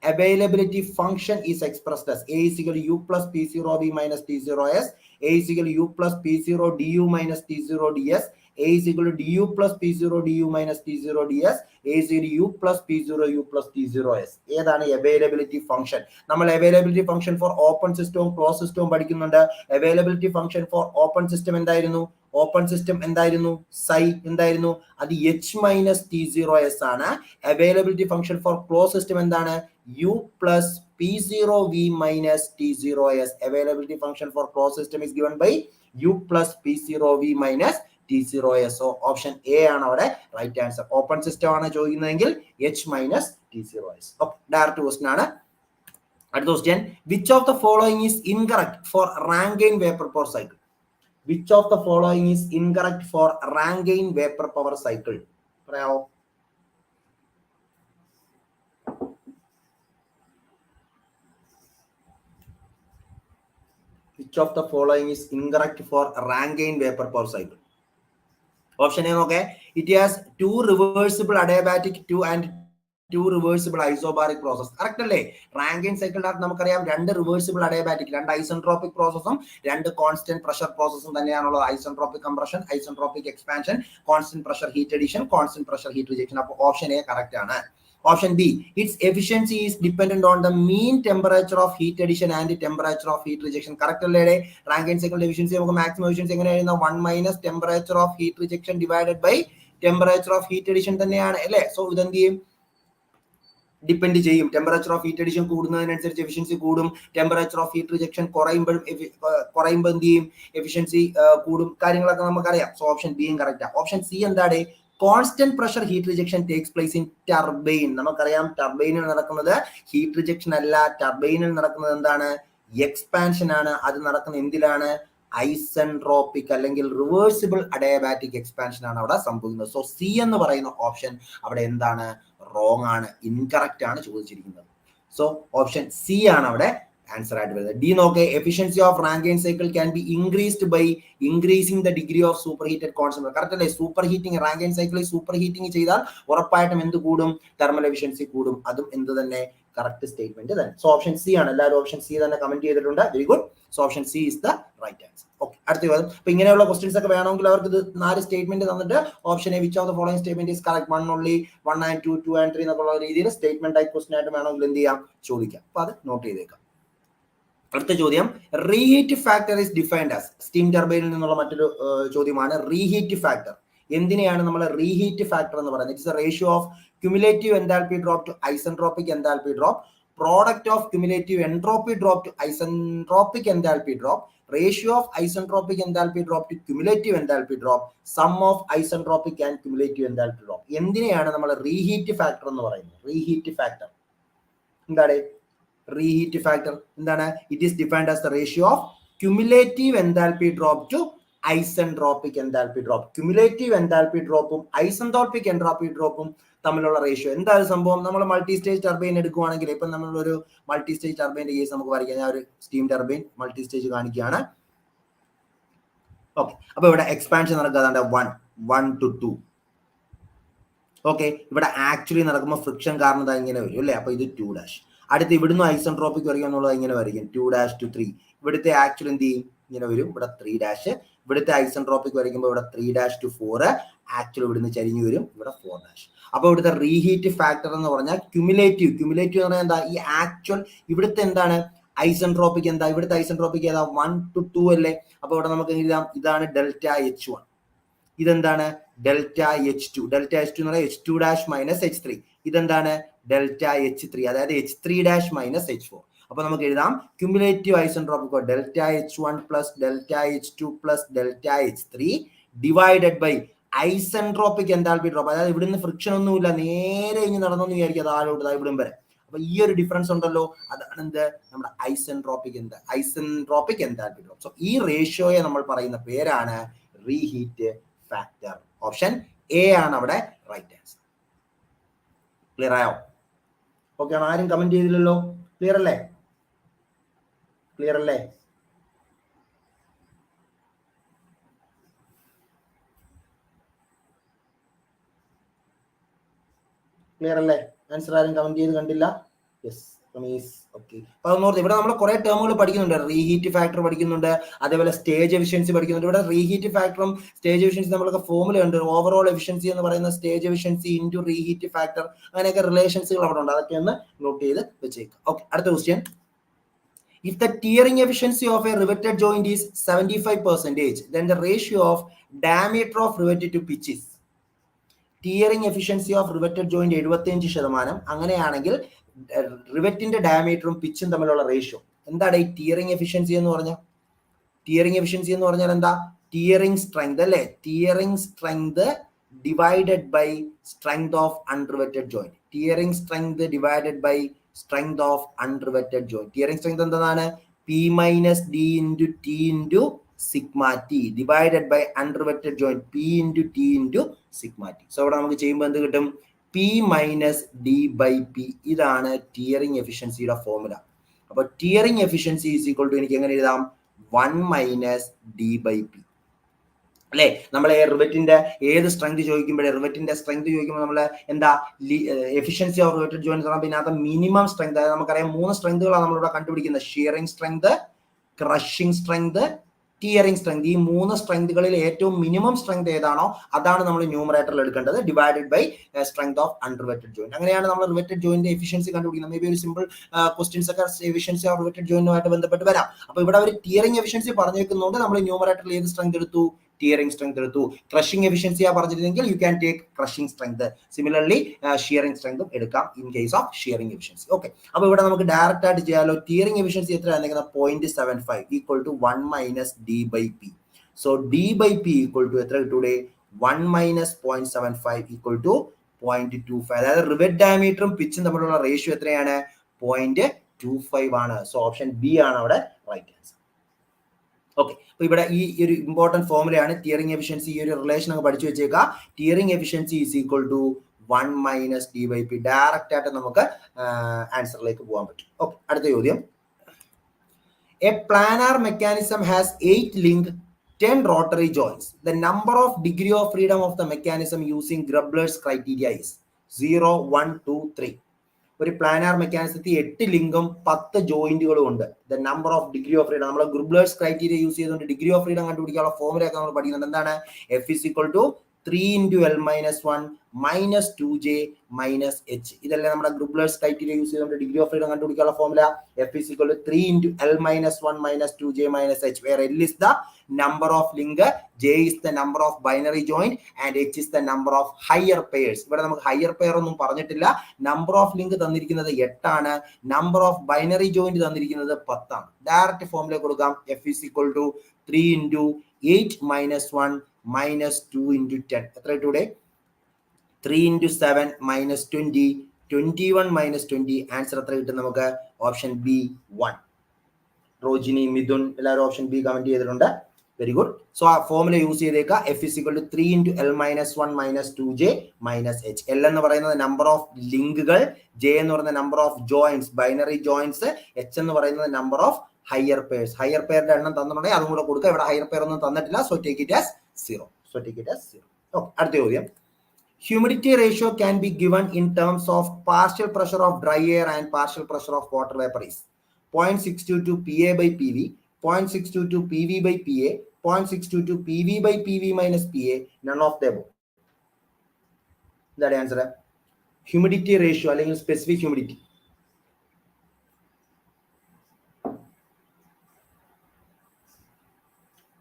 Availability function is expressed as A is equal to U plus P0V minus T0S. A is equal to U plus P0 du minus T0 ds. A is equal to du plus P0 du minus T0 ds. A is equal to U plus P0 U plus T0S. ഏതാണ് availability function? നമ്മൾ availability function four open സിസ്റ്റവും close സിസ്റ്റവും പഠിക്കുന്നുണ്ട്. Availability function four open system എന്തായിരുന്നു? Open system എന്തായിരുന്നു? സൈ എന്തായിരുന്നു? അത് H-T0S ആണ്. Availability function four close system എന്താണ്? U plus P0V minus T0S. Availability function for closed system is given by U plus P0V minus T0S. So option A ആണ് അവിടെ right answer. Open system ആണ് ചോദിക്കുന്നതെങ്കിൽ H minus T0S. Okay, direct question ആണ്. അടുത്ത question. Which of the following is incorrect for Rankine vapor power cycle? Which of the following is incorrect for Rankine vapor power cycle? പറയാമോ? Which of the following is incorrect for Rankine vapor power cycle? Option A, okay. It has 2 reversible adiabatic and 2 reversible isobaric process. Correct അല്ലേ? Rankine സൈക്കിളിനകത്ത് നമുക്കറിയാം 2 reversible adiabatic, 2 isentropic പ്രോസസ്സും 2 constant pressure പ്രോസസ്സും തന്നെയാണുള്ളത്. Isentropic compression, isentropic expansion, constant pressure heat addition, constant pressure heat rejection. അപ്പോൾ option A correct ആണ്. Option B, its efficiency is dependent on the mean temperature of heat addition and temperature of heat rejection. Correct അല്ലേ? Rankine cycle efficiency നമുക്ക് maximum efficiency എങ്ങനെ എഴുതുന്ന 1 minus temperature of heat rejection divided by temperature of heat addition തന്നെയാണ് അല്ലേ? So ഇതെന്ത് ചെയ്യും? Depend ചെയ്യും. Temperature of heat addition കൂടുന്നതിനനുസരിച്ച് എഫിഷ്യൻസി കൂടും. ടെമ്പറേച്ചർ ഓഫ് ഹീറ്റ് റിജക്ഷൻ കുറയുമ്പോൾ എന്ത് ചെയ്യും? എഫിഷ്യൻസി കൂടും. കാര്യങ്ങളൊക്കെ നമുക്കറിയാം. സോ ഓപ്ഷൻ ബിയും കറക്റ്റ്. ഓപ്ഷൻ സി എന്താണ്? Constant pressure heat rejection takes place in turbine. നമുക്കറിയാം ടർബൈനിൽ നടക്കുന്നത് ഹീറ്റ് റിജക്ഷൻ അല്ല, ടർബൈനിൽ നടക്കുന്നത് എന്താണ്? എക്സ്പാൻഷൻ ആണ്. അത് നടക്കുന്ന എന്തിലാണ്? ഐസെൻട്രോപിക് അല്ലെങ്കിൽ റിവേഴ്സിബിൾ അഡയാബാറ്റിക് എക്സ്പാൻഷൻ ആണ് അവിടെ സംഭവിക്കുന്നത്. സോ സി എന്ന് പറയുന്ന ഓപ്ഷൻ അവിടെ എന്താണ്? റോങ് ആണ്, ഇൻകറക്റ്റ് ആണ് ചോദിച്ചിരിക്കുന്നത്. സോ ഓപ്ഷൻ സി ആണ് അവിടെ ആൻസർ ആയിട്ട് വരുന്നത്. ഡി നോക്കെ, efficiency of Rankine cycle can be increased by increasing the degree of superheated concentration. Correct അല്ലേ? സൂപ്പർ ഹീറ്റിംഗ്, റാങ്കൈൻ സൈക്കിളിൽ സൂപ്പർ ഹീറ്റിംഗ് ചെയ്താൽ ഉറപ്പായിട്ടും എന്ത് കൂടും? തെർമൽ എഫിഷ്യൻസി കൂടും. അതും എന്ത് തന്നെ? കറക്റ്റ് സ്റ്റേറ്റ്മെന്റ് തന്നെ. സോ ഓപ്ഷൻ സി ആണ്. എല്ലാവരും ഓപ്ഷൻ സി തന്നെ കമന്റ് ചെയ്തിട്ടുണ്ട്. Very good. So option C is the right answer. Okay, അടുത്ത ചോദ്യം. അപ്പൊ ഇങ്ങനെയുള്ള ക്വസ്റ്റ്യൻസ് ഒക്കെ വേണമെങ്കിൽ അവർക്ക് ഇത് 4 സ്റ്റേറ്റ്മെന്റ് തന്നിട്ട് option A which of the following statement is correct, 1 only, 1 and 2, 2 and 3 എന്നൊക്കെയുള്ള രീതിയിൽ സ്റ്റേറ്റ്മെന്റ് ടൈപ്പ് ക്വസ്റ്റ്യൻ ആയിട്ട് വേണമെങ്കിൽ എന്ത് ചെയ്യാം? ചോദിക്കാം. അപ്പൊ അത് നോട്ട് ചെയ്തേക്കാം. അടുത്ത ചോദ്യം, reheat factor is defined as. Steam ടർബൈനിൽ നിന്നുള്ള മറ്റൊരു ചോദ്യമാണ്. റീഹീറ്റ് ഫാക്ടർ എന്തിനെയാണ് നമ്മൾ റീഹീറ്റ് ഫാക്ടർ എന്ന് പറയുന്നത്? It's a ratio of cumulative enthalpy drop to isentropic enthalpy drop, product of cumulative entropy drop to isentropic enthalpy drop, ratio of isentropic enthalpy drop to cumulative enthalpy drop, sum of isentropic and cumulative enthalpy drop. എന്തിനെയാണ് നമ്മൾ reheat factor എന്ന് പറയുന്നത്? Reheat factor എന്താണ്? Reheat factor എന്താണ്? It is defined as the ratio of cumulative enthalpy drop to isentropic enthalpy drop. Cumulative enthalpy ഡ്രോപ്പും isentropic entropy ഡ്രോപ്പും തമ്മിലുള്ള ratio. എന്താണ് സംഭവം? നമ്മൾ മൾട്ടി സ്റ്റേജ് ടർബൈൻ എടുക്കുവാണെങ്കിൽ, ഇപ്പം നമ്മളൊരു മൾട്ടി സ്റ്റേജ് ടർബൈൻ്റെ കേസ് നമുക്ക് വരയ്ക്കാം. ഞാൻ ഒരു സ്റ്റീം ടർബൈൻ മൾട്ടി സ്റ്റേജ് കാണിക്കുകയാണ്. ഓക്കെ, അപ്പൊ ഇവിടെ എക്സ്പാൻഷൻ നടക്കാതെ 1 to 2. ഓക്കെ, ഇവിടെ ആക്ച്വലി നടക്കുമ്പോൾ ഫ്രിക്ഷൻ കാരണം ഇങ്ങനെ വരും അല്ലേ? അപ്പൊ ഇത് 2'. അടുത്ത് ഇവിടുന്ന് ഐസെൻട്രോപിക് വരിക എന്നുള്ളത് ഇങ്ങനെ വരയ്ക്കും, 2' to 3. ഇവിടുത്തെ ആക്ച്വൽ എന്ത് ചെയ്യും? ഇങ്ങനെ വരും, ഇവിടെ 3'. ഇവിടുത്തെ ഐസെൻട്രോപിക് വരയ്ക്കുമ്പോൾ ഇവിടെ 3' to 4. ആക്ച്വൽ ഇവിടുന്ന് ചരിഞ്ഞു വരും, ഇവിടെ 4'. അപ്പൊ ഇവിടുത്തെ റീഹീറ്റ് ഫാക്ടർ എന്ന് പറഞ്ഞാൽ ക്യുമുലേറ്റീവ് എന്ന് പറഞ്ഞാൽ എന്താ? ഈ ആക്ച്വൽ ഇവിടുത്തെ എന്താണ്? ഐസെൻട്രോപിക് എന്താ? ഇവിടുത്തെ ഐസെൻട്രോപിക് ഏതാ? 1 to 2 അല്ലേ? അപ്പൊ ഇവിടെ നമുക്ക് എഴുതാം, ഇതാണ് ഡെൽറ്റ H1, ഇതെന്താണ്? Delta H2. ഡെൽറ്റ H2 എന്ന് പറഞ്ഞാൽ H2' മൈനസ് H3. ഇതെന്താണ്? ഡെൽറ്റ H3, അതായത് H3' മൈനസ് H4. അപ്പൊ നമുക്ക് എഴുതാം cumulative isentropic delta H1 plus delta H2 plus delta H3 divided by isentropic enthalpy drop. അതായത് ഇവിടുന്ന് ഫ്രിക്ഷൻ ഒന്നുമില്ല, നേരെ ഇങ്ങനെ നടന്നു വിചാരിക്കുക, താഴോട്ട് ഇവിടം വരെ. അപ്പൊ ഈ ഒരു ഡിഫറൻസ് ഉണ്ടല്ലോ, അതാണ് എന്ത്? നമ്മുടെ ഐസെൻട്രോപിക് എൻതാൽപ്പി ഡ്രോപ്പ്. സോ ഈ റേഷ്യോയെ നമ്മൾ പറയുന്ന പേരാണ് റീഹീറ്റ് ഫാക്ടർ. ഓപ്ഷൻ എ ആണ് അവിടെ റൈറ്റ് ആൻസർ. ക്ലിയർ ആയോ? ഓക്കെ ആണ്. ആരും കമന്റ് ചെയ്തില്ലല്ലോ. ക്ലിയർ അല്ലേ? ക്ലിയർ അല്ലേ? ക്ലിയർ അല്ലേ? ആൻസർ ആരും കമന്റ് ചെയ്ത് കണ്ടില്ല? Yes, okay. അപ്പൊ അതൊന്നോർത്ത്, ഇവിടെ നമ്മൾ കുറെ ടേമുകൾ പഠിക്കുന്നുണ്ട്. റീഹീറ്റ് ഫാക്ടർ പഠിക്കുന്നുണ്ട്, അതേപോലെ സ്റ്റേജ് എഫിഷ്യൻസി പഠിക്കുന്നുണ്ട്. ഇവിടെ റീഹീറ്റ് ഫാക്ടറും സ്റ്റേജ് എഫിഷ്യൻസി നമ്മളൊക്കെ ഫോമുല ഉണ്ട്. ഓവറോൾ എഫിഷ്യൻസി എന്ന് പറയുന്ന stage efficiency into reheat factor, അങ്ങനെയൊക്കെ റിലേഷൻസുകൾ അവിടെ ഉണ്ട്. അതൊക്കെ ഒന്ന് നോട്ട് ചെയ്ത് വെച്ചേക്കാം. ഓക്കെ, അടുത്ത question. If the tearing efficiency of a riveted joint is 75%, then the ratio of diameter of rivet to pitch is. Tearing efficiency of riveted joint 75%. അങ്ങനെയാണെങ്കിൽ റിവറ്റിന്റെ ഡയമീറ്ററും പിച്ചും തമ്മിലുള്ള റേഷ്യോ എന്താണ്? ഈ ടിയറിംഗ് എഫിഷ്യൻസി എന്ന് പറഞ്ഞാൽ? ടിയറിംഗ് എഫിഷ്യൻസി എന്ന് പറഞ്ഞാൽ എന്താ? ടിയറിംഗ് സ്ട്രെങ്ത് അല്ലേ? Tearing strength divided by strength of unriveted joint. Tearing strength divided by strength of unriveted joint. Tearing strength എന്താണ്? P minus D into T into sigma T divided by unriveted joint P into T into sigma T. So ഇവിടെ നമുക്ക് ചെയ്യുമ്പോൾ എന്ത് കിട്ടും? P minus D by P. ഇതാണ് tearing എഫിഷ്യൻസിയുടെ formula. അപ്പൊ tearing efficiency is equal to എനിക്ക് എങ്ങനെ എഴുതാം? 1 minus D by P അല്ലേ? നമ്മളെ റിവറ്റിന്റെ ഏത് സ്ട്രെങ്ത് ചോദിക്കുമ്പോഴേ, റിവറ്റിന്റെ സ്ട്രെങ്ത് ചോദിക്കുമ്പോൾ നമ്മൾ എന്താ എഫിഷ്യൻസി ഓഫ് റിവറ്റഡ് ജോയിന്റ് പറഞ്ഞാൽ പിന്നെ അത് മിനിമം സ്ട്രെങ്ത്. അതായത് നമുക്കറിയാം 3 സ്ട്രെങ്തുകളാണ് നമ്മളിവിടെ കണ്ടുപിടിക്കുന്നത്: shearing strength, crushing strength, tearing strength. ഈ 3 സ്ട്രെങ്തുകളിൽ ഏറ്റവും മിനിമം സ്ട്രെങ്ത് ഏതാണോ അതാണ് നമ്മൾ ന്യൂമറേറ്ററിൽ എടുക്കേണ്ടത്, divided by strength of unriveted joint. അങ്ങനെയാണ് നമ്മൾ റിവറ്റഡ് ജോയിന്റ് എഫിഷ്യൻസി കണ്ടുപിടിക്കുന്നത്. മേ ബി ഒരു സിമ്പിൾ ക്വസ്റ്റ്യൻസ് ഒക്കെ എഫിഷ്യൻസി ഓഫ് റിവറ്റഡ് ജോയിന്റുമായിട്ട് ബന്ധപ്പെട്ട് വരാം. അപ്പൊ ഇവിടെ ഒരു ടിയറിംഗ് എഫിഷ്യൻസി പറഞ്ഞേക്കുന്നതുകൊണ്ട് നമ്മൾ ന്യൂമറേറ്ററിൽ ഏത് സ്ട്രെങ്ത് എടുത്തു? ടിയറിംഗ് സ്ട്രെങ്ത് എടുത്തു. ക്രഷിംഗ് എഫിഷ്യൻസിയാ പറഞ്ഞിരുന്നെങ്കിൽ you can take crushing strength. Similarly shearing സ്ട്രെങ്തും എടുക്കാം in case of shearing efficiency. Okay, അപ്പൊ ഇവിടെ നമുക്ക് ഡയറക്റ്റ് ആയിട്ട് ചെയ്യാലോ. ടിയറിംഗ് എഫിഷ്യൻസി എത്രയാണ്? 0.75 equal to 1 minus D by P. So D by P equal to എത്ര കിട്ടൂടെ? 1 മൈനസ് 0.75 ഈക്വൽ ടു 0.25. അതായത് റിവറ്റ് ഡയമീറ്ററും പിച്ചും തമ്മിലുള്ള റേഷ്യോ എത്രയാണ്? 0.25 ആണ്. സോ ഓപ്ഷൻ ബി ആണ് അവിടെ റൈറ്റ് ആൻസർ. ഓക്കെ, അപ്പൊ ഇവിടെ ഈ ഒരു ഇമ്പോർട്ടന്റ് ഫോർമുലയാണ് ടിയറിംഗ് എഫിഷ്യൻസി. ഈ ഒരു റിലേഷൻ അങ്ങ് പഠിച്ചു വെച്ചേക്കുക. Tearing efficiency is equal to 1 minus D by P. Direct ആയിട്ട് നമുക്ക് ആൻസറിലേക്ക് പോകാൻ പറ്റും. ഓക്കെ, അടുത്ത ചോദ്യം. A planar mechanism has 8 link 10 rotary joints. The number of degree of freedom of the mechanism using Grubler's criteria is 0, 1, 2, 3. ഒരു planar മെക്കാനിസത്തിൽ 8 ലിങ്കും 10 ജോയിന്റുകളും ഉണ്ട്. The number of degree of freedom, നമ്മൾ ഗ്രൂബ്ലേഴ്സ് ക്രൈറ്റീരിയ യൂസ് ചെയ്തുകൊണ്ട് degree of freedom കണ്ടുപിടിക്കാനുള്ള ഫോർമുലയൊക്കെ നമ്മൾ പഠിക്കുന്നത്. എന്താണ്? F is equal to 3 into L minus 1 minus 2J minus H. ഇതല്ലേ നമ്മുടെ ഗ്രൂബ്ലേഴ്സ് ക്രൈറ്റീരിയ യൂസ് ചെയ്തുകൊണ്ട് ഡിഗ്രി ഓഫ് ഫ്രീഡം കണ്ടുപിടിക്കാനുള്ള formula. F is equal to 3 into L minus 1 minus 2J minus H, where L is the number of link, J is the number of binary joint and H is the number of higher pairs. ഇവിടെ നമുക്ക് higher pair ഒന്നും പറഞ്ഞിട്ടില്ല. Number of link തന്നിരിക്കുന്നത് 8 ആണ്. Number of binary joint തന്നിരിക്കുന്നത് 10 ആണ്. Direct formula കൊടുക്കാം. F is equal to 3 into 8 minus 1 minus 2 into 10. എത്ര കിട്ടൂടെ? 3 into 7 minus 20, 21 minus 20. ആൻസർ എത്ര കിട്ടും നമുക്ക്? Option B 1. റോജിനി, മിഥുൻ എല്ലാവരും ഓപ്ഷൻ ബി കമന്റ് ചെയ്തിട്ടുണ്ട്. Very good. സോ ആ ഫോർമുല യൂസ് ചെയ്തേക്കുക. F is equal to 3 into L minus 1 minus 2J minus H. L എന്ന് പറയുന്നത് നമ്പർ ഓഫ് ലിങ്കുകൾ, J എന്ന് പറയുന്നത് number of joints, binary joints, H എന്ന് പറയുന്നത് number of higher pairs. Higher പെയറിന്റെ എണ്ണം തന്നിട്ടുണ്ടെങ്കിൽ അതും കൂടെ കൊടുക്കുക. ഇവിടെ ഹയർ പെയർ ഒന്നും തന്നിട്ടില്ല. So take it as 0. So take it as 0. Okay, അടുത്ത ചോദ്യം. Humidity ratio can be given in terms of partial pressure of dry air and partial pressure of water vapor is 0.622 PA by PV, 0.622 PV by PA, 0.622 PV by PV minus PA, none of the above. That answer. Humidity ratio അല്ലെങ്കിൽ specific humidity.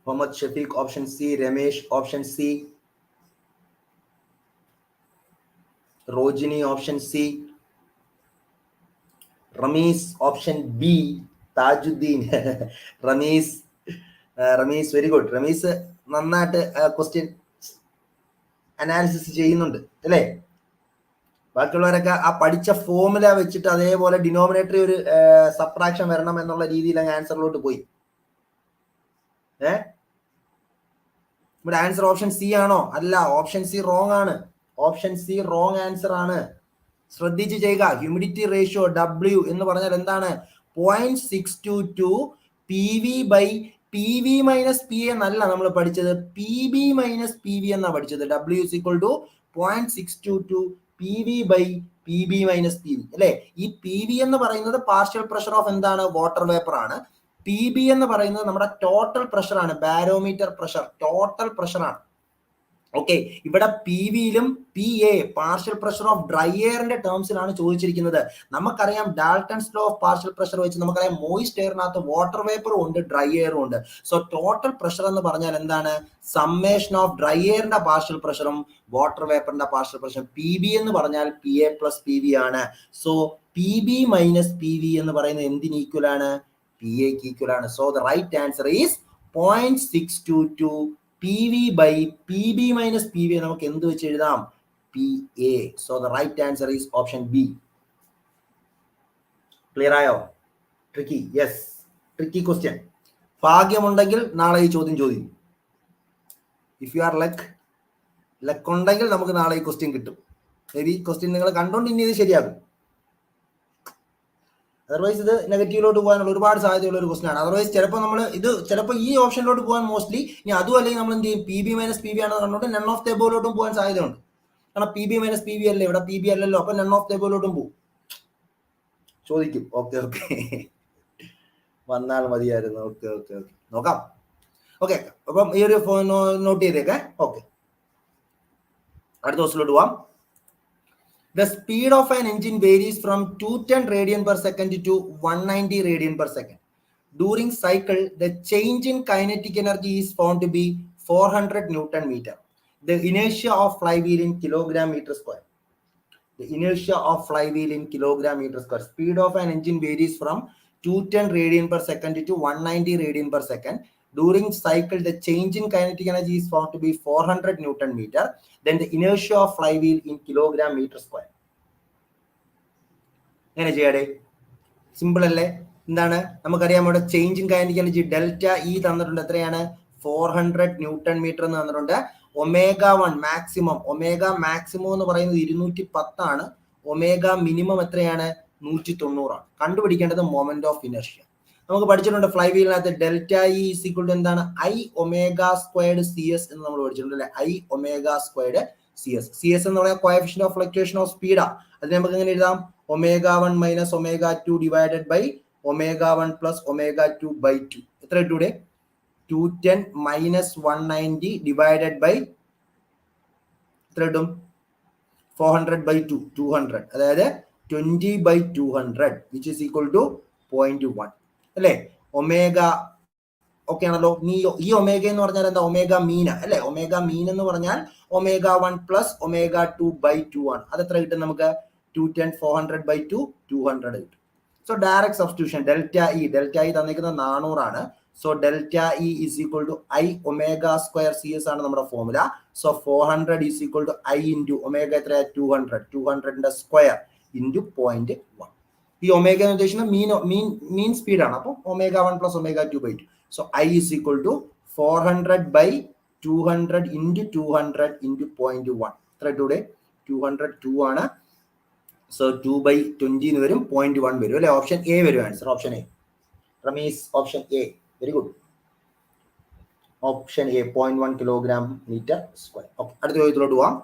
Mohammad Shafiq option C, Ramesh option C, Rojini option C, Ramesh option B, Tajuddin. Ramesh very good. Ramesh നന്നായിട്ട് question analysis ചെയ്യുന്നുണ്ട് അല്ലേ? ബാക്കിയുള്ളവരൊക്കെ ആ പഠിച്ച formula വെച്ചിട്ട് അതേപോലെ ഡിനോമിനേറ്ററി ഒരു സബ്ട്രാക്ഷൻ വരണം എന്നുള്ള രീതിയിൽ അങ്ങ് ആൻസറിലോട്ട് പോയി. ഇവിടെ ആൻസർ ഓപ്ഷൻ സി ആണോ? അല്ല, ഓപ്ഷൻ സി റോങ് ആണ്. ഓപ്ഷൻ സി റോങ് ആൻസർ ആണ്. ശ്രദ്ധിച്ച് ചെയ്യുക. ഹ്യൂമിഡിറ്റി റേഷ്യോ W എന്ന് പറഞ്ഞാൽ എന്താണ്? 0.622 PV by PV minus PA എന്നല്ല നമ്മൾ പഠിച്ചത്, PB minus PV എന്നാ പഠിച്ചത്. W is equal to 0.622 PV by PB minus PV അല്ലെ? ഈ PV എന്ന് പറയുന്നത് പാർഷ്യൽ പ്രഷർ ഓഫ് എന്താണ്? വാട്ടർ വേപ്പർ ആണ്. PB എന്ന് പറയുന്നത് നമ്മുടെ ടോട്ടൽ പ്രഷർ ആണ്, ബാരോമീറ്റർ പ്രഷർ, ടോട്ടൽ പ്രഷർ ആണ്. ഓക്കെ, ഇവിടെ പി വിയിലും P A partial pressure of dry എയറിന്റെ ടേംസിലാണ് ചോദിച്ചിരിക്കുന്നത്. നമുക്കറിയാം Dalton's law of partial pressure വെച്ച് നമുക്കറിയാം മോയിസ്റ്റ് എയറിനകത്ത് വാട്ടർ വേപ്പറും ഉണ്ട്, ഡ്രൈ എയറും ഉണ്ട്. സോ ടോട്ടൽ പ്രഷർ എന്ന് പറഞ്ഞാൽ എന്താണ്? സമ്മേഷൻ ഓഫ് ഡ്രൈ എയറിന്റെ പാർഷ്യൽ പ്രഷറും വാട്ടർ വേപ്പറിന്റെ പാർഷ്യൽ പ്രഷറും. പി ബി എന്ന് പറഞ്ഞാൽ P A plus P V ആണ്. So P B minus P V എന്ന് പറയുന്നത് എന്തിന് ഈക്വൽ ആണ്? പി എക്ക് ഈക്വൽ ആണ്. So the right answer is 0.622 PV by PB minus PV. നമുക്ക് എന്ത് വെച്ച് എഴുതാം? PA. So the right answer is option B. Clear ആയോ? Tricky. Yes. Tricky question. ഭാഗ്യമുണ്ടെങ്കിൽ നാളെ ഈ ചോദ്യം ചോദിക്കും. If you are luck ഉണ്ടെങ്കിൽ നമുക്ക് നാളെ ഈ ക്വസ്റ്റ്യൻ കിട്ടും. മേ ബി ക്വസ്റ്റ്യൻ നിങ്ങൾ കണ്ടോണ്ട് ഇനി ഇത് ശരിയാകും. അതർവൈസ് ഇത് നെഗറ്റീവിലോട്ട് പോകാനുള്ള ഒരുപാട് സാധ്യതയുള്ള ഒരു ക്വസ്റ്റൻ ആണ്. അതർവൈസ് ചിലപ്പോൾ നമ്മൾ ഇത് ചിലപ്പോൾ ഈ ഓപ്ഷനിലോട്ട് പോകാൻ മോസ്റ്റ്ലി, ഇനി അതും അല്ലെങ്കിൽ നമ്മൾ എന്ത് ചെയ്യും? P B minus P B ആണെന്ന് കണ്ടുകൊണ്ട് നൺ ഓഫ് ദ എബോവിലോട്ടും പോകാൻ സാധ്യതയുണ്ട്. കാരണം P B minus P B അല്ലേ, ഇവിടെ പി ബി അല്ലല്ലോ, അപ്പൊ നൺ ഓഫ് ദ എബോവിലോട്ടും പോകും, ചോദിക്കും. ഓക്കെ വന്നാൽ മതിയായിരുന്നു. ഓക്കെ നോക്കാം. ഓക്കെ, അപ്പം ഈ ഒരു നോട്ട് ചെയ്തേക്കെ. ഓക്കെ, അടുത്ത ദിവസത്തിലോട്ട് പോവാം. The speed of an engine varies from 210 radian per second to 190 radian per second. During cycle, the change in kinetic energy is found to be 400 Newton meter. The inertia of flywheel in kilogram meter square. The inertia of flywheel in kilogram meter square. Speed of an engine varies from 210 radian per second to 190 radian per second. During cycle, the change in kinetic energy is found to be 400 Newton meter. Then the inertia of flywheel in kilogram meter square. എങ്ങനെ ചെയ്യാടേ? Simple അല്ലേ? എന്താണ് നമുക്കറിയാം, ഇവിടെ change in kinetic energy delta E തന്നിട്ടുണ്ട്. എത്രയാണ്? 400 newton metre എന്ന് തന്നിട്ടുണ്ട്. Omega 1 maximum, omega maximum എന്ന് പറയുന്നത് 210 ആണ്. ഒമേഗ മിനിമം എത്രയാണ്? 190 ആണ്. കണ്ടുപിടിക്കേണ്ടത് മൊമെന്റ് ഓഫ് ഇനർഷ്യ. നമുക്ക് പഠിച്ചിട്ടുണ്ട് ഫ്ലൈ വീലിനകത്ത് delta E is equal to എന്താണ്? I omega squared C S എന്ന് നമ്മൾ പഠിച്ചിട്ടുണ്ട് അല്ലെ? I omega squared C S. C S എന്ന് പറയുന്നത് കോഎഫിഷ്യന്റ് ഓഫ് ഫ്ലക്ച്വേഷൻ ഓഫ് സ്പീഡാ. അത് നമുക്ക് എങ്ങനെ എഴുതാം? Omega 1 minus omega 2 divided by omega 1 plus omega 2 by 2. എത്ര ഇട്ടൂടെ? 210 മൈനസ് 190 ഡിവൈഡഡ് ബൈ എത്ര ഇട്ടും? 400 ബൈ 2, 200. അതായത് 20 by 200 which is equal to 0.1 അല്ലേ? ഒമേഗ ഓക്കെ ആണല്ലോ. ഈ ഒമേഗ എന്ന് പറഞ്ഞാൽ എന്താ? ഒമേഗ മീൻ അല്ലെ? ഒമേഗ മീൻ എന്ന് പറഞ്ഞാൽ ഒമേഗ 1 പ്ലസ് ഒമേഗ 2 ബൈ 2 ആണ്. അത് എത്ര കിട്ടും നമുക്ക്? 210 400 by 2 200 കിട്ടും. So direct substitution delta E തന്നിരിക്കുന്നത് 400 ആണ്. So delta E is equal to I omega square C S ആണ് നമ്മുടെ formula. So 400 is equal to I into omega എത്രയാ? 200. 200ന്റെ സ്ക്വയർ ഇൻറ്റു 0.1. ഈ ഒമേഗ എന്ന് ഉദ്ദേശിക്കുന്നത് മീൻ സ്പീഡാണ്. അപ്പം omega 1 plus omega 2 by 2. So I is equal to 400 by 200 into 200 into 0.1. എത്ര ഇട്ടൂടെ? 202 ആണ്. സോ 2 ബൈ 20 എന്ന് വരും, 0.1 വരും അല്ലെ? ഓപ്ഷൻ എ വരും answer. Option A. Rameez option A. Very good. Option A 0.1 kilogram metre square. Okay, അടുത്ത ചോദ്യത്തിലോട്ട് പോവാം.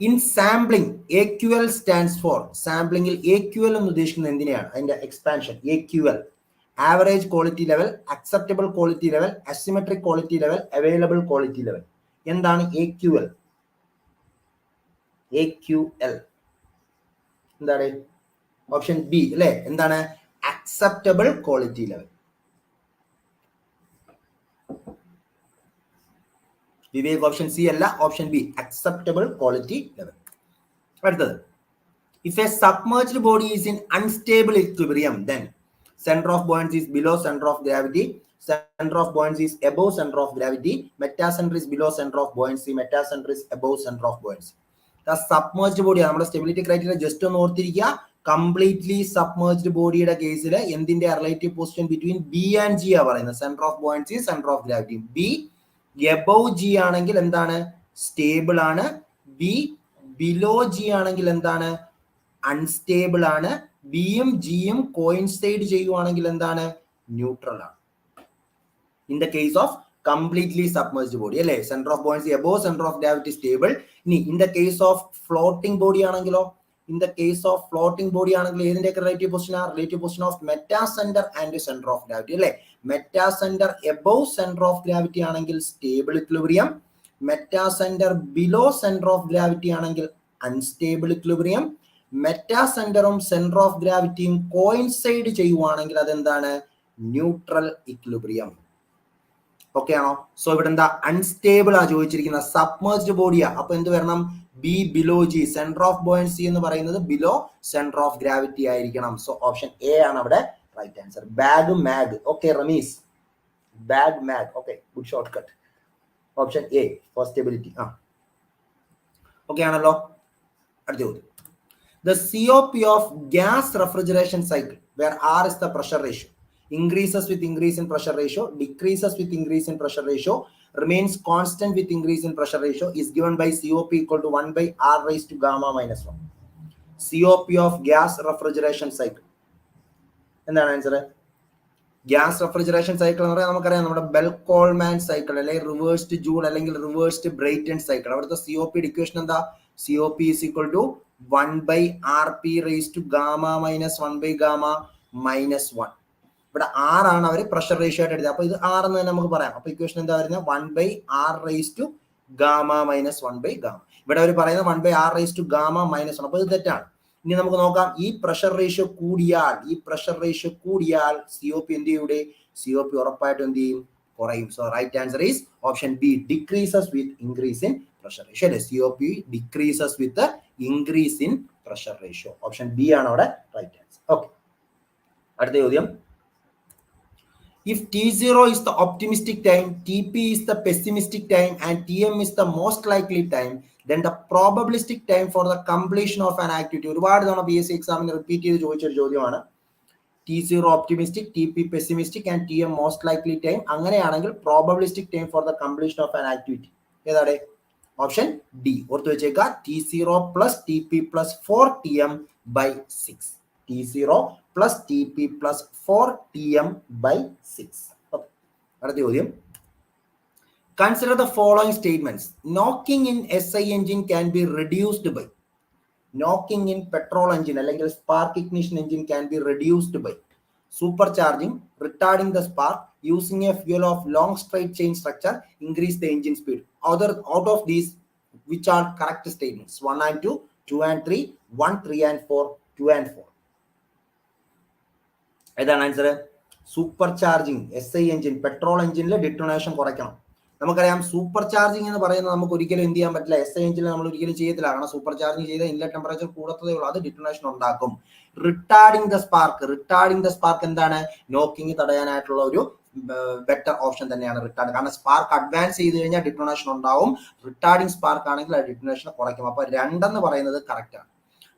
In sampling AQL stands for. സാമ്പിളിംഗിൽ AQL എന്ന് ഉദ്ദേശിക്കുന്നത് എന്തിനെയാണ്? അതിന്റെ expansion AQL. Average quality level, acceptable quality level, asymmetric quality level, available quality level. എന്താണ് AQL? AQL എന്താണ്? ഓപ്ഷൻ ബി അല്ലെ? എന്താണ്? Acceptable quality level. Vivek option C അല്ല, option B acceptable quality level. അടുത്തത്, if a submerged body is in unstable equilibrium then centre of buoyancy is below centre of gravity, centre of buoyancy is above centre of gravity, metacentre is below centre of buoyancy, metacentre is above centre of buoyancy. Submerged ബോഡിയാണ്. നമ്മുടെ stability criteria just ഒന്ന് ഓർത്തിരിക്കുക. Completely submerged ബോഡിയുടെ കേസിൽ എന്തിന്റെ relative position between B and G ആ പറയുന്നത്? Centre of buoyancy, centre of gravity. B above G ആണെങ്കിൽ എന്താണ്? സ്റ്റേബിൾ ആണ്. ബി ബിലോ ജി ആണെങ്കിൽ എന്താണ്? അൺസ്റ്റേബിൾ ആണ്. ബിയും ജിയും കോയിൻസൈഡ് ചെയ്യുവാണെങ്കിൽ എന്താണ്? ന്യൂട്രൽ ആണ്. In the case of completely submerged body അല്ലേ? Centre of buoyancy above centre of gravity stable. ഇനി in the case of floating body ആണെങ്കിലോ? In the case of floating body ആണെങ്കിൽ ഏതിന്റെ relative position? Relative position of meta centre and centre of gravity അല്ലേ? Meta centre above centre of gravity ആണെങ്കിൽ stable equilibrium, meta centre below centre of gravity ആണെങ്കിൽ unstable equilibrium, meta സെന്ററും centre of ഗ്രാവിറ്റിയും coincide ചെയ്യുവാണെങ്കിൽ അതെന്താണ്? Neutral equilibrium. Okay ആണോ? So ഇവിടെ എന്താ? Unstable ആ ചോദിച്ചിരിക്കുന്ന, സബ്മേർജ്ഡ് ബോഡിയാ. അപ്പൊ എന്ത് വരണം? B below G. Centre of buoyancy എന്ന് പറയുന്നത് ബിലോ സെന്റർ ഓഫ് ഗ്രാവിറ്റി ആയിരിക്കണം. സോ ഓപ്ഷൻ എ ആണ് അവിടെ right answer. Bag mag. Okay Rameez, bag mag. Okay, good short cut. Option A for stability. Okay ആണല്ലോ. അടുത്ത ചോദ്യം. The COP of gas refrigeration cycle, where R is the pressure ratio, increases with increase in pressure ratio, decreases with increase in pressure ratio, remains constant with increase in pressure ratio, is given by COP equal to 1 by R raised to gamma minus 1. COP of gas refrigeration cycle. എന്താണ് answer? Gas refrigeration cycle എന്ന് പറയാൻ നമുക്കറിയാം, നമ്മുടെ bell Coleman cycle അല്ലെങ്കിൽ reversed joule അല്ലെങ്കിൽ reversed Brayton cycle. അവിടുത്തെ COP equation എന്താ? COP is equal to 1 by RP raised to gamma minus 1 by gamma minus 1. ഇവിടെ R ആണ് അവർ പ്രഷർ റേഷ്യോ ആയിട്ട് എടുത്തത്. അപ്പോൾ ഇത് R എന്ന് തന്നെ നമുക്ക് പറയാം. അപ്പോൾ ഇക്വേഷൻ എന്താ വരുന്നത്? 1/R⁻⁻⁻. ഇവിടെ അവർ പറയുന്നത് 1/R⁻⁻⁻. അപ്പോൾ ഇത് തെറ്റാണ്. ഇനി നമുക്ക് നോക്കാം, ഈ പ്രഷർ റേഷ്യോ കൂടിയാൽ COP എന്ത് ചെയ്യൂടെ? COP ഉറപ്പായിട്ടും എന്ത് ചെയ്യും? കുറയും. So right answer is option B, decreases with increase in pressure ratio. അല്ലെ, COP decreases with increase in pressure ratio. Option B ആണ് അവിടെ റൈറ്റ് ആൻസർ. ഓക്കെ, അടുത്ത ചോദ്യം. If T0 is the optimistic time, TP is the pessimistic time, and TM is the most likely time, then the probabilistic time for the completion of an activity. ഒരുപാട് തവണ PSC എക്സാമിന് repeat ചെയ്ത് ചോദിച്ചൊരു ചോദ്യമാണ്. T0 optimistic, TP pessimistic, and TM most likely time. അങ്ങനെയാണെങ്കിൽ probabilistic time for the completion of an activity ഏതാണ്? Option D. ഓർത്ത് വെച്ചേക്കുക, T0 plus TP plus 4TM/6. T0 plus TP plus 4TM/6. Okay. അടുത്ത ചോദ്യം. Consider the following statements. Knocking in SI engine can be reduced by. Knocking in petrol engine അല്ലെങ്കിൽ spark ignition engine can be reduced by supercharging, retarding the spark, using a fuel of long straight chain structure, increase the engine speed. Out of these, which are correct statements? 1 and 2, 2 and 3, 1, 3 and 4, 2 and 4. ഏതാണ് answer? Super charging SI engine, petrol എഞ്ചിനിൽ ഡിറ്റോണേഷൻ കുറയ്ക്കണം. നമുക്കറിയാം super charging എന്ന് പറയുന്നത് നമുക്ക് ഒരിക്കലും എന്ത് ചെയ്യാൻ പറ്റില്ല, SI എഞ്ചിനിൽ നമ്മൾ ഒരിക്കലും ചെയ്യത്തില്ല. കാരണം സൂപ്പർ ചാർജിങ് ചെയ്ത ഇൻലെറ്റ് ടെമ്പറേച്ചർ കൂടത്തതേ ഉള്ളൂ, അത് ഡിറ്റോണേഷൻ ഉണ്ടാക്കും. റിട്ടാർഡിങ് ദ സ്പാർക്ക് എന്താണ്? നോക്കിങ് തടയാനായിട്ടുള്ള ഒരു ബെറ്റർ ഓപ്ഷൻ തന്നെയാണ് റിട്ടാർഡ്. കാരണം സ്പാർക്ക് അഡ്വാൻസ് ചെയ്ത് കഴിഞ്ഞാൽ ഡിറ്റോണേഷൻ ഉണ്ടാവും. റിട്ടാർഡിങ് സ്പാർക്ക് ആണെങ്കിൽ ആ ഡിറ്റോണേഷൻ കുറയ്ക്കും. അപ്പൊ 2 എന്ന് പറയുന്നത് കറക്റ്റ് ആണ്.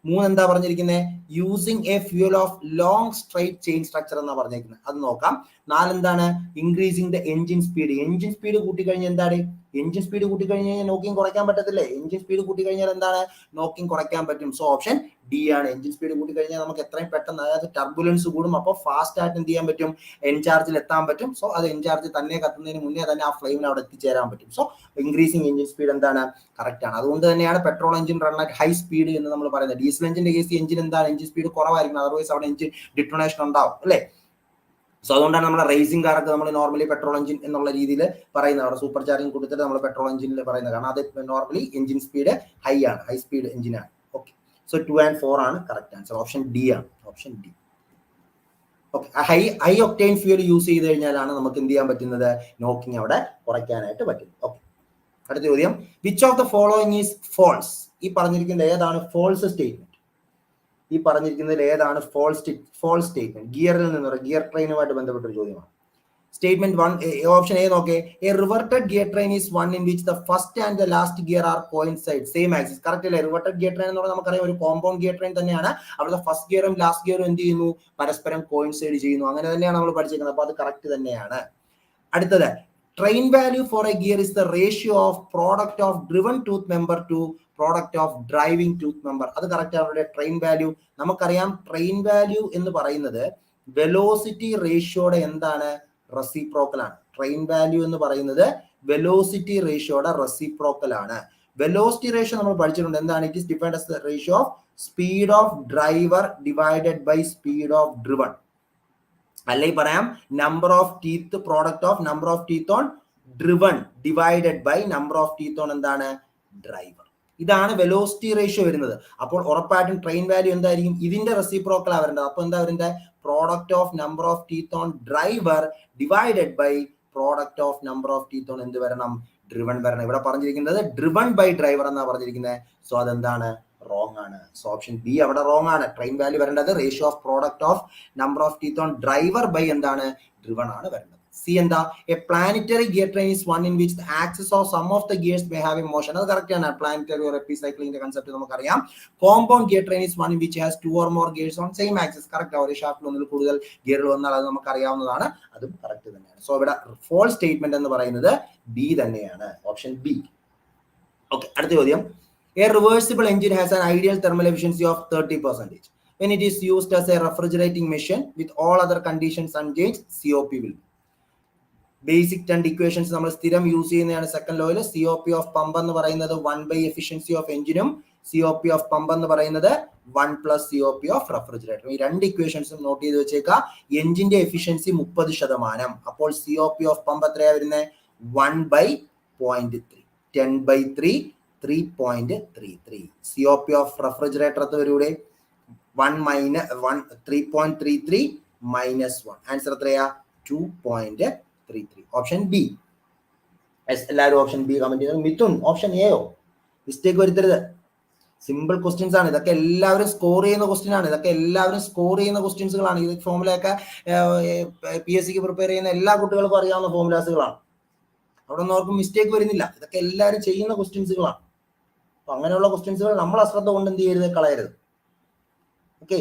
3 എന്താ പറഞ്ഞിരിക്കുന്നത്? Using A fuel of long straight chain structure എന്നാ പറഞ്ഞിരിക്കുന്നത്. അത് നോക്കാം. 4 എന്താണ്? ഇൻക്രീസിങ് ദ എഞ്ചിൻ സ്പീഡ് കൂട്ടിക്കഴിഞ്ഞാൽ എന്താണ്? എഞ്ചിൻ സ്പീഡ് കൂട്ടിക്കഴിഞ്ഞാൽ നോക്കിങ് കുറയ്ക്കാൻ പറ്റത്തില്ലേ? എഞ്ചിൻ സ്പീഡ് കൂട്ടിക്കഴിഞ്ഞാൽ എന്താണ്? നോക്കിങ് കുറയ്ക്കാൻ പറ്റും. സോ ഓപ്ഷൻ ഡി ആണ്. എഞ്ചിൻ സ്പീഡ് കൂട്ടിക്കഴിഞ്ഞാൽ നമുക്ക് എത്രയും പെട്ടെന്ന്, അതായത് ടർബുലൻസ് കൂടും. അപ്പോൾ ഫാസ്റ്റ് ആയിട്ട് എന്ത് ചെയ്യാൻ പറ്റും? എൻചാർജിൽ എത്താൻ പറ്റും. സോ അത് എൻചാർജ് തന്നെ കത്തുന്നതിന് മുന്നേ തന്നെ ആ ഫ്ലെയിമിൽ അവിടെ എത്തിച്ചേരാൻ പറ്റും. സോ ഇൻക്രീസിങ് എഞ്ചിൻ സ്പീഡ് എന്താണ്? കറക്റ്റ് ആണ്. അതുകൊണ്ട് തന്നെയാണ് petrol engine run at high speed എന്ന് നമ്മൾ പറയുന്നത്. ഡീസൽ എഞ്ചിന്റെ കേസ് എഞ്ചിൻ എന്താണ്? എഞ്ചിൻ സ്പീഡ് കുറവായിരിക്കും, അതർവൈസ് അവിടെ എഞ്ചിൻ ഡിറ്റോണേഷൻ ഉണ്ടാവും അല്ലേ? സോ അതുകൊണ്ടാണ് നമ്മുടെ റേസിംഗ് കാറൊക്കെ നമ്മൾ നോർമലി പെട്രോൾ എഞ്ചിൻ എന്നുള്ള രീതിയിൽ പറയുന്നത്. അവിടെ സൂപ്പർ ചാർജിങ് കൊടുത്തിട്ട് നമ്മൾ പെട്രോൾ എഞ്ചിനിൽ പറയുന്നത്. കാരണം അത് normally engine speed high speed എഞ്ചിനാണ്. ഓക്കെ, സോ 2 and 4 ആണ് കറക്റ്റ് ആൻസർ. ഓപ്ഷൻ ഡി ആണ്. Option D. Okay, high octane fuel use ചെയ്ത് കഴിഞ്ഞാലാണ് നമുക്ക് എന്ത് ചെയ്യാൻ പറ്റുന്നത്? നോക്കിങ് അവിടെ കുറയ്ക്കാനായിട്ട് പറ്റും. ഓക്കെ, അടുത്ത ചോദ്യം. Which of the following is false? ഈ പറഞ്ഞിരിക്കുന്നത് ഏതാണ് ഫോൾസ് സ്റ്റേറ്റ്മെന്റ്? ഫോൾസ് സ്റ്റേറ്റ്മെന്റ് ഗിയറിൽ നിന്ന്, ഗിയർ ട്രെയിനുമായിട്ട് ബന്ധപ്പെട്ട ഒരു ചോദ്യമാണ്. സ്റ്റേറ്റ്മെന്റ് 1, ഓപ്ഷൻ എ നോക്കേ. A reverted gear train is one in which the first and the last gear are coincide same axis. Correct അല്ലേ? റിവർട്ടഡ് ഗിയർ ട്രെയിൻ എന്ന് പറഞ്ഞാൽ നമുക്കറിയാം ഒരു കോമ്പൗണ്ട് ഗിയർ ട്രെയിൻ തന്നെയാണ്. അവിടുത്തെ ഫസ്റ്റ് ഗിയറും ലാസ്റ്റ് ഗിയറും എന്ത് ചെയ്യുന്നു? പരസ്പരം കോയിൻസൈഡ് ചെയ്യുന്നു. അങ്ങനെ തന്നെയാണ് നമ്മൾ പഠിച്ചിരിക്കുന്നത്. അപ്പൊ അത് കറക്റ്റ് തന്നെയാണ്. അടുത്തത്, train value for a gear is the ratio of product of driven tooth member to product of driving tooth member. അത് കറക്റ്റ് ആണ്. ട്രെയിൻ വാല്യൂ നമുക്കറിയാം. ട്രെയിൻ വാല്യൂ എന്ന് പറയുന്നത് വെലോസിറ്റി റേഷ്യോയുടെ എന്താണ്? റെസിപ്രോക്കൽ ആണ്. ട്രെയിൻ വാല്യൂ എന്ന് പറയുന്നത് വെലോസിറ്റി റേഷ്യോയുടെ റെസിപ്രോക്കൽ ആണ്. വെലോസിറ്റി റേഷ്യോ നമ്മൾ പഠിച്ചിട്ടുണ്ട്. എന്താണ്? It is defined as the ratio of speed of driver divided by speed of driven. അല്ലെങ്കിൽ പറയാം number of teeth, product of number of teeth on driven divided by number of teeth on എന്താണ്? Driver. ഇതാണ് velocity ratio വരുന്നത്. അപ്പോൾ ഉറപ്പായിട്ടും train value എന്തായിരിക്കും? ഇതിന്റെ റെസിപ്രോക്കലാണ് വരേണ്ടത്. അപ്പോൾ എന്താ വരേണ്ടത്? Product of number of teeth on driver divided by product of number of teeth on എന്ത് വരണം? ഡ്രിവൺ വരണം. ഇവിടെ പറഞ്ഞിരിക്കുന്നത് ഡ്രിവൺ ബൈ ഡ്രൈവർ എന്നാ പറഞ്ഞിരിക്കുന്നത്. സോ അതെന്താണ്? റോങ് ആണ്. സോ ഓപ്ഷൻ ബി അവിടെ റോങ് ആണ്. ട്രെയിൻ വാല്യൂ വരേണ്ടത് ratio of product of number of teeth on driver by എന്താണ്? ഡ്രിവൺ ആണ് വരേണ്ടത്. സി എന്താ? A planetary gear train is one in which the axis of some of the gears may have a motion. അത് correct ആണ്. Planetary or എപ്പിസൈക്ലിംഗിന്റെ concept നമുക്കറിയാം. Compound gear train is one in which has 2 or more gears on same axis. Correct. ഒരു ഷാഫ്റ്റിൽ ഒന്നിൽ കൂടുതൽ ഗിയറുകൾ വന്നാൽ അത് നമുക്ക് അറിയാവുന്നതാണ്. അതും കറക്റ്റ് തന്നെയാണ്. സോ ഇവിടെ ഫോൾസ് സ്റ്റേറ്റ്മെന്റ് എന്ന് പറയുന്നത് ബി തന്നെയാണ്. Option B. ഓക്കെ, അടുത്ത ചോദ്യം. A reversible engine has an ideal thermal efficiency of 30%. When it is used as a refrigerating machine with all other conditions unchanged, COP will be. Basic 10 equations നമ്മൾ സ്ഥിരം use ചെയ്യുന്നതാണ് second ലോയിൽ. COP of pump എന്ന് പറയുന്നത് 1/efficiency of എഞ്ചിനും COP of pump എന്ന് പറയുന്നത് 1 plus COP of refrigerator. ഈ രണ്ട് ഇക്വേഷൻസും നോട്ട് ചെയ്ത് വെച്ചേക്കാം. എഞ്ചിന്റെ എഫിഷ്യൻസി 30%. അപ്പോൾ COP of പമ്പ് എത്രയാ വരുന്നത്? 1/0.3. 10/3 3.33. COP of refrigerator എത്ര വരൂടെ? 3.33 minus 1. ആൻസർ എത്രയാ? 2.33. Option B. എല്ലാവരും ഓപ്ഷൻ ബി കമന്റ് ചെയ്തു. മിഥുൻ ഓപ്ഷൻ എയോ? മിസ്റ്റേക്ക് വരുത്തരുത്. സിമ്പിൾ ക്വസ്റ്റ്യൻസ് ആണ് ഇതൊക്കെ. എല്ലാവരും സ്കോർ ചെയ്യുന്ന ക്വസ്റ്റ്യൻ ആണ് ഇതൊക്കെ. എല്ലാവരും സ്കോർ ചെയ്യുന്ന ക്വസ്റ്റ്യൻസുകളാണ്. ഇത് ഫോമുലയൊക്കെ PSC പ്രിപ്പയർ ചെയ്യുന്ന എല്ലാ കുട്ടികൾക്കും അറിയാവുന്ന ഫോമുലാസുകളാണ്. അവിടെ ഒന്നും അവർക്ക് മിസ്റ്റേക്ക് വരുന്നില്ല. ഇതൊക്കെ എല്ലാവരും ചെയ്യുന്ന ക്വസ്റ്റ്യൻസുകളാണ്. അപ്പൊ അങ്ങനെയുള്ള ക്വസ്റ്റ്യൻസുകൾ നമ്മൾ അശ്രദ്ധ കൊണ്ട് എന്ത് ചെയ്യരുത്? കളയരുത്. ഓക്കെ,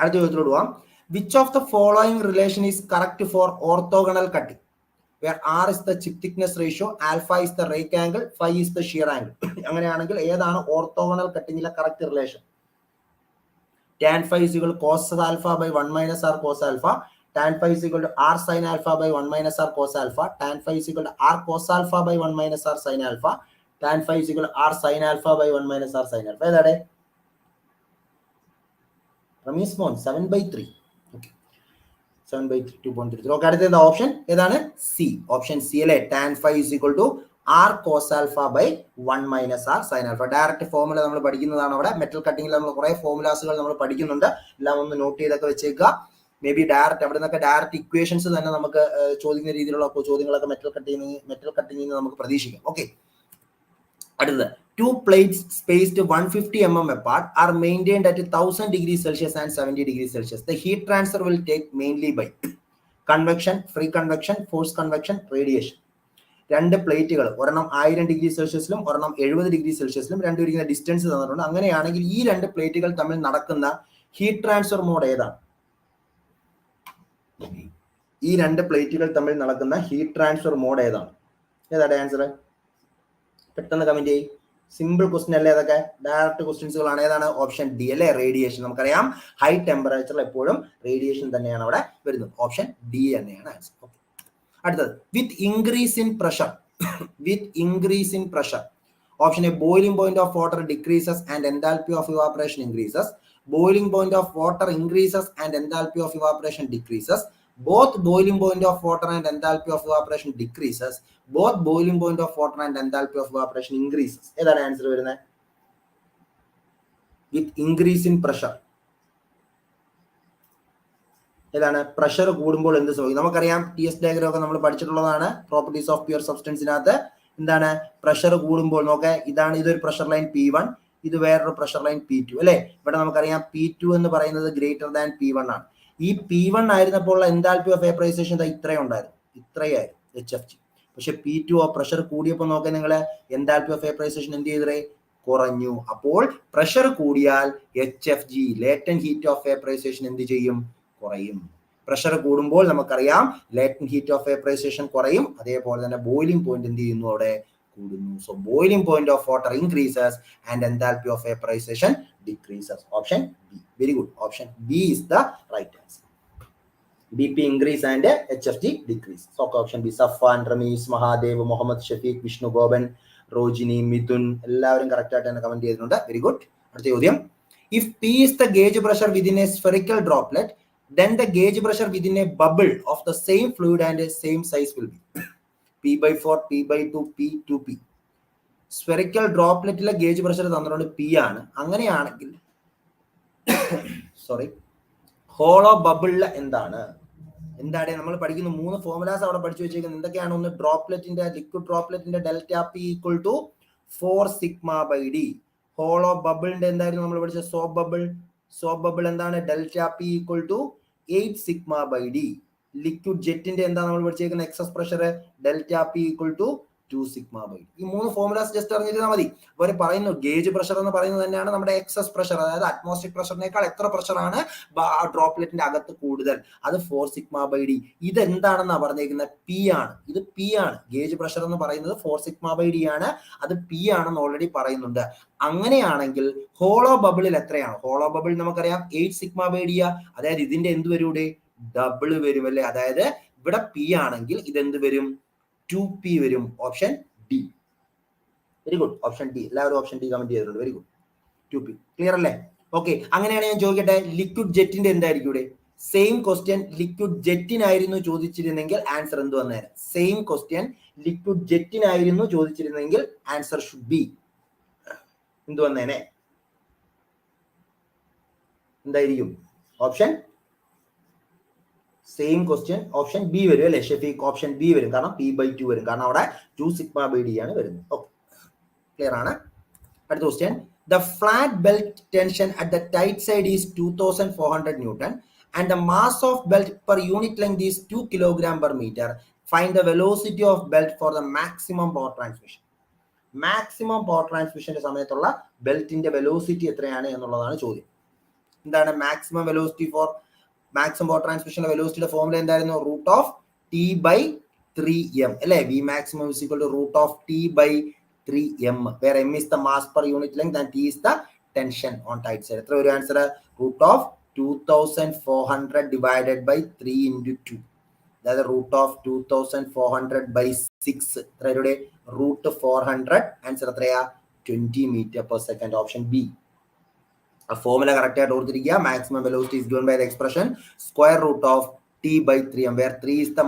അടുത്ത ചോദ്യത്തിലോട്ട് പോവാം. Which of the following relation is correct for orthogonal cutting? where R is the chip thickness ratio, alpha is the rake angle, phi is the shear angle. അങ്ങനെയാണെങ്കിൽ ഏതാണ് ഓർത്തോഗണൽ കട്ടിങ്ങിലെ correct relation? tan phi is equal to cos alpha by 1 minus r cos alpha, tan phi is equal to r sin alpha by 1 minus r cos alpha, tan phi is equal to r cos alpha by 1 minus r sin alpha, tan phi is equal to r sin alpha by 1 minus r sin alpha. ഏതാണ്? Ramesh Mohan 7/3. Okay, 7/3 2.33. Okay, അടുത്ത എന്താ option? ഏതാണ്? C. Option C അല്ലേ? tan phi is equal to r cos alpha by 1 minus r sin alpha. Direct formula നമ്മൾ പഠിക്കുന്നതാണ്. അവിടെ metal കട്ടിങ്ങിൽ നമ്മൾ കുറെ ഫോർമുലാസുകൾ നമ്മൾ പഠിക്കുന്നുണ്ട്. എല്ലാം ഒന്ന് നോട്ട് ചെയ്തൊക്കെ വെച്ചേക്കുക. മേ ബി ഡയറക്റ്റ് അവിടെ നിന്നൊക്കെ ഡയറക്റ്റ് ഇക്വേഷൻസ് തന്നെ നമുക്ക് ചോദിക്കുന്ന രീതിയിലുള്ള ചോദ്യങ്ങളൊക്കെ മെറ്റൽ കട്ടിങ്ങിൽ നമുക്ക് പ്രതീക്ഷിക്കാം. ഓക്കെ, അടുത്തത്. Two plates spaced 150 mm apart are maintained at 1000 degrees Celsius and 70 degrees Celsius. The heat transfer will take mainly by convection, free convection, forced convection, radiation. രണ്ട് പ്ലേറ്റുകൾ, ഒരെണ്ണം 1000 ഡിഗ്രി സെൽഷ്യസിലും ഒരെണ്ണം 70 ഡിഗ്രി സെൽഷ്യസിലും രണ്ടുപേരിക്കുന്ന ഡിസ്റ്റൻസ് തന്നിട്ടുണ്ട്. അങ്ങനെയാണെങ്കിൽ ഈ രണ്ട് പ്ലേറ്റുകൾ തമ്മിൽ നടക്കുന്ന ഹീറ്റ് ട്രാൻസ്ഫർ മോഡ് ഏതാണ്? ഈ രണ്ട് പ്ലേറ്റുകൾ തമ്മിൽ നടക്കുന്ന ഹീറ്റ് ട്രാൻസ്ഫർ മോഡ് ഏതാണ്? ഏതാണ് ആൻസർ? പെട്ടെന്ന് കമന്റ് ചെയ്യും. സിമ്പിൾ ക്വസ്റ്റ്യൻ അല്ലേ ഇതൊക്കെ? ഡയറക്റ്റ് ക്വസ്റ്റ്യൻസുകളാണ്. ഏതാണ്? ഓപ്ഷൻ ഡി അല്ലേ? റേഡിയേഷൻ. നമുക്കറിയാം ഹൈ ടെമ്പറേച്ചറിൽ എപ്പോഴും റേഡിയേഷൻ തന്നെയാണ് അവിടെ വരുന്നത്. ഓപ്ഷൻ ഡി തന്നെയാണ് ആൻസർ. ഓക്കെ, അടുത്തത്. വിത്ത് increase in pressure. With increase in pressure. Option A, boiling point of water decreases and enthalpy of evaporation increases. Boiling point of water increases and enthalpy of evaporation decreases. Both boiling point of water and enthalpy of evaporation decreases. Both boiling point of water and enthalpy of evaporation increases. ഏതാണ് answer വരുന്നത്? വിത്ത് increase in pressure. ഏതാണ്? Pressure കൂടുമ്പോൾ എന്ത് സംഭവിക്കും? നമുക്കറിയാം, TS diagram ഒക്കെ നമ്മൾ പഠിച്ചിട്ടുള്ളതാണ്. Properties of pure സബ്സ്റ്റൻസിനകത്ത് എന്താണ്? പ്രഷർ കൂടുമ്പോൾ നോക്കെ, ഇതൊരു പ്രഷർ ലൈൻ P1, ഇത് വേറൊരു പ്രഷർ ലൈൻ P2 അല്ലെ? ഇവിടെ നമുക്കറിയാം P2 എന്ന് പറയുന്നത് ഗ്രേറ്റർ ദാൻ P1 ആണ്. ഈ P1 ആയിരുന്നപ്പോൾ എൻതാൽപ്പി ഓഫ് വേപ്പറൈസേഷൻ ഇത്രയും ഉണ്ടായിരുന്നു, ഇത്രയായിരുന്നു HFG. പക്ഷെ P2 പ്രഷർ കൂടിയപ്പോൾ നോക്കാൻ നിങ്ങൾ എൻതാൽപ്പി ഓഫ് വേപ്പറൈസേഷൻ എന്ത് ചെയ്തേ? കുറഞ്ഞു. അപ്പോൾ പ്രഷർ കൂടിയാൽ HFG latent heat of vaporisation എന്ത് ചെയ്യും? കുറയും. പ്രഷർ കൂടുമ്പോൾ നമുക്കറിയാം ലേറ്റന്റ് ഹീറ്റ് ഓഫ് വേപ്പറൈസേഷൻ കുറയും. അതേപോലെ തന്നെ ബോയിലിംഗ് പോയിന്റ് എന്ത് ചെയ്യുന്നു? അവിടെ കൂടുന്നു. So boiling point of water increases and enthalpy of vaporisation decreases. Option B. Very good. Option B is the right answer. BP increase and HFG decrease. So option B. Safwan, Ramesh, Mahadev, Mohammed Shafiq, Vishnu Goban, Rojini, Mithun, എല്ലാവരും correct ആയിട്ട് തന്നെ comment ചെയ്തിട്ടുണ്ട്. Very good. അടുത്ത ചോദ്യം. If P is the gauge pressure within a spherical droplet, then the gauge pressure within a bubble of the same fluid and same size will be P/4, P/2, P/2P. Spherical ഡ്രോപ്ലെറ്റിലെ gauge pressure തന്നിട്ടുണ്ട് P ആണ്. അങ്ങനെയാണെങ്കിൽ hollow ബബിളിലെ എന്താണ് നമ്മൾ പഠിക്കുന്ന 3 formulas അവിടെ പഠിച്ചു വെച്ചേക്കുന്നത് എന്തൊക്കെയാണ്? ഒന്ന്, ഡ്രോപ്ലെറ്റിന്റെ ലിക്വിഡ് ഡ്രോപ്ലെറ്റിന്റെ ഡെൽറ്റ P = 4 σ/d. ഹോളോ ബബിളിന്റെ എന്തായിരുന്നു നമ്മൾ പഠിച്ച? സോപ്പ് ബബിൾ എന്താണ്? Delta P = 8 σ/d. ലിക്വിഡ് ജെറ്റിന്റെ എന്താ നമ്മൾ പഠിച്ചേക്കുന്ന excess pressure? Delta P = 2 σ/d. ഈ 3 ഫോർമുലാസ് ജസ്റ്റ് അറിഞ്ഞിരുന്നാൽ മതി. അവർ പറയുന്നു ഗേജ് പ്രഷർ എന്ന് പറയുന്നത് തന്നെയാണ് നമ്മുടെ എക്സസ് പ്രഷർ. അതായത് അറ്റ്മോസ്ഫിയർ പ്രഷറിനേക്കാൾ എത്ര പ്രഷറാണ് ഡ്രോപ്ലെറ്റിന്റെ അകത്ത് കൂടുതൽ? അത് 4 σ/d. ഇതെന്താണെന്നാ പറഞ്ഞേക്കുന്നത്? P ആണ്. ഇത് P ആണ്. ഗേജ് പ്രഷർ എന്ന് പറയുന്നത് 4 σ/d ആണ്. അത് P ആണെന്ന് ഓൾറെഡി പറയുന്നുണ്ട്. അങ്ങനെയാണെങ്കിൽ ഹോളോ ബബിളിൽ എത്രയാണ്? ഹോളോ ബബിൾ നമുക്കറിയാം 8 σ/d. അതായത് ഇതിന്റെ എന്ത് വരൂടെ? ഡബിൾ വരും അല്ലേ? അതായത് ഇവിടെ P ആണെങ്കിൽ ഇതെന്ത് വരും? 2P വരും. Option D. Very good. Option D. എല്ലാവരും ഓപ്ഷൻ ഡി കമന്റ് ചെയ്തിട്ടുണ്ട്. Very good. 2p. ക്ലിയർ അല്ലേ? ഓക്കെ, അങ്ങനെയാണ് ഞാൻ ചോദിക്കട്ടെ, ലിക്വിഡ് ജെറ്റിന്റെ എന്തായിരിക്കും ഇവിടെ? സെയിം ക്വസ്റ്റ്യൻ ലിക്വിഡ് ജെറ്റിനായിരുന്നു ചോദിച്ചിരുന്നെങ്കിൽ ആൻസർ എന്ത് വന്നേനെ? സെയിം ക്വസ്റ്റ്യൻ ലിക്വിഡ് ജെറ്റിനായിരുന്നു ചോദിച്ചിരുന്നെങ്കിൽ ആൻസർ ഷുഡ് ബി എന്ത് വന്നേനെ? എന്തായിരിക്കും option? Same question option B വരും അല്ലെ ഷെഫീഖ്? ഓപ്ഷൻ ബി വരും, കാരണം p/2 വരും, കാരണം അവിടെ 2 σ/d ആണ് വരുന്നത്. ഓക്കെ, ക്ലിയർ ആണ്. അടുത്ത question, the flat belt tension at the tight side is 2400 Newton and the mass of belt per unit length is 2 kg per meter. Find the velocity of belt for the maximum power transmission. Maximum power ട്രാൻസ്മിഷന്റെ സമയത്തുള്ള ബെൽറ്റിന്റെ velocity എത്രയാണ് എന്നുള്ളതാണ് ചോദ്യം. എന്താണ് maximum velocity for maximum power ട്രാൻസ്മിഷന്റെ വെലോസിറ്റിയുടെ formula എന്തായിരുന്നു? √T/3m അല്ലെ? V maximum is equal to √T/3m, where m is the mass per unit length and T is the tension on tight side. എത്ര ഒരു ആൻസർ? √2400 divided by 3 into 2. അതായത് √2400 by 6 എത്രയുടെ? √400. Answer എത്രയാ? 20 meter per second. Option B. ആ formula correct ആയിട്ട് ഓർത്തിരിക്കുക. Maximum velocity is given by the expression square root of T/3m, where 3 is the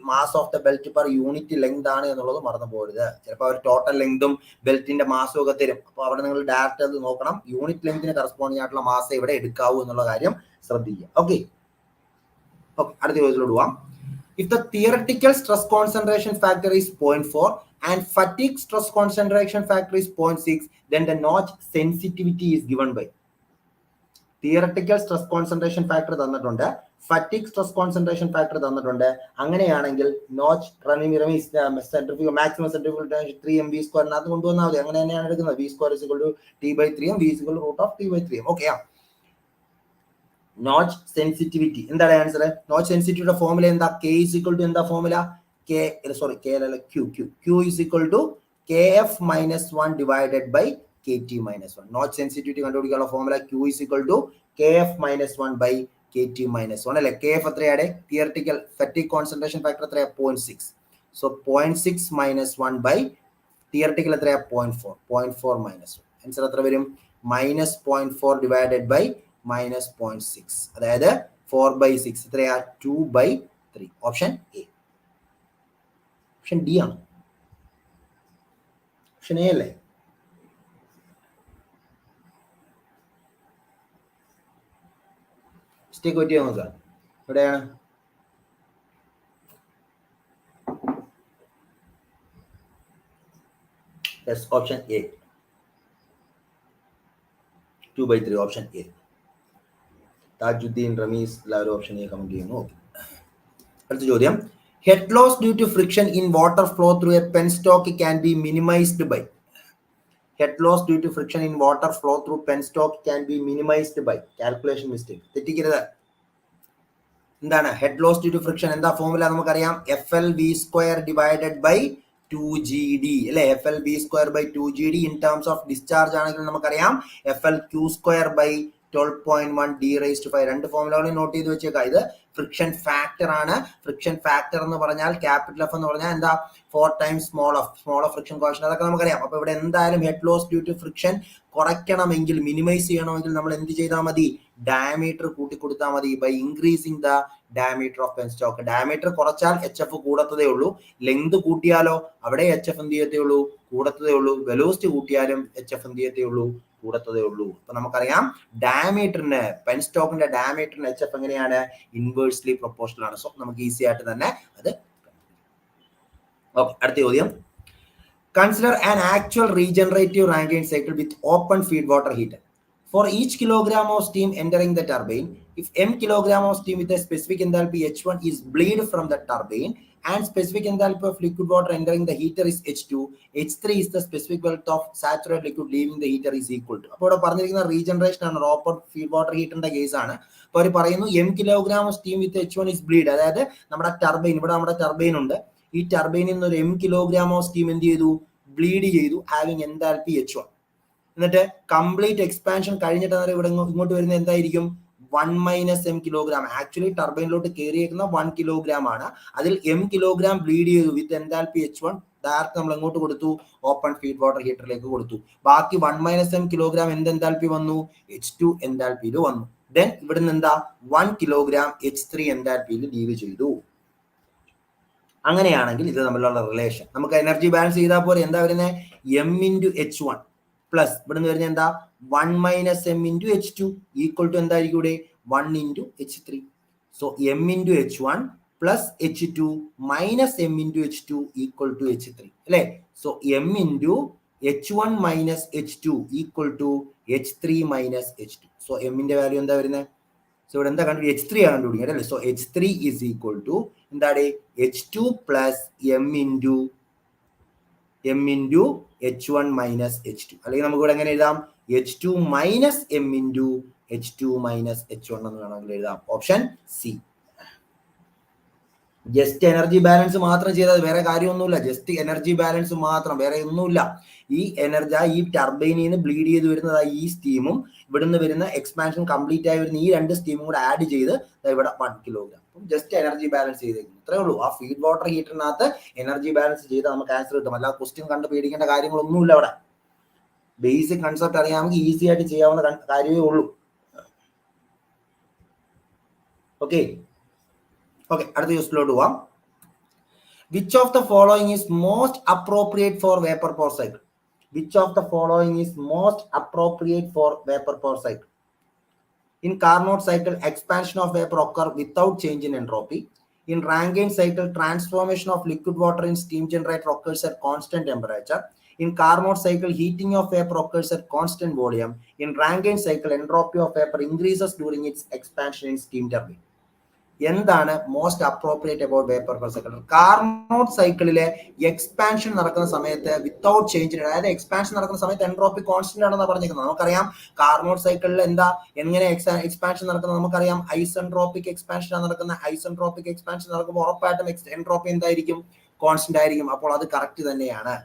mass of the belt per unit length ആണ് എന്നുള്ളത് മറന്നു പോകരുത്. ചിലപ്പോൾ അവർ ടോട്ടൽ ലെങ്തും ബെൽറ്റിന്റെ മാസും ഒക്കെ തരും. അപ്പോൾ അവിടെ നിങ്ങൾ ഡയറക്റ്റ് അത് നോക്കണം, യൂണിറ്റ് ലെങ്തിന് കറസ്പോണ്ടിങ് ആയിട്ടുള്ള മാസ് ഇവിടെ എടുക്കാവൂ എന്നുള്ള കാര്യം ശ്രദ്ധിക്കുക. ഓക്കെ, അടുത്ത ചോദ്യത്തിലോട്ട് പോവാം. If the theoretical stress concentration factor is 0.4 and fatigue stress concentration factor is 0.6, then the notch sensitivity is given by. Theoretical stress concentration factor തന്നിട്ടുണ്ട്, ഫറ്റിക് സ്ട്രെസ് കോൺസെൻട്രേഷൻ ഫാക്ടർ തന്നിട്ടുണ്ട്. അങ്ങനെയാണെങ്കിൽ notch centrifugal maximum centrifugal tension 3mv², അത് കൊണ്ടുവന്നാൽ മതി. അങ്ങനെ തന്നെയാണ് എടുക്കുന്നത്. v² = T/3m, v = √T/3m. Okay, notch sensitivity എന്താണ് ആൻസർ? നോച്ച് സെൻസിറ്റിവിറ്റിയുടെ ഫോർമുല എന്താ? K = എന്താ formula? Q = kF-1 divided by KT-1. Notch sensitivity കണ്ടുപിടിക്കാനുള്ള formula Q = kF-1 by KT-1 അല്ലെ? KF എത്രയാണ്? തിയററ്റിക്കൽ ഫാറ്റിക് കോൺസെൻട്രേഷൻ ഫാക്ടർ എത്രയാ? 0.6. സോ 0.6 - 1 by തിയററ്റിക്കൽ എത്രയാ? 0.4. 0.4 - 1. Answer എത്ര വരും? -0.4 divided by -0.6. അതായത് 4/6 എത്രയാ? 2/3. Option A. ഓപ്ഷൻ ഡി ആണ്. ഓപ്ഷൻ എ അല്ലേ? മിസ്റ്റേക്ക് പറ്റിയോ നോക്കുക. എവിടെയാണ്? Yes, option A 2/3. Option A. Thajudheen, Rameez എല്ലാവരും ഓപ്ഷൻ എ കമന്റ് ചെയ്യുന്നു. ഓക്കെ, അടുത്ത ചോദ്യം. Head loss due to friction in water flow through a penstock can be minimized by. Head loss due to friction in water flow through penstock can be minimized by. Calculation mistake. തെറ്റിക്കരുത്. എന്താണ് head loss due to friction? എന്താ formula നമുക്കറിയാം? FL_V² divided by 2GD അല്ലെ? FL_V² by 2GD. In terms of discharge ആണെങ്കിൽ നമുക്കറിയാം FL_Q² by 12.1 d⁵5. രണ്ട് ഫോർമുലകളും not ചെയ്ത് വെച്ചേക്കാം. ഇത് ഫ്രിക്ഷൻ ഫാക്ടർ ആണ്. ഫ്രിക്ഷൻ ഫാക്ടർ എന്ന് പറഞ്ഞാൽ ക്യാപിറ്റൽ F എന്ന് പറഞ്ഞാൽ എന്താ? 4 times small of friction quotient. അതൊക്കെ നമുക്കറിയാം. അപ്പൊ ഇവിടെ എന്തായാലും head loss due to friction കുറയ്ക്കണമെങ്കിൽ, മിനിമൈസ് ചെയ്യണമെങ്കിൽ നമ്മൾ എന്ത് ചെയ്താൽ മതി? ഡയമീറ്റർ കൂട്ടിക്കൊടുത്താൽ മതി. By increasing the diameter of penstock. Diameter കുറച്ചാൽ HF കൂടത്തതേ ഉള്ളൂ. ലെങ്ത് കൂട്ടിയാലോ അവിടെ HF എന്ത് ചെയ്യത്തേ ഉള്ളൂ? കൂടത്തതേ ഉള്ളൂ. വെലോസിറ്റി കൂട്ടിയാലും HF എന്ത് ചെയ്യത്തേ ഉള്ളൂ? കൂടത്തതേ ഉള്ളൂ. അപ്പൊ നമുക്കറിയാം ഡയമീറ്ററിന്, പെൻസ്റ്റോക്കിന്റെ ഡയമീറ്ററിന് HF എങ്ങനെയാണ്? ഇൻവേഴ്സ്ലി പ്രൊപ്പോർഷണൽ ആണ്. സോ നമുക്ക് ഈസി ആയിട്ട് തന്നെ അത്. ഓക്കെ, അടുത്ത ചോദ്യം. Consider an actual regenerative Rankine cycle with open feed water heater. For each kilogram of steam entering the turbine, if m kilogram of steam with a specific enthalpy H1 is bleed from the turbine and specific enthalpy of liquid water entering the heater is H2, H3 is the specific wealth of saturated liquid leaving the heater is equal to. അപ്പോൾ ഇവിടെ പറഞ്ഞിരിക്കുന്ന regeneration ആണ്, open feed water ഹീറ്ററിന്റെ case ആണ്. അപ്പോൾ അവർ പറയുന്നു m kilogram of steam with H1 is bleed. അതായത് നമ്മുടെ turbine, ഇവിടെ നമ്മുടെ ടർബൈൻ ഉണ്ട്. ഈ ടർബൈനിൽ നിന്ന് ഒരു m kilogram of steam എന്ത് ചെയ്തു? ബ്ലീഡ് ചെയ്തു, ഹാവിങ് എൻതാൽപ്പി H1. എന്നിട്ട് കംപ്ലീറ്റ് എക്സ്പാൻഷൻ കഴിഞ്ഞിട്ട് ഇവിടെ ഇങ്ങോട്ട് വരുന്നത് എന്തായിരിക്കും? 1 - m കിലോഗ്രാം. ആക്ച്വലി ടർബൈനിലോട്ട് കയറിയേക്കുന്ന 1 കിലോഗ്രാം ആണ്. അതിൽ m കിലോഗ്രാം ബ്ലീഡ് ചെയ്തു വിത്ത് എൻതാൽപ്പി H1 ഡയറക്റ്റ് നമ്മൾ എങ്ങോട്ട് കൊടുത്തു? ഓപ്പൺ ഫീഡ് വാട്ടർ ഹീറ്ററിലേക്ക് കൊടുത്തു. ബാക്കി 1 - m കിലോഗ്രാം എന്ത് എൻതാൽപ്പി വന്നു? H2 എൻതാൽപ്പിയിൽ വന്നു. ദെൻ ഇവിടുന്ന് എന്താ 1 കിലോഗ്രാം H3 എൻതാൽപ്പിയിൽ ലീവ് ചെയ്തു. അങ്ങനെയാണെങ്കിൽ ഇത് തമ്മിലുള്ള റിലേഷൻ നമുക്ക് എനർജി ബാലൻസ് ചെയ്താൽ പോലെ എന്താ വരുന്നത്? M × H1 പ്ലസ് ഇവിടുന്ന് വരുന്നത് എന്താ 1 - m × H2 ഈക്വൽ ടു എന്തായിരിക്കും ഇവിടെ? 1 × H3. So M × H1 plus H2 minus M × H2 equal to H3 അല്ലേ? So M × H1 minus H2 equal to H3 minus H2. So എമ്മിന്റെ വാല്യൂ എന്താ വരുന്നത്? So ഇവിടെ എന്താ കണ്ടു? H3 ആണ് കണ്ടുപിടിക്കുന്നത് അല്ലേ? So H3 is equal to എന്താണ്? H2 plus M × H1 minus H2. അല്ലെങ്കിൽ നമുക്ക് ഇവിടെ എങ്ങനെ എഴുതാം? H2 minus M × H2 minus H1 എന്ന് വേണമെങ്കിൽ എഴുതാം. Option C. Just energy balance മാത്രം ചെയ്താൽ വേറെ കാര്യമൊന്നുമില്ല. ജസ്റ്റ് എനർജി ബാലൻസ് മാത്രം, വേറെ ഒന്നുമില്ല. ഈ എനർജി ഈ ടർബൈനിൽ നിന്ന് ബ്ലീഡ് ചെയ്ത് വരുന്നത് ഈ സ്റ്റീമും ഇവിടുന്ന് വരുന്ന എക്സ്പാൻഷൻ കംപ്ലീറ്റ് ആയി വരുന്ന ഈ രണ്ട് സ്റ്റീമും കൂടെ ആഡ് ചെയ്ത് ഇവിടെ 1 കിലോഗ്രാം. ജസ്റ്റ് എനർജി ബാലൻസ് ചെയ്തേക്കുന്നു, ഇത്രേ ഉള്ളൂ. ആ ഫീഡ് വാട്ടർ ഹീറ്ററിനകത്ത് എനർജി ബാലൻസ് ചെയ്ത് നമുക്ക് ആൻസർ കിട്ടും. അല്ല ക്വസ്റ്റ്യൻ കണ്ട് പേടിക്കേണ്ട കാര്യങ്ങളൊന്നുമില്ല. അവിടെ ബേസിക് കൺസെപ്റ്റ് അറിയാമെങ്കിൽ ഈസി ആയിട്ട് ചെയ്യാവുന്ന കാര്യമേ ഉള്ളൂ. ഓക്കെ, അടുത്ത ക്വസ്റ്റ്യനിലോട്ട് പോവാം. Which of the following is most appropriate for vapor power cycle? Which of the following is most appropriate for vapor power cycle? In Carnot cycle, expansion of vapor occur without change in entropy. In Rankine cycle, transformation of liquid water in steam generator occurs at constant temperature. In Carnot cycle, heating of vapor occurs at constant volume. In Rankine cycle, entropy of vapor increases during its expansion in steam turbine. എന്താണ് most appropriate about vapour power cycle? Carnot സൈക്കിളിലെ expansion നടക്കുന്ന സമയത്ത് without change, അതായത് expansion നടക്കുന്ന സമയത്ത് entropy constant ആണെന്ന് പറഞ്ഞിരിക്കുന്നത്. നമുക്കറിയാം കാർനോട്ട് സൈക്കിളിൽ എന്താ എങ്ങനെ എക്സ്പാൻഷൻ നടക്കുന്നത് നമുക്കറിയാം. ഐസെൻട്രോപിക് എക്സ്പാൻഷൻ ആണ് നടക്കുന്നത്. ഐസെൻട്രോപിക് എക്സ്പാൻഷൻ നടക്കുമ്പോൾ ഉറപ്പായിട്ടും എൻട്രോപ്പി എന്തായിരിക്കും? കോൺസ്റ്റന്റ് ആയിരിക്കും. അപ്പോൾ അത് കറക്റ്റ് തന്നെയാണ്.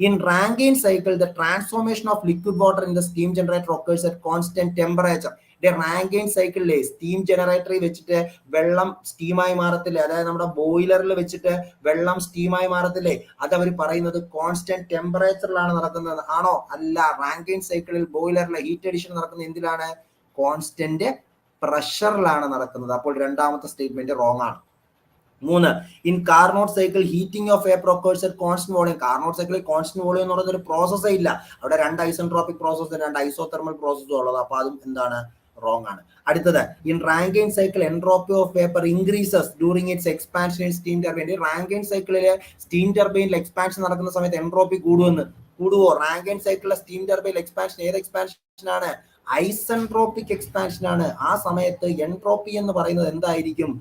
In Rankine cycle, the transformation of liquid water in the steam generator occurs at constant temperature. Rankine സൈക്കിളിലെ സ്റ്റീം ജനറേറ്ററിൽ വെച്ചിട്ട് വെള്ളം സ്റ്റീമായി മാറത്തില്ലേ? അതായത് നമ്മുടെ ബോയിലറിൽ വെച്ചിട്ട് വെള്ളം സ്റ്റീമായി മാറത്തില്ലേ? അത് അവർ പറയുന്നത് കോൺസ്റ്റന്റ് ടെമ്പറേച്ചറിലാണ് നടക്കുന്നത്. ആണോ? അല്ല. റാങ്കൈൻ സൈക്കിളിൽ ബോയിലറിലെ ഹീറ്റ് അഡിഷൻ നടക്കുന്നത് എന്തിലാണ്? കോൺസ്റ്റന്റ് പ്രഷറിലാണ് നടക്കുന്നത്. അപ്പോൾ രണ്ടാമത്തെ സ്റ്റേറ്റ്മെന്റ് റോങ് ആണ്. 3. In Carnot cycle, heating of vapor occurs at constant volume. Carnot cycle constant volume എന്ന് പറയുന്ന ഒരു പ്രോസസ്സേ ഇല്ല. അവിടെ രണ്ട് ഐസെൻട്രോപിക് പ്രോസസ്സും രണ്ട് ഐസോതെർമൽ പ്രോസസ്സും ഉള്ളത്. അപ്പൊ അതും എന്താണ്? റോങ് ആണ്. അടുത്തത്, in Rankine cycle entropy of vapour increases during its expansion in steam turbine. Rankine സൈക്കിളിലെ സ്റ്റീം ടർബൈനിൽ എക്സ്പാൻഷൻ നടക്കുന്ന സമയത്ത് എൻട്രോപ്പി കൂടുവോ? റാങ്കൈൻ സൈക്കിളിലെ സ്റ്റീം ടർബൈൻ എക്സ്പാൻഷൻ ഏത് എക്സ്പാൻഷൻ ആണ്? ഐസെൻട്രോപിക് എക്സ്പാൻഷൻ ആണ്. ആ സമയത്ത് എൻട്രോപ്പി എന്ന് പറയുന്നത് എന്തായിരിക്കും?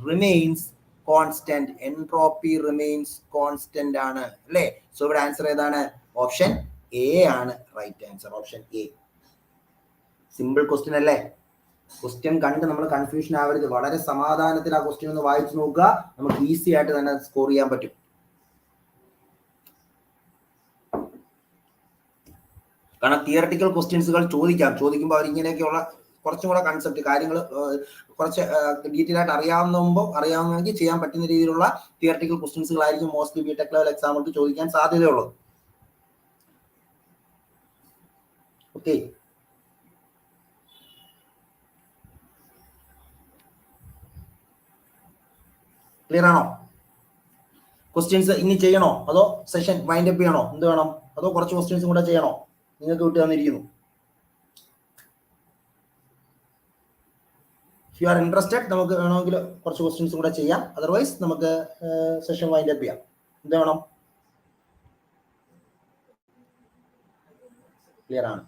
Remains constant. Entropy remains constant ആണ് അല്ലേ? സോ ഇവിടെ ആൻസർ ഏതാണ്? ഓപ്ഷൻ എ ആണ് right answer. Option A. Simple question അല്ലേ? ക്വസ്റ്റ്യൻ കണ്ട് നമ്മൾ കൺഫ്യൂഷൻ ആവരുത്. വളരെ സമാധാനത്തിൽ ആ ക്വസ്റ്റ്യൻ ഒന്ന് വായിച്ചു നോക്കുക. നമുക്ക് ഈസി ആയിട്ട് തന്നെ സ്കോർ ചെയ്യാൻ പറ്റും. കാരണം തിയറട്ടിക്കൽ ക്വസ്റ്റ്യൻസുകൾ ചോദിക്കുമ്പോൾ അവർ ഇങ്ങനെയൊക്കെയുള്ള കുറച്ചും കൂടെ കൺസെപ്റ്റ് കാര്യങ്ങൾ കുറച്ച് ഡീറ്റെയിൽ ആയിട്ട് അറിയാവുന്നെങ്കിൽ ചെയ്യാൻ പറ്റുന്ന രീതിയിലുള്ള തിയറട്ടിക്കൽ ക്വസ്റ്റ്യൻസുകളായിരിക്കും മോസ്റ്റ്ലി ബിടെക് ലെവൽ എക്സാമുകൾക്ക് ചോദിക്കാൻ സാധ്യതയുള്ളത്. ഓക്കെ, ക്ലിയർ ആണോ? ക്വസ്റ്റ്യൻസ് ഇനി ചെയ്യണോ അതോ സെഷൻ വൈൻഡ് അപ്പ് ചെയ്യണോ? എന്ത് വേണം? അതോ കുറച്ച് ക്വസ്റ്റ്യൻസും കൂടെ ചെയ്യണോ? നിങ്ങൾക്ക് വിട്ടു തന്നിരിക്കുന്നു. If you are interested, നമുക്ക് വേണമെങ്കിൽ കുറച്ച് ക്വസ്റ്റ്യൻസും കൂടെ ചെയ്യാം. അതർവൈസ് നമുക്ക് സെഷൻ വൈൻഡ് അപ്പ് ചെയ്യാം. എന്ത് വേണം? ക്ലിയർ ആണ്?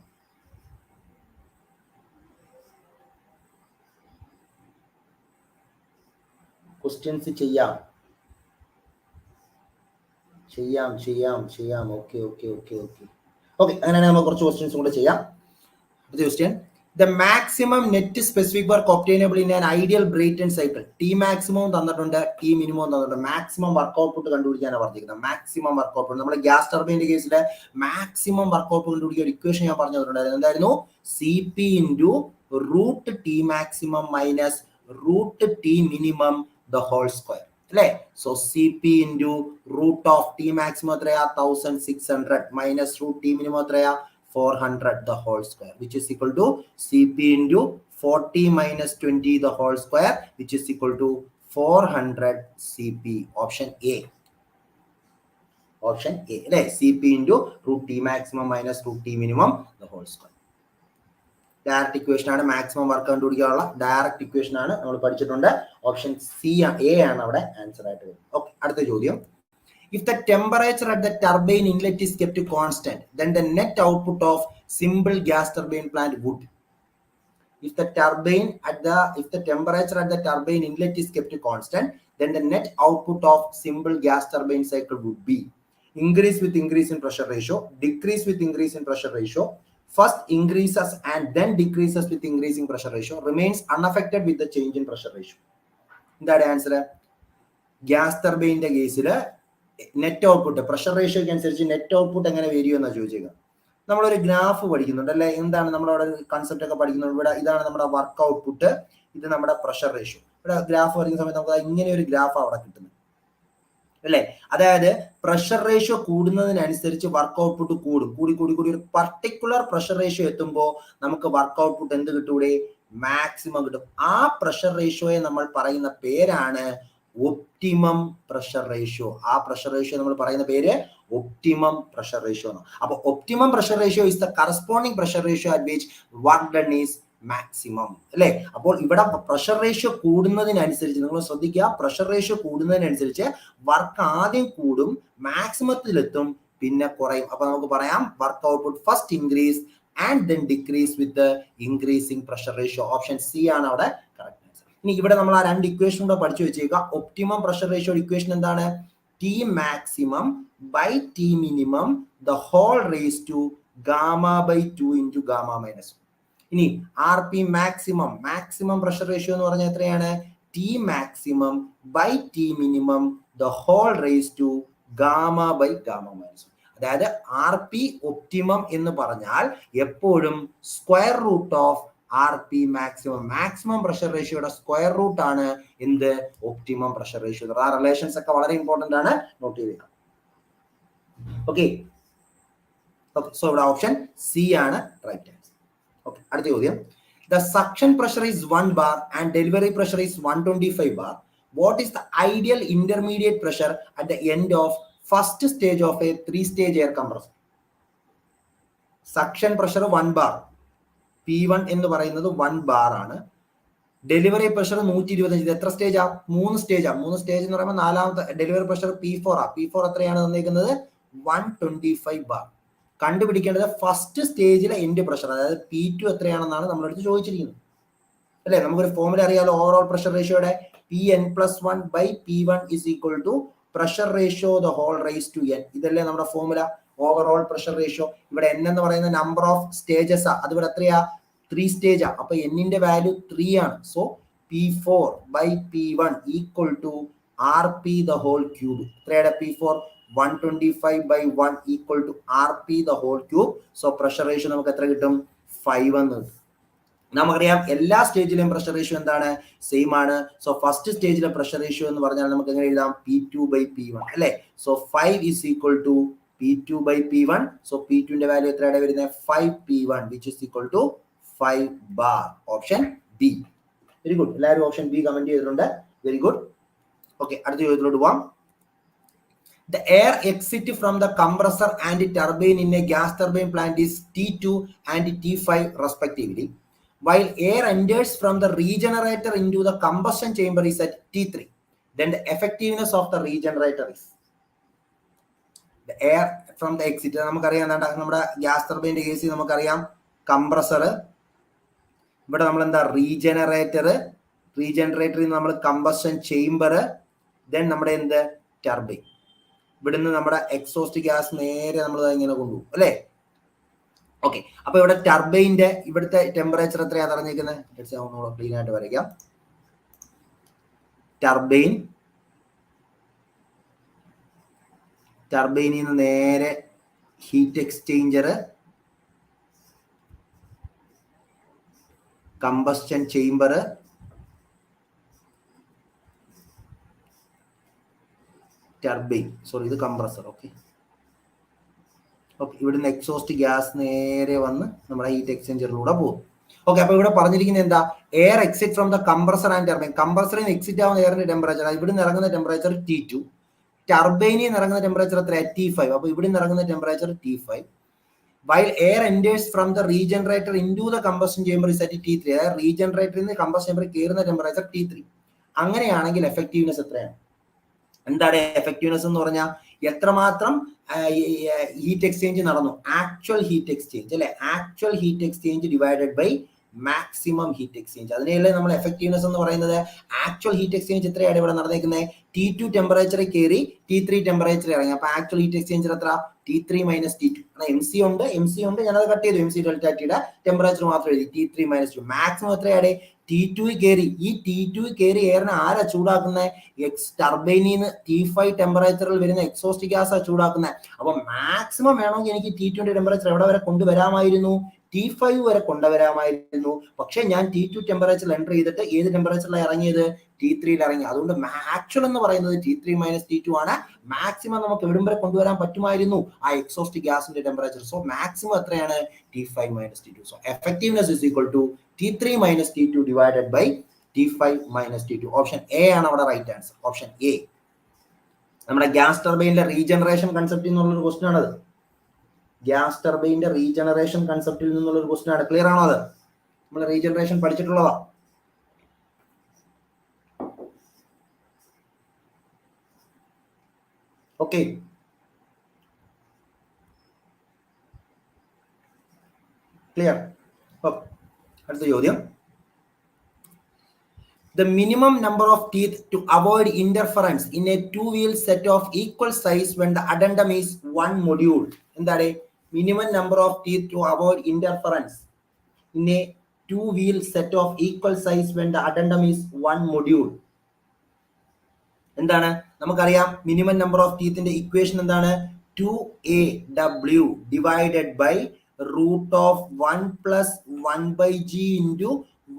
ക്വസ്റ്റ്യൻസ് ചെയ്യാം. ഓക്കെ, അങ്ങനെയാണെങ്കിൽ നമുക്ക് കുറച്ച് ക്വസ്റ്റ്യൻസും കൂടെ ചെയ്യാം. അടുത്ത question, the maximum net specific work obtainable in an ideal Brayton cycle. T maximum തന്നിട്ടുണ്ട്, T minimum തന്നിട്ടുണ്ട്. മാക്സിമം വർക്ക് ഔട്ട്പുട്ട് കണ്ടുപിടിക്കാനാണ് പറഞ്ഞിരിക്കുന്നത്. മാക്സിമം വർക്ക് ഔട്ട്പുട്ട് നമ്മുടെ ഗ്യാസ് ടർബൈൻ്റെ കേസിലെ മാക്സിമം വർക്ക് ഔട്ട്പുട്ട് കണ്ടുപിടിക്കാൻ ഒരു ഇക്വേഷൻ ഞാൻ പറഞ്ഞു തന്നിട്ടുണ്ടായിരുന്നു. എന്തായിരുന്നു? CP × √T maximum minus √T minimum the whole square. So Cp into root of T maximum 1600 minus root T minimum 400 the whole square, which is equal to Cp into 40 minus 20 the whole square, which is equal to 400 Cp. Option A. Option A. Cp into root T maximum minus root T minimum the whole square. Direct equation ആണ് maximum work കണ്ടുപിടിക്കാനുള്ള direct equation ആണ് നമ്മൾ പഠിച്ചിട്ടുണ്ട്. Option C A ആണ് അവിടെ answer ആയിട്ട് വരുന്നത്. Okay, അടുത്ത ചോദ്യം. If the temperature at the turbine inlet is kept constant, then the net output of simple gas turbine plant would. If the temperature at the turbine inlet is kept constant, then the net output of simple gas turbine cycle would be increase with increase in pressure ratio, decrease with increase in pressure ratio, first increases and then decreases with increasing pressure ratio, remains unaffected with the change in pressure ratio. That answer. Gas turbine case net output pressure ratio അനുസരിച്ച് net output എങ്ങനെ വരും എന്നാണ് ചോദിച്ചേക്കുക. നമ്മളൊരു graph പഠിക്കുന്നുണ്ട് അല്ലെ, എന്താണ് നമ്മളവിടെ concept ഒക്കെ പഠിക്കുന്നുണ്ട്. ഇവിടെ ഇതാണ് നമ്മുടെ വർക്ക് ഔട്ട്പുട്ട്, ഇത് നമ്മുടെ പ്രഷർ റേഷ്യോ. ഇവിടെ ഗ്രാഫ് പഠിക്കുന്ന സമയത്ത് നമുക്ക് ഇങ്ങനെ ഒരു ഗ്രാഫ് അവിടെ കിട്ടുന്നത് അല്ലെ. അതായത് പ്രഷർ റേഷ്യോ കൂടുന്നതിനനുസരിച്ച് വർക്ക് ഔട്ട്പുട്ട് കൂടി ഒരു പർട്ടിക്കുലർ പ്രഷർ റേഷ്യോ എത്തുമ്പോൾ നമുക്ക് വർക്ക് ഔട്ട്പുട്ട് എന്ത് കിട്ടൂടെ, മാക്സിമം കിട്ടും. ആ പ്രഷർ റേഷ്യോയെ നമ്മൾ പറയുന്ന പേരാണ് ഒപ്റ്റിമം പ്രഷർ റേഷ്യോ. ആ പ്രഷർ റേഷ്യോ നമ്മൾ പറയുന്ന പേര് ഒപ്റ്റിമം പ്രഷർ റേഷ്യോ ആണ്. അപ്പൊ optimum pressure ratio is the corresponding pressure ratio at which work done is maximum അല്ലെ. അപ്പോൾ ഇവിടെ പ്രഷർ റേഷ്യോ കൂടുന്നതിനനുസരിച്ച് നിങ്ങൾ ശ്രദ്ധിക്കുക, പ്രഷർ റേഷ്യോ കൂടുന്നതിനനുസരിച്ച് വർക്ക് ആദ്യം കൂടും, മാക്സിമത്തിലെത്തും, പിന്നെ കുറയും. അപ്പൊ നമുക്ക് പറയാം work output first increase and then decrease with increasing pressure ratio. Option C ആണ് അവിടെ കറക്റ്റ്. ഇനി ഇവിടെ നമ്മൾ ആ രണ്ട് ഇക്വേഷൻ കൂടെ പഠിച്ചു വെച്ചേക്കുക. ഒപ്റ്റിമം പ്രഷർ റേഷ്യോ ഇക്വേഷൻ എന്താണ്? T maximum by T minimum the whole raise to gamma by 2 into gamma minus. ഇനി R P maximum pressure ratio എന്ന് പറഞ്ഞാൽ എത്രയാണ്? T maximum by T minimum the whole raise to gamma by gamma minus. അതായത് R P optimum എന്ന് പറഞ്ഞാൽ എപ്പോഴും square root of R P maximum pressure റേഷ്യോയുടെ square root ആണ് എന്ത്? Optimum pressure ratio. ആ റിലേഷൻസ് ഒക്കെ വളരെ ഇമ്പോർട്ടന്റ് ആണ്, നോട്ട് ചെയ്ത് വെക്കാം. ഓക്കെ, സോ ഇവിടെ ഓപ്ഷൻ സി ആണ് റൈറ്റ് ആൻസർ. ഓക്കെ, അടുത്ത ചോദ്യം. The suction pressure is 1 bar and delivery pressure is 125 bar. What is the ideal intermediate pressure at the end of first stage of a 3-stage air compressor? Suction pressure 1 bar. P1 എന്ന് പറയുന്നത് 1 bar ആണ്. Delivery pressure 125. ഇത് എത്ര സ്റ്റേജാ? 3 സ്റ്റേജാ. 3 stage എന്ന് പറയുമ്പോൾ നാലാമത്തെ delivery pressure P4 ആ. P4 എത്രയാണ് തന്നിരിക്കുന്നത്? 125 ബാർ. കണ്ടുപിടിക്കേണ്ടത് ഫസ്റ്റ് സ്റ്റേജിലെ എൻഡ് പ്രഷർ, അതായത് P2 എത്രയാണെന്നാണ് നമ്മളടുത്ത് ചോദിച്ചിരിക്കുന്നത് അല്ലെ. നമുക്കൊരു ഫോർമുല അറിയാലോ ഓവറോൾ പ്രഷർ റേഷ്യോയുടെ. Pn+1 by P1 is equal to pressure ratio the whole raised to n. ഇതല്ലേ നമ്മുടെ ഫോർമുല, ഓവറോൾ പ്രഷർ റേഷ്യോ. ഇവിടെ n എന്ന് പറയുന്ന നമ്പർ ഓഫ് സ്റ്റേജസ് ആ, അതിവിടെ എത്രയാ? 3 സ്റ്റേജ് ആ. അപ്പൊ എന്നിന്റെ വാല്യൂ 3 ആണ്. So P4 by P1 equal to RP the whole cube. എത്രയുടെ P4? 125 by 1 equal to RP the whole cube. So pressure ratio നമുക്ക് എത്ര കിട്ടും? 5 എന്ന് കിട്ടും. നമുക്കറിയാം എല്ലാ സ്റ്റേജിലെയും പ്രഷർ റേഷ്യോ എന്താണ്? സെയിം ആണ്. സോ ഫസ്റ്റ് സ്റ്റേജിലെ പ്രഷർ റേഷ്യോ എന്ന് പറഞ്ഞാൽ നമുക്ക് എങ്ങനെ എഴുതാം? P2 by P1 അല്ലെ. So 5 is equal to P2 by P1. So P2 ന്റെ വാല്യൂ എത്രയാണ് വരുന്നത്? 5P1 which is equal to 5 bar. Option B. Very good. എല്ലാവരും ഓപ്ഷൻ ബി കമന്റ് ചെയ്തിട്ടുണ്ട്. Very good. ഓക്കെ, അടുത്ത ചോദ്യത്തിലോട്ട് പോവാം. The air exit from the compressor and turbine in a gas turbine plant is T2 and T5 respectively, while air enters from the regenerator into the combustion chamber is at T3. Then the effectiveness of the regenerator is the air from the exit. നമുക്കറിയാം നമ്മുടെ gas ടർബൈൻ്റെ കേസിൽ നമുക്കറിയാം compressor, ഇവിടെ നമ്മൾ എന്താ റീജനറേറ്ററിൽ നമ്മൾ combustion chamber, then നമ്മുടെ എന്ത് ടർബൈൻ. ഇവിടുന്ന് നമ്മുടെ എക്സോസ്റ്റ് ഗ്യാസ് നേരെ നമ്മൾ ഇങ്ങനെ കൊണ്ടുപോകും അല്ലേ. ഓക്കെ, അപ്പൊ ഇവിടെ ടർബൈൻ്റെ ഇവിടുത്തെ ടെമ്പറേച്ചർ എത്രയാണ് പറഞ്ഞിരിക്കുന്നത്? ക്ലീൻ ആയിട്ട് വരയ്ക്കാം. ടർബൈനിൽ നിന്ന് നേരെ heat exchanger, combustion chamber, turbine, sorry ഇത് കംപ്രസർ. ഓക്കെ ഓക്കെ, ഇവിടുന്ന് എക്സോസ്റ്റ് ഗ്യാസ് നേരെ വന്ന് നമ്മുടെ ഹീറ്റ് എക്സ്ചേഞ്ചറിലൂടെ പോകും. ഓക്കെ, അപ്പൊ ഇവിടെ പറഞ്ഞിരിക്കുന്നത് എന്താ? Air exit from the compressor and turbine. കംപ്രസറിൽ നിന്ന് എക്സിറ്റ് ആവുന്ന എയറിന്റെ ടെമ്പറേച്ചർ, ഇവിടുന്ന് ഇറങ്ങുന്ന ടെമ്പറേച്ചർ T2, ടർബൈനിൽ നിന്ന് ഇറങ്ങുന്ന ടെമ്പറേച്ചർ എത്ര? T5. അപ്പൊ ഇവിടുന്ന് ഇറങ്ങുന്ന temperature T5. While air enters from the regenerator into the combustion chamber is at T3. അതായത് റീജനറേറ്ററിൽ നിന്ന് കമ്പഷൻ ചേമ്പറിൽ കയറുന്ന ടെമ്പറേച്ചർ T3. അങ്ങനെയാണെങ്കിൽ എഫക്റ്റീവ്നെസ് എത്രയാണ്? എന്താണ് എഫക്റ്റീവ്നെസ് എന്ന് പറഞ്ഞാൽ എത്രമാത്രം ഹീറ്റ് എക്സ്ചേഞ്ച് നടന്നു? ആക്ച്വൽ ഹീറ്റ് എക്സ്ചേഞ്ച് അല്ലെ, actual heat exchange divided by maximum heat exchange. അതിനെയല്ലേ നമ്മൾ എഫക്റ്റീവ്നെസ് എന്ന് പറയുന്നത്. ആക്ച്വൽ ഹീറ്റ് എക്സ്ചേഞ്ച് എത്രയാണ് ഇവിടെ നടന്നിരിക്കുന്നത്? T2 ടെമ്പറേച്ചറിൽ കയറി T3 ടെമ്പറേച്ചർ ഇറങ്ങി. അപ്പൊ ആക്ച്വൽ ഹീറ്റ് എക്സ്ചേഞ്ചർ എത്ര? T3 - T2. MC ഉണ്ട്, ഞാനത് കട്ട് ചെയ്തു. MC ഡെൽറ്റ ടിയുടെ ടെമ്പറേച്ചർ മാത്രം എഴുതി. T3 - 2. മാക്സിമം എത്രയാണ്? T2 കയറി. ഈ T2 കയറി എയറിനെ ആരാ ചൂടാക്കുന്നത്? ടർബൈനിൽ നിന്ന് T5 ടെമ്പറേച്ചറിൽ വരുന്ന എക്സോസ്റ്റ് ഗ്യാസാ ചൂടാക്കുന്നത്. അപ്പൊ മാക്സിമം വേണമെങ്കിൽ എനിക്ക് T2 ടെമ്പറേച്ചർ എവിടെ വരെ കൊണ്ടുവരാമായിരുന്നു? T5 വരെ കൊണ്ടുവരാമായിരുന്നു. പക്ഷെ ഞാൻ T2 ടെമ്പറേച്ചറിൽ എൻ്റർ ചെയ്തിട്ട് ഏത് ടെമ്പറേച്ചറിലാണ് ഇറങ്ങിയത്? T3 ഇറങ്ങി. അതുകൊണ്ട് ആക്ച്വൽ എന്ന് പറയുന്നത് T3 - T2 ആണ്. മാക്സിമം നമുക്ക് എവിടം വരെ കൊണ്ടുവരാൻ പറ്റുമായിരുന്നു? ആ എക്സോസ്റ്റ് ഗ്യാസിന്റെ ടെമ്പറേച്ചർ. സോ മാക്സിമം എത്രയാണ്? T5 - T2. So effectiveness is equal to T3 - T2 divided by T5 - T2. Option A ആണ് അവിടെ റൈറ്റ് ആൻസർ. Option A. നമ്മുടെ ഗ്യാസ് ടർബൈനിലെ റീജനറേഷൻ കൺസെപ്റ്റിൽ നിന്നുള്ളൊരു ക്വസ്റ്റ്യൻ ആണത്. ഗ്യാസ് ടർബൈനിന്റെ റീജനറേഷൻ കൺസെപ്റ്റിൽ നിന്നുള്ളൊരു ക്വസ്റ്റ്യൻ ആണ്. ക്ലിയർ ആണോ? അത് നമ്മൾ റീജനറേഷൻ പഠിച്ചിട്ടുള്ളതാ. Okay, clear. അടുത്ത ചോദ്യം. The minimum number of teeth to avoid interference in a two-wheel set of equal size when the addendum is one module. എന്താണ്? Minimum number of teeth to avoid interference in a two-wheel set of equal size when the addendum is one module. എന്താണ്? നമുക്കറിയാം minimum number of ടീത്തിന്റെ equation എന്താണ്? 2AW divided by root of 1 + 1/g into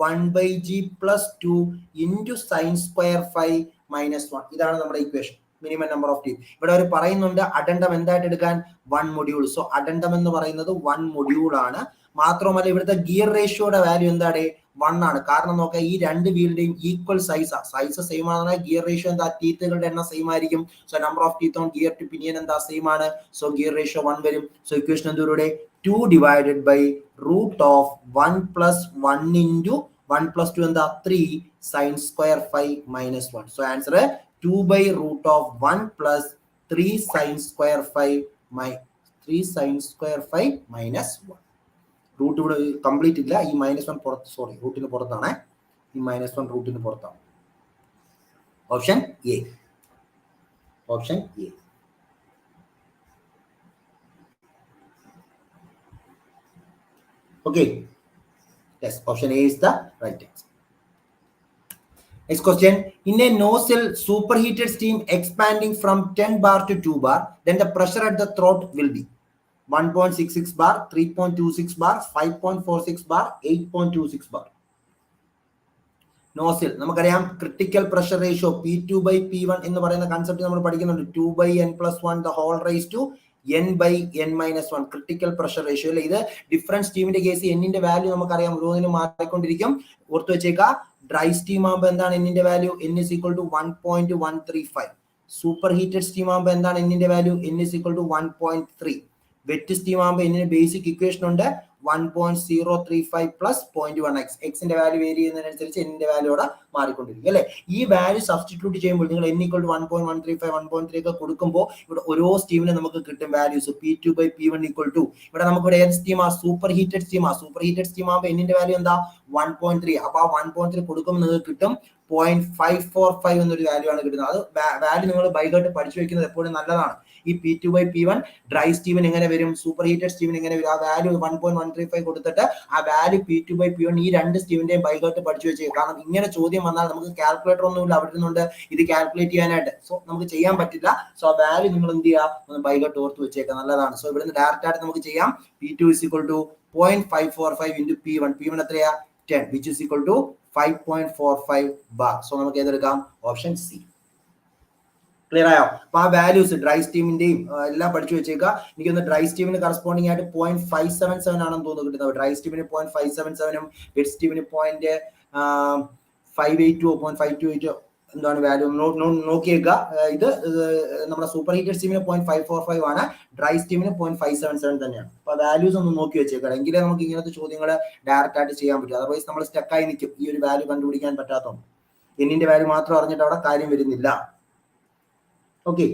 1/g + 2 into sin square 5 - 1. ഇതാണ് നമ്മുടെ equation, minimum number of teeth. ഇവിടെ അവർ പറയുന്നുണ്ട് അഡൻഡം എന്തായിട്ട് എടുക്കാൻ? 1 മൊഡ്യൂൾ. സോ അഡൻഡം എന്ന് പറയുന്നത് 1 മൊഡ്യൂൾ ആണ്. മാത്രമല്ല ഇവിടുത്തെ ഗിയർ റേഷ്യോയുടെ വാല്യൂ എന്താണ്? 1 ആണ്. കാരണം നോക്കാം, ഈ രണ്ട് വീലിന്റെയും ഈക്വൽ സൈസ് സെയിം ആണ്. ഗിയർ റേഷ്യോ എന്താ? ടീത്തുകളുടെ എണ്ണം സെയിം ആയിരിക്കും. So number of teeth on gear two pinion എന്താ? സെയിം ആണ്. സോ ഗിയർ റേഷ്യോ 1 വരും. സോ ഇക്വേഷൻ എന്തോടെ? 2 divided by root of 1 + 1 into 1 + 2 എന്താ? 3 sin square 5 - 1. So answer 2 by root of 1 plus 3 sin square 5 minus 1. Root ഇവിടെ complete ഇല്ല. ഈ -1 പുറത്ത്, sorry റൂട്ടിന് പുറത്താണ്. ഈ -1 റൂട്ടിന് പുറത്താണ്. Option A. Option A. Okay. Yes, option A is the right answer. Next question. In a nozzle, superheated steam expanding from 10 bar to 2 bar, then the pressure at the throat will be 1.66 bar, 3.26 bar, 5.46 bar, 8.26 bar. Nozzle നമുക്കറിയാം critical pressure ratio P2/P1 എന്ന് പറയുന്ന concept നമ്മൾ പഠിക്കുന്നുണ്ട്. 2/n+1 the whole raised to n/n-1 critical pressure ratio അല്ലെ. ഇത് different സ്റ്റീമിന്റെ case എന്നിന്റെ value നമുക്കറിയാം ഓരോന്നിനും മാറിക്കൊണ്ടിരിക്കും. ഓർത്തു വെച്ചേക്കാം. ഡ്രൈ സ്റ്റീം ആകുമ്പോൾ എന്താണ് എന്നിന്റെ value? n = 1.135. Superheated steam ആകുമ്പോൾ എന്താണ് എന്നിന്റെ വാല്യൂ? n = 1.3. വെറ്റ് സ്റ്റീം ആകുമ്പോൾ എന്നിന് ബേസിക് ഇക്വേഷൻ ഉണ്ട് 1.035 plus 0.1x. എക്സിന്റെ വാല്യൂ വേരി ചെയ്യുന്നതിനനുസരിച്ച് എന്നിന്റെ വാല്യൂ അവിടെ മാറിക്കൊണ്ടിരിക്കും അല്ലെ. ഈ വാല്യൂ സബ്സ്റ്റിറ്റ്യൂട്ട് ചെയ്യുമ്പോൾ നിങ്ങൾ n = 1.135 1.3 ഒക്കെ കൊടുക്കുമ്പോൾ ഇവിടെ ഓരോ സ്റ്റീമിന് നമുക്ക് കിട്ടും വാല്യൂസ്. P2/P1 = ഇവിടെ നമുക്ക് ഇവിടെ ഏത് സ്റ്റീമാ? സൂപ്പർ ഹീറ്റഡ് സ്റ്റീമാ. സൂപ്പർ ഹീറ്റഡ് സ്റ്റീം ആകുമ്പോൾ എന്നിന്റെ വാല്യൂ എന്താ? 1.3. അപ്പൊ ആ 1.3 കൊടുക്കുമ്പോൾ നിങ്ങൾക്ക് കിട്ടും 0.545 എന്നൊരു വാല്യൂ ആണ് കിട്ടുന്നത്. അത് വാല്യൂ നിങ്ങൾ ബൈഹാർട്ട് പഠിച്ചു വെക്കുന്നത് എപ്പോഴും നല്ലതാണ്. ഈ P2/P1 ഡ്രൈ സ്റ്റീമിന് എങ്ങനെ വരും? സൂപ്പർ ഹീറ്റഡ് സ്റ്റീമിന് എങ്ങനെ വരും? ആ വാല്യൂ 1.135 കൊടുത്തിട്ട് ആ വാല്യൂ P2/P1 ഈ രണ്ട് സ്റ്റീമിന്റെയും ബൈഹാർട്ട് പഠിച്ചു വെച്ചേക്കും. കാരണം ഇങ്ങനെ ചോദ്യം വന്നാൽ നമുക്ക് കാൽക്കുലേറ്റർ ഒന്നുമില്ല അവിടെ നിന്നുണ്ട് ഇത് കാൽക്കുലേറ്റ് ചെയ്യാനായിട്ട്. സോ നമുക്ക് ചെയ്യാൻ പറ്റില്ല. സോ ആ വാല്യൂ നിങ്ങൾ എന്ത് ചെയ്യുക? ഒന്ന് ബൈഹാർട്ട് ഓർത്ത് വെച്ചേക്കാം, നല്ലതാണ്. സോ ഇവിടുന്ന് ഡയറക്റ്റ് ആയിട്ട് നമുക്ക് ചെയ്യാം. P2 = 0.545 into P1. P1 എത്രയാ? 10, which is equal to 5.45 bar. So നമുക്ക് ഏതെടുക്കാം? Option C. ക്ലിയർ ആയോ? അപ്പൊ ആ വാല്യൂസ് ഡ്രൈ സ്റ്റീമിന്റെയും എല്ലാം പഠിച്ചു വെച്ചേക്കുക. എനിക്കൊന്ന് ഡ്രൈ സ്റ്റീമിന് കറസ്പോണ്ടിങ് ആയിട്ട് 0.577 ആണെന്ന് തോന്നുന്നു കിട്ടുന്നത്. ഡ്രൈ സ്റ്റീമിന് 0.577 വെറ്റ് സ്റ്റീമിന് 0.582 0.528 എന്താണ് വാല്യൂ നോക്കിയേക്കുക. ഇത് നമ്മുടെ സൂപ്പർ ഹീറ്റഡ് സ്റ്റീമിന് 0.545 ആണ്, ഡ്രൈ സ്റ്റീമിന് 0.577 തന്നെയാണ്. അപ്പൊ വാല്യൂസ് ഒന്ന് നോക്കി വെച്ചേക്കണം, എങ്കിലേ നമുക്ക് ഇങ്ങനത്തെ ചോദ്യങ്ങൾ ഡയറക്റ്റ് ആയിട്ട് ചെയ്യാൻ പറ്റും. അതർവൈസ് നമ്മൾ സ്റ്റക്കായി നിൽക്കും ഈ ഒരു വാല്യൂ കണ്ടുപിടിക്കാൻ പറ്റാത്തതുകൊണ്ട്. എന്നിന്റെ വാല്യൂ മാത്രം അറിഞ്ഞിട്ട് അവിടെ കാര്യം വരുന്നില്ല. Okay.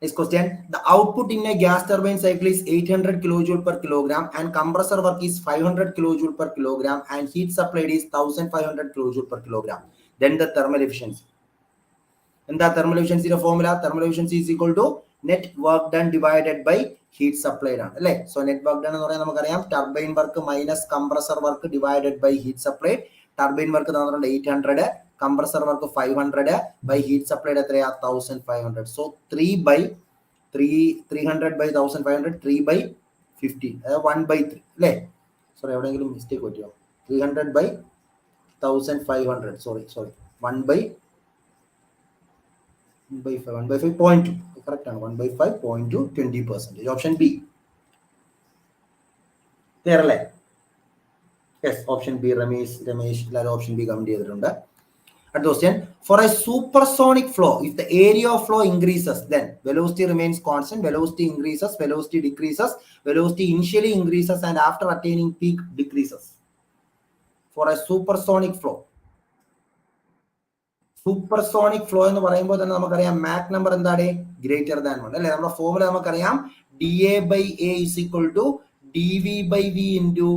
Next question. The output in a gas turbine cycle is 800 kilojoule per kilogram and compressor work is 500 kilojoule per kilogram and heat supplied is 1500 kilojoule per kilogram. Then the thermal efficiency. And the thermal efficiency formula, thermal efficiency is equal to net work done divided by heat supplied. So net work done എന്ന് പറയുന്നത് നമുക്കറിയാം turbine work minus compressor work divided by heat supplied. Turbine work എന്ന് പറഞ്ഞാൽ 800, compressor work 500 by heat supplied എത്രയാ 1500. So 300 by 1500, 3 by 50, 1 by 3 അല്ലേ? Sorry എവിടെയെങ്കിലും mistake പറ്റിയോ? 300 by 1500, sorry 1 by 5.2, correct ആണ്, 1 by 5.2, 20%. Option B. Clear അല്ലേ? Yes, option B. Ramesh എല്ലാവരും option B comment ചെയ്തിട്ടുണ്ട്. At question, for a supersonic flow, if the area of flow increases, then velocity remains constant, velocity increases, velocity decreases, velocity initially increases and after attaining peak decreases. For a supersonic flow. Supersonic flow എന്ന് പറയുമ്പോൾ തന്നെ നമുക്കറിയാം Mach number എന്താണ്? Greater than 1 അല്ലേ? നമ്മുടെ formula നമുക്കറിയാം dA by A is equal to dV by V into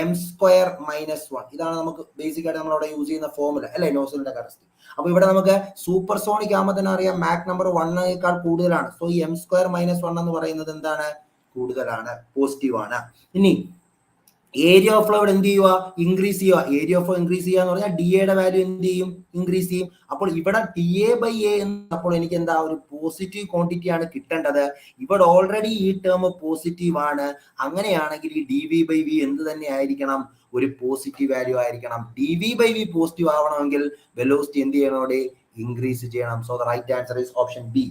m square minus 1. ഇതാണ് നമുക്ക് ബേസിക് ആയിട്ട് നമ്മൾ അവിടെ യൂസ് ചെയ്യുന്ന ഫോർമുല അല്ലേ, നോസിലിന്റെ കറസ്റ്റി. അപ്പൊ ഇവിടെ നമുക്ക് സൂപ്പർസോണിക് ആകുമ്പോൾ തന്നെ അറിയാം മാക് നമ്പർ 1 കൂടുതലാണ്. സോ ഈ m square minus 1 എന്ന് പറയുന്നത് എന്താണ്? കൂടുതലാണ്, പോസിറ്റീവ് ആണ്. ഇനി ഏരിയ ഓഫ് ഫ്ലോ ഇവിടെ എന്ത് ചെയ്യുക? ഇൻക്രീസ് ചെയ്യുക. ഏരിയ ഓഫ് ഫ്ലോ ഇൻക്രീസ് ചെയ്യുക എന്ന് പറഞ്ഞാൽ ഡി എയുടെ വാല്യൂ എന്ത് ചെയ്യും? ഇൻക്രീസ് ചെയ്യും. അപ്പോൾ ഇവിടെ ടി എ ബൈ എ അപ്പോൾ എനിക്ക് എന്താ ഒരു പോസിറ്റീവ് ക്വാണ്ടിറ്റി ആണ് കിട്ടേണ്ടത്. ഇവിടെ ഓൾറെഡി ഈ ടേം പോസിറ്റീവ് ആണ്. അങ്ങനെയാണെങ്കിൽ ഈ ഡി വി ബൈ വി എന്ത് തന്നെ ആയിരിക്കണം? ഒരു പോസിറ്റീവ് വാല്യൂ ആയിരിക്കണം. D V by V positive ആവണമെങ്കിൽ വെലോസിറ്റി എന്ത് ചെയ്യണം? ഇൻക്രീസ് ചെയ്യണം. So the right answer is option B.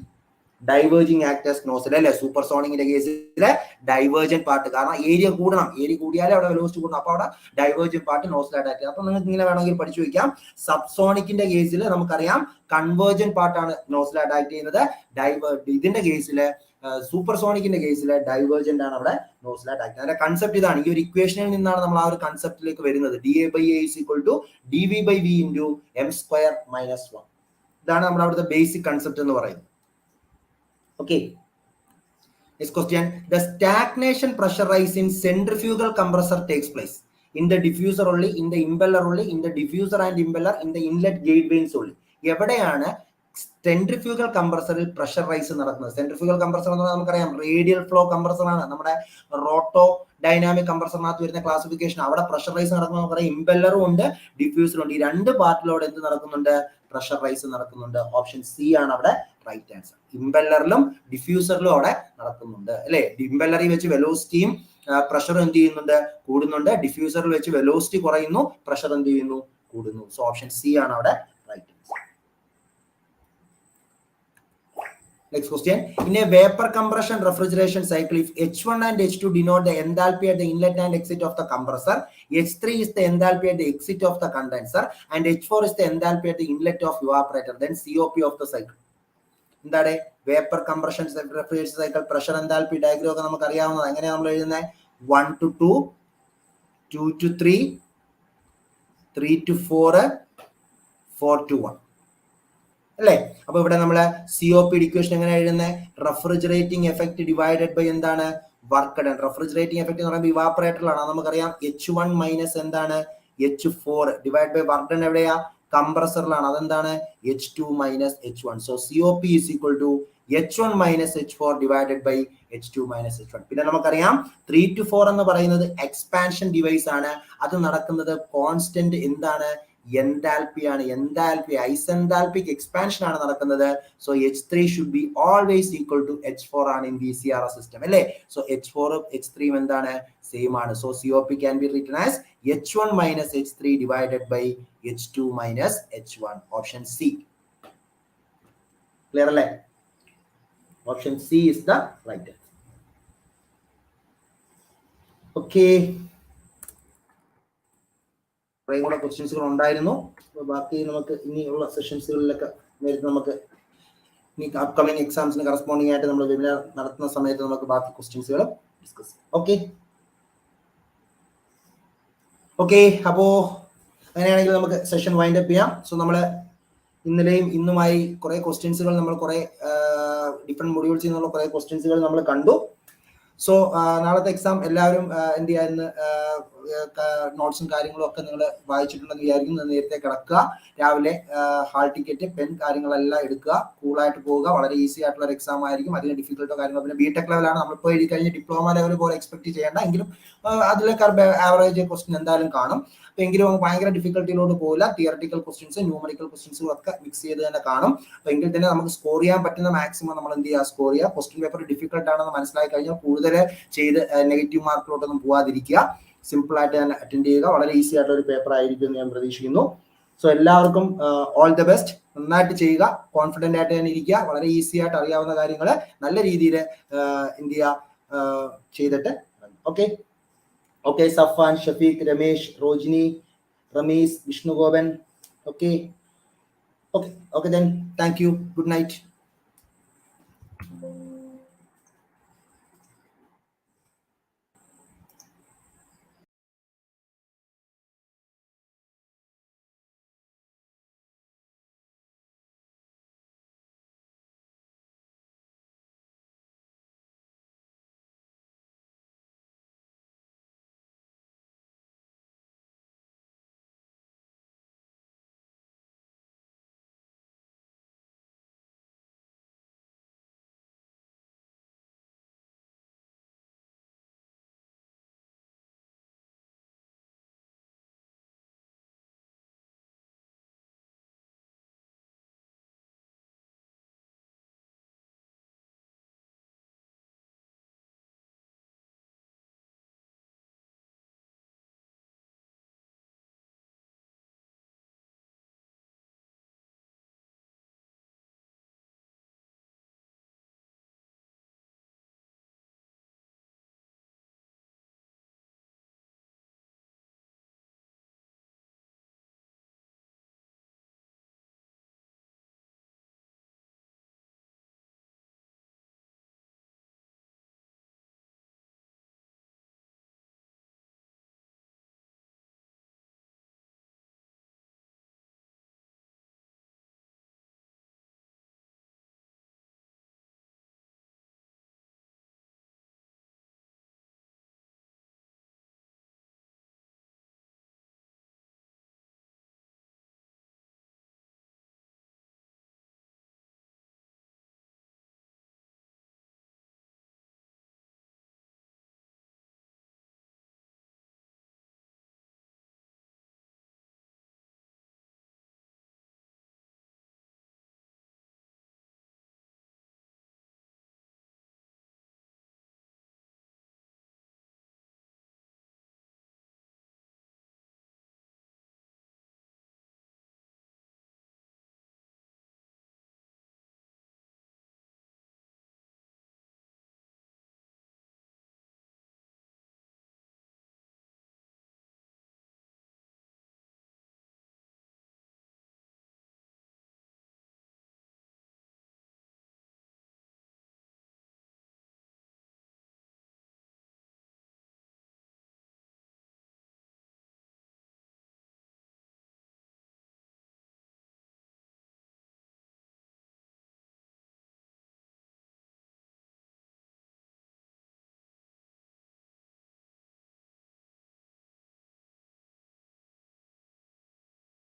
Diverging actors nozzle അല്ലെ, സൂപ്പർസോണിക്കിന്റെ കേസിലെ ഡൈവേർജൻ പാർട്ട്, കാരണം ഏരിയ കൂടണം, ഏരിയ കൂടിയാലേ അവിടെ വെലോസിറ്റി കൂടണം. അപ്പൊ അവിടെ ഡൈവേർജൻ പാർട്ട് നോസിലായിട്ട് ആക്ട് ചെയ്യും. അപ്പൊ നിങ്ങൾക്ക് ഇങ്ങനെ വേണമെങ്കിൽ പഠിച്ചു വയ്ക്കാം. സബ്സോണിക്കിന്റെ കേസിൽ നമുക്കറിയാം കൺവേർജൻ പാർട്ടാണ് നോസിലായിട്ട് ആക്ട് ചെയ്യുന്നത്. ഇതിന്റെ കേസിൽ സൂപ്പർസോണിക്കിന്റെ കേസിൽ ഡൈവേർജന്റ് ആണ് അവിടെ നോസിലായിട്ട് ആക്ട് ചെയ്യുന്നത്. അതിന്റെ കൺസെപ്റ്റ് ഇതാണ്. ഈ ഒരു ഇക്വേഷനിൽ നിന്നാണ് നമ്മൾ ആ ഒരു കൺസെപ്റ്റിലേക്ക് വരുന്നത്. D A by A is equal to D V by V into M square minus 1. ഇതാണ് നമ്മുടെ അവിടുത്തെ ബേസിക് കൺസെപ്റ്റ് എന്ന് പറയുന്നത്. Okay. Next question. The stagnation pressure rise in centrifugal compressor takes place in the diffuser only, in the impeller only, in the diffuser and impeller, in the inlet gate vanes only. എവിടെയാണ് centrifugal കംപ്രസറിൽ pressure rice നടക്കുന്നത്? Centrifugal compressor എന്ന് പറഞ്ഞാൽ നമുക്കറിയാം radial flow compressor ആണ്. നമ്മുടെ റോട്ടോ dynamic കംപ്രസറിനകത്ത് വരുന്ന classification. അവിടെ pressure rice നടക്കുന്നത് നമുക്കറിയാം. ഇമ്പല്ലറും ഉണ്ട്, ഡിഫ്യൂസറും ഉണ്ട്. ഈ രണ്ട് പാർട്ടിലൂടെ എന്ത് നടക്കുന്നുണ്ട്? പ്രഷർ റൈസ് നടക്കുന്നുണ്ട്. ഓപ്ഷൻ സി ആണ് അവിടെ റൈറ്റ് ആൻസർ. ഇമ്പല്ലറിലും ഡിഫ്യൂസറിലും അവിടെ നടക്കുന്നുണ്ട് അല്ലെ. ഇമ്പല്ലറിൽ വെച്ച് വെലോസിറ്റിയും പ്രഷറും എന്ത് ചെയ്യുന്നുണ്ട്? കൂടുന്നുണ്ട്. ഡിഫ്യൂസറിൽ വെച്ച് വെലോസിറ്റി കുറയുന്നു, പ്രഷർ എന്ത് ചെയ്യുന്നു? കൂടുന്നു. സോ ഓപ്ഷൻ സി ആണ് അവിടെ right answer. Next question. In a vapor compression refrigeration cycle, if H1 and H2 denote the enthalpy at the inlet and exit of the compressor, H3 is the enthalpy at the exit of the condenser, and H4 is the enthalpy at the inlet of evaporator, then COP of the cycle. എന്താണ് vapour compression refrigeration cycle pressure enthalpy diagram ഒക്കെ നമുക്ക് അറിയാവുന്നത്. എങ്ങനെയാണ് നമ്മൾ എഴുതുന്നത്? 1 to 2, 2 to 3, 3 to 4, 4 to 1 അല്ലേ. അപ്പൊ ഇവിടെ നമ്മള് COP ഇക്വേഷൻ എങ്ങനെ എഴുതുന്നത്? റെഫ്രിജറേറ്റിംഗ് എഫക്ട് ഡിവൈഡഡ് ബൈ എന്താണ്? Work done. റെഫ്രിജറേറ്റിംഗ് എഫക്ട് എന്ന് പറയുമ്പോൾ ഇവാപറേറ്ററിലാണ്. നമുക്കറിയാം H1 മൈനസ് എന്താണ്? H4 divide by work done എവിടെയാ? കംപ്രസറിലാണ്. അതെന്താണ്? H2 minus H1. So COP is equal to H1 minus H4 divided by H2 minus H1. പിന്നെ നമുക്കറിയാം 3 to 4 എന്ന് പറയുന്നത് എക്സ്പാൻഷൻ ഡിവൈസ് ആണ്. അത് നടക്കുന്നത് കോൺസ്റ്റന്റ് എന്താണ്? എൻതാൽപി ആണ്. എൻതാൽപി ഐസെൻതാൽപിക് എക്സ്പാൻഷൻ ആണ് നടക്കുന്നത്. So H3 should be always equal to H4 ആണ് ഇൻ VCRS സിസ്റ്റം അല്ലേ. സോ H4 H3 എന്താണ്? സെയിം ആണ്. So COP can be written as H1 minus H3 divided by H2 minus H1. Option C. Clear alle? Option C is the right answer. Okay. കുറേ കൂടെ ക്വസ്റ്റ്യൻസുകൾ ഉണ്ടായിരുന്നു. അപ്പോൾ ബാക്കി നമുക്ക് ഇനിയുള്ള സെഷൻസുകളിലൊക്കെ നേരിട്ട് നമുക്ക് ഇനി അപ്കമിങ് എക്സാംസിന് കറസ്പോണ്ടിങ് ആയിട്ട് നമ്മൾ വെബിനാർ നടത്തുന്ന സമയത്ത് നമുക്ക് ബാക്കി ക്വസ്റ്റ്യൻസുകൾ ഡിസ്കസ് ചെയ്യാം. ഓക്കെ ഓക്കെ അപ്പോൾ അങ്ങനെയാണെങ്കിൽ നമുക്ക് സെഷൻ വൈൻഡ് അപ്പ് ചെയ്യാം. സോ നമ്മൾ ഇന്നലെയും ഇന്നുമായി കുറേ ക്വസ്റ്റ്യൻസുകൾ നമ്മൾ കുറേ ഡിഫറെന്റ് മൊഡ്യൂൾസിൽ നിന്നുള്ള കുറേ ക്വസ്റ്റ്യൻസുകൾ നമ്മൾ കണ്ടു. സോ നാളത്തെ എക്സാം എല്ലാവരും എന്ത് ചെയ്യാന്ന് നോട്ട്സും കാര്യങ്ങളും ഒക്കെ നിങ്ങൾ വായിച്ചിട്ടുണ്ടെന്ന് വിചാരിക്കുന്നു. നേരത്തെ കിടക്കുക, രാവിലെ ഹാൾ ടിക്കറ്റ്, പെൻ കാര്യങ്ങളെല്ലാം എടുക്കുക, കൂളായിട്ട് പോവുക. വളരെ ഈസി ആയിട്ടുള്ള ഒരു എക്സാം ആയിരിക്കും, അധികം ഡിഫിക്കൽട്ടോ കാര്യങ്ങളോ. പിന്നെ ബിടെക് ലെവലാണ്, നമ്മളിപ്പോൾ എഴുതി കഴിഞ്ഞ് ഡിപ്ലോമ ലെവൽ പോലെ എക്സ്പെക്ട് ചെയ്യേണ്ട, എങ്കിലും അതിലേക്ക് ആവറേജ് ക്വസ്റ്റ്യൻ എന്തായാലും കാണും. അപ്പോൾ എങ്കിലും ഭയങ്കര ഡിഫിക്കൽട്ടിയിലോട്ട് പോകില്ല. തിയറട്ടിക്കൽ ക്വസ്റ്റ്യൻസ്, ന്യൂമറിക്കൽ ക്വസ്റ്റ്യൻസും ഒക്കെ മിക്സ് ചെയ്ത് തന്നെ കാണും. അപ്പോൾ എങ്കിൽ തന്നെ നമുക്ക് സ്കോർ ചെയ്യാൻ പറ്റുന്ന മാക്സിമം നമ്മൾ എന്ത് ചെയ്യുക, സ്കോർ ചെയ്യുക. ക്വസ്റ്റ്യൻ പേപ്പർ ഡിഫിക്കൽട്ട് ആണെന്ന് മനസ്സിലാക്കി കഴിഞ്ഞാൽ കൂടുതൽ ചെയ്ത് നെഗറ്റീവ് മാർക്കിലോട്ടൊന്നും പോകാതിരിക്കുക. സിമ്പിൾ ആയിട്ട് തന്നെ അറ്റൻഡ് ചെയ്യുക. വളരെ ഈസി ആയിട്ടുള്ള ഒരു പേപ്പർ ആയിരിക്കും എന്ന് ഞാൻ പ്രതീക്ഷിക്കുന്നു. സോ എല്ലാവർക്കും ഓൾ ദ ബെസ്റ്റ്. നന്നായിട്ട് ചെയ്യുക, കോൺഫിഡന്റ് ആയിട്ട് തന്നെ ഇരിക്കുക. വളരെ ഈസി ആയിട്ട് അറിയാവുന്ന കാര്യങ്ങൾ നല്ല രീതിയിൽ എന്ത് ചെയ്യുക, ചെയ്തിട്ട്. Okay okay Safan, Shafeeq, Ramesh, Rojini, Rameez, Vishnugopan. Okay okay okay then thank you. Good night.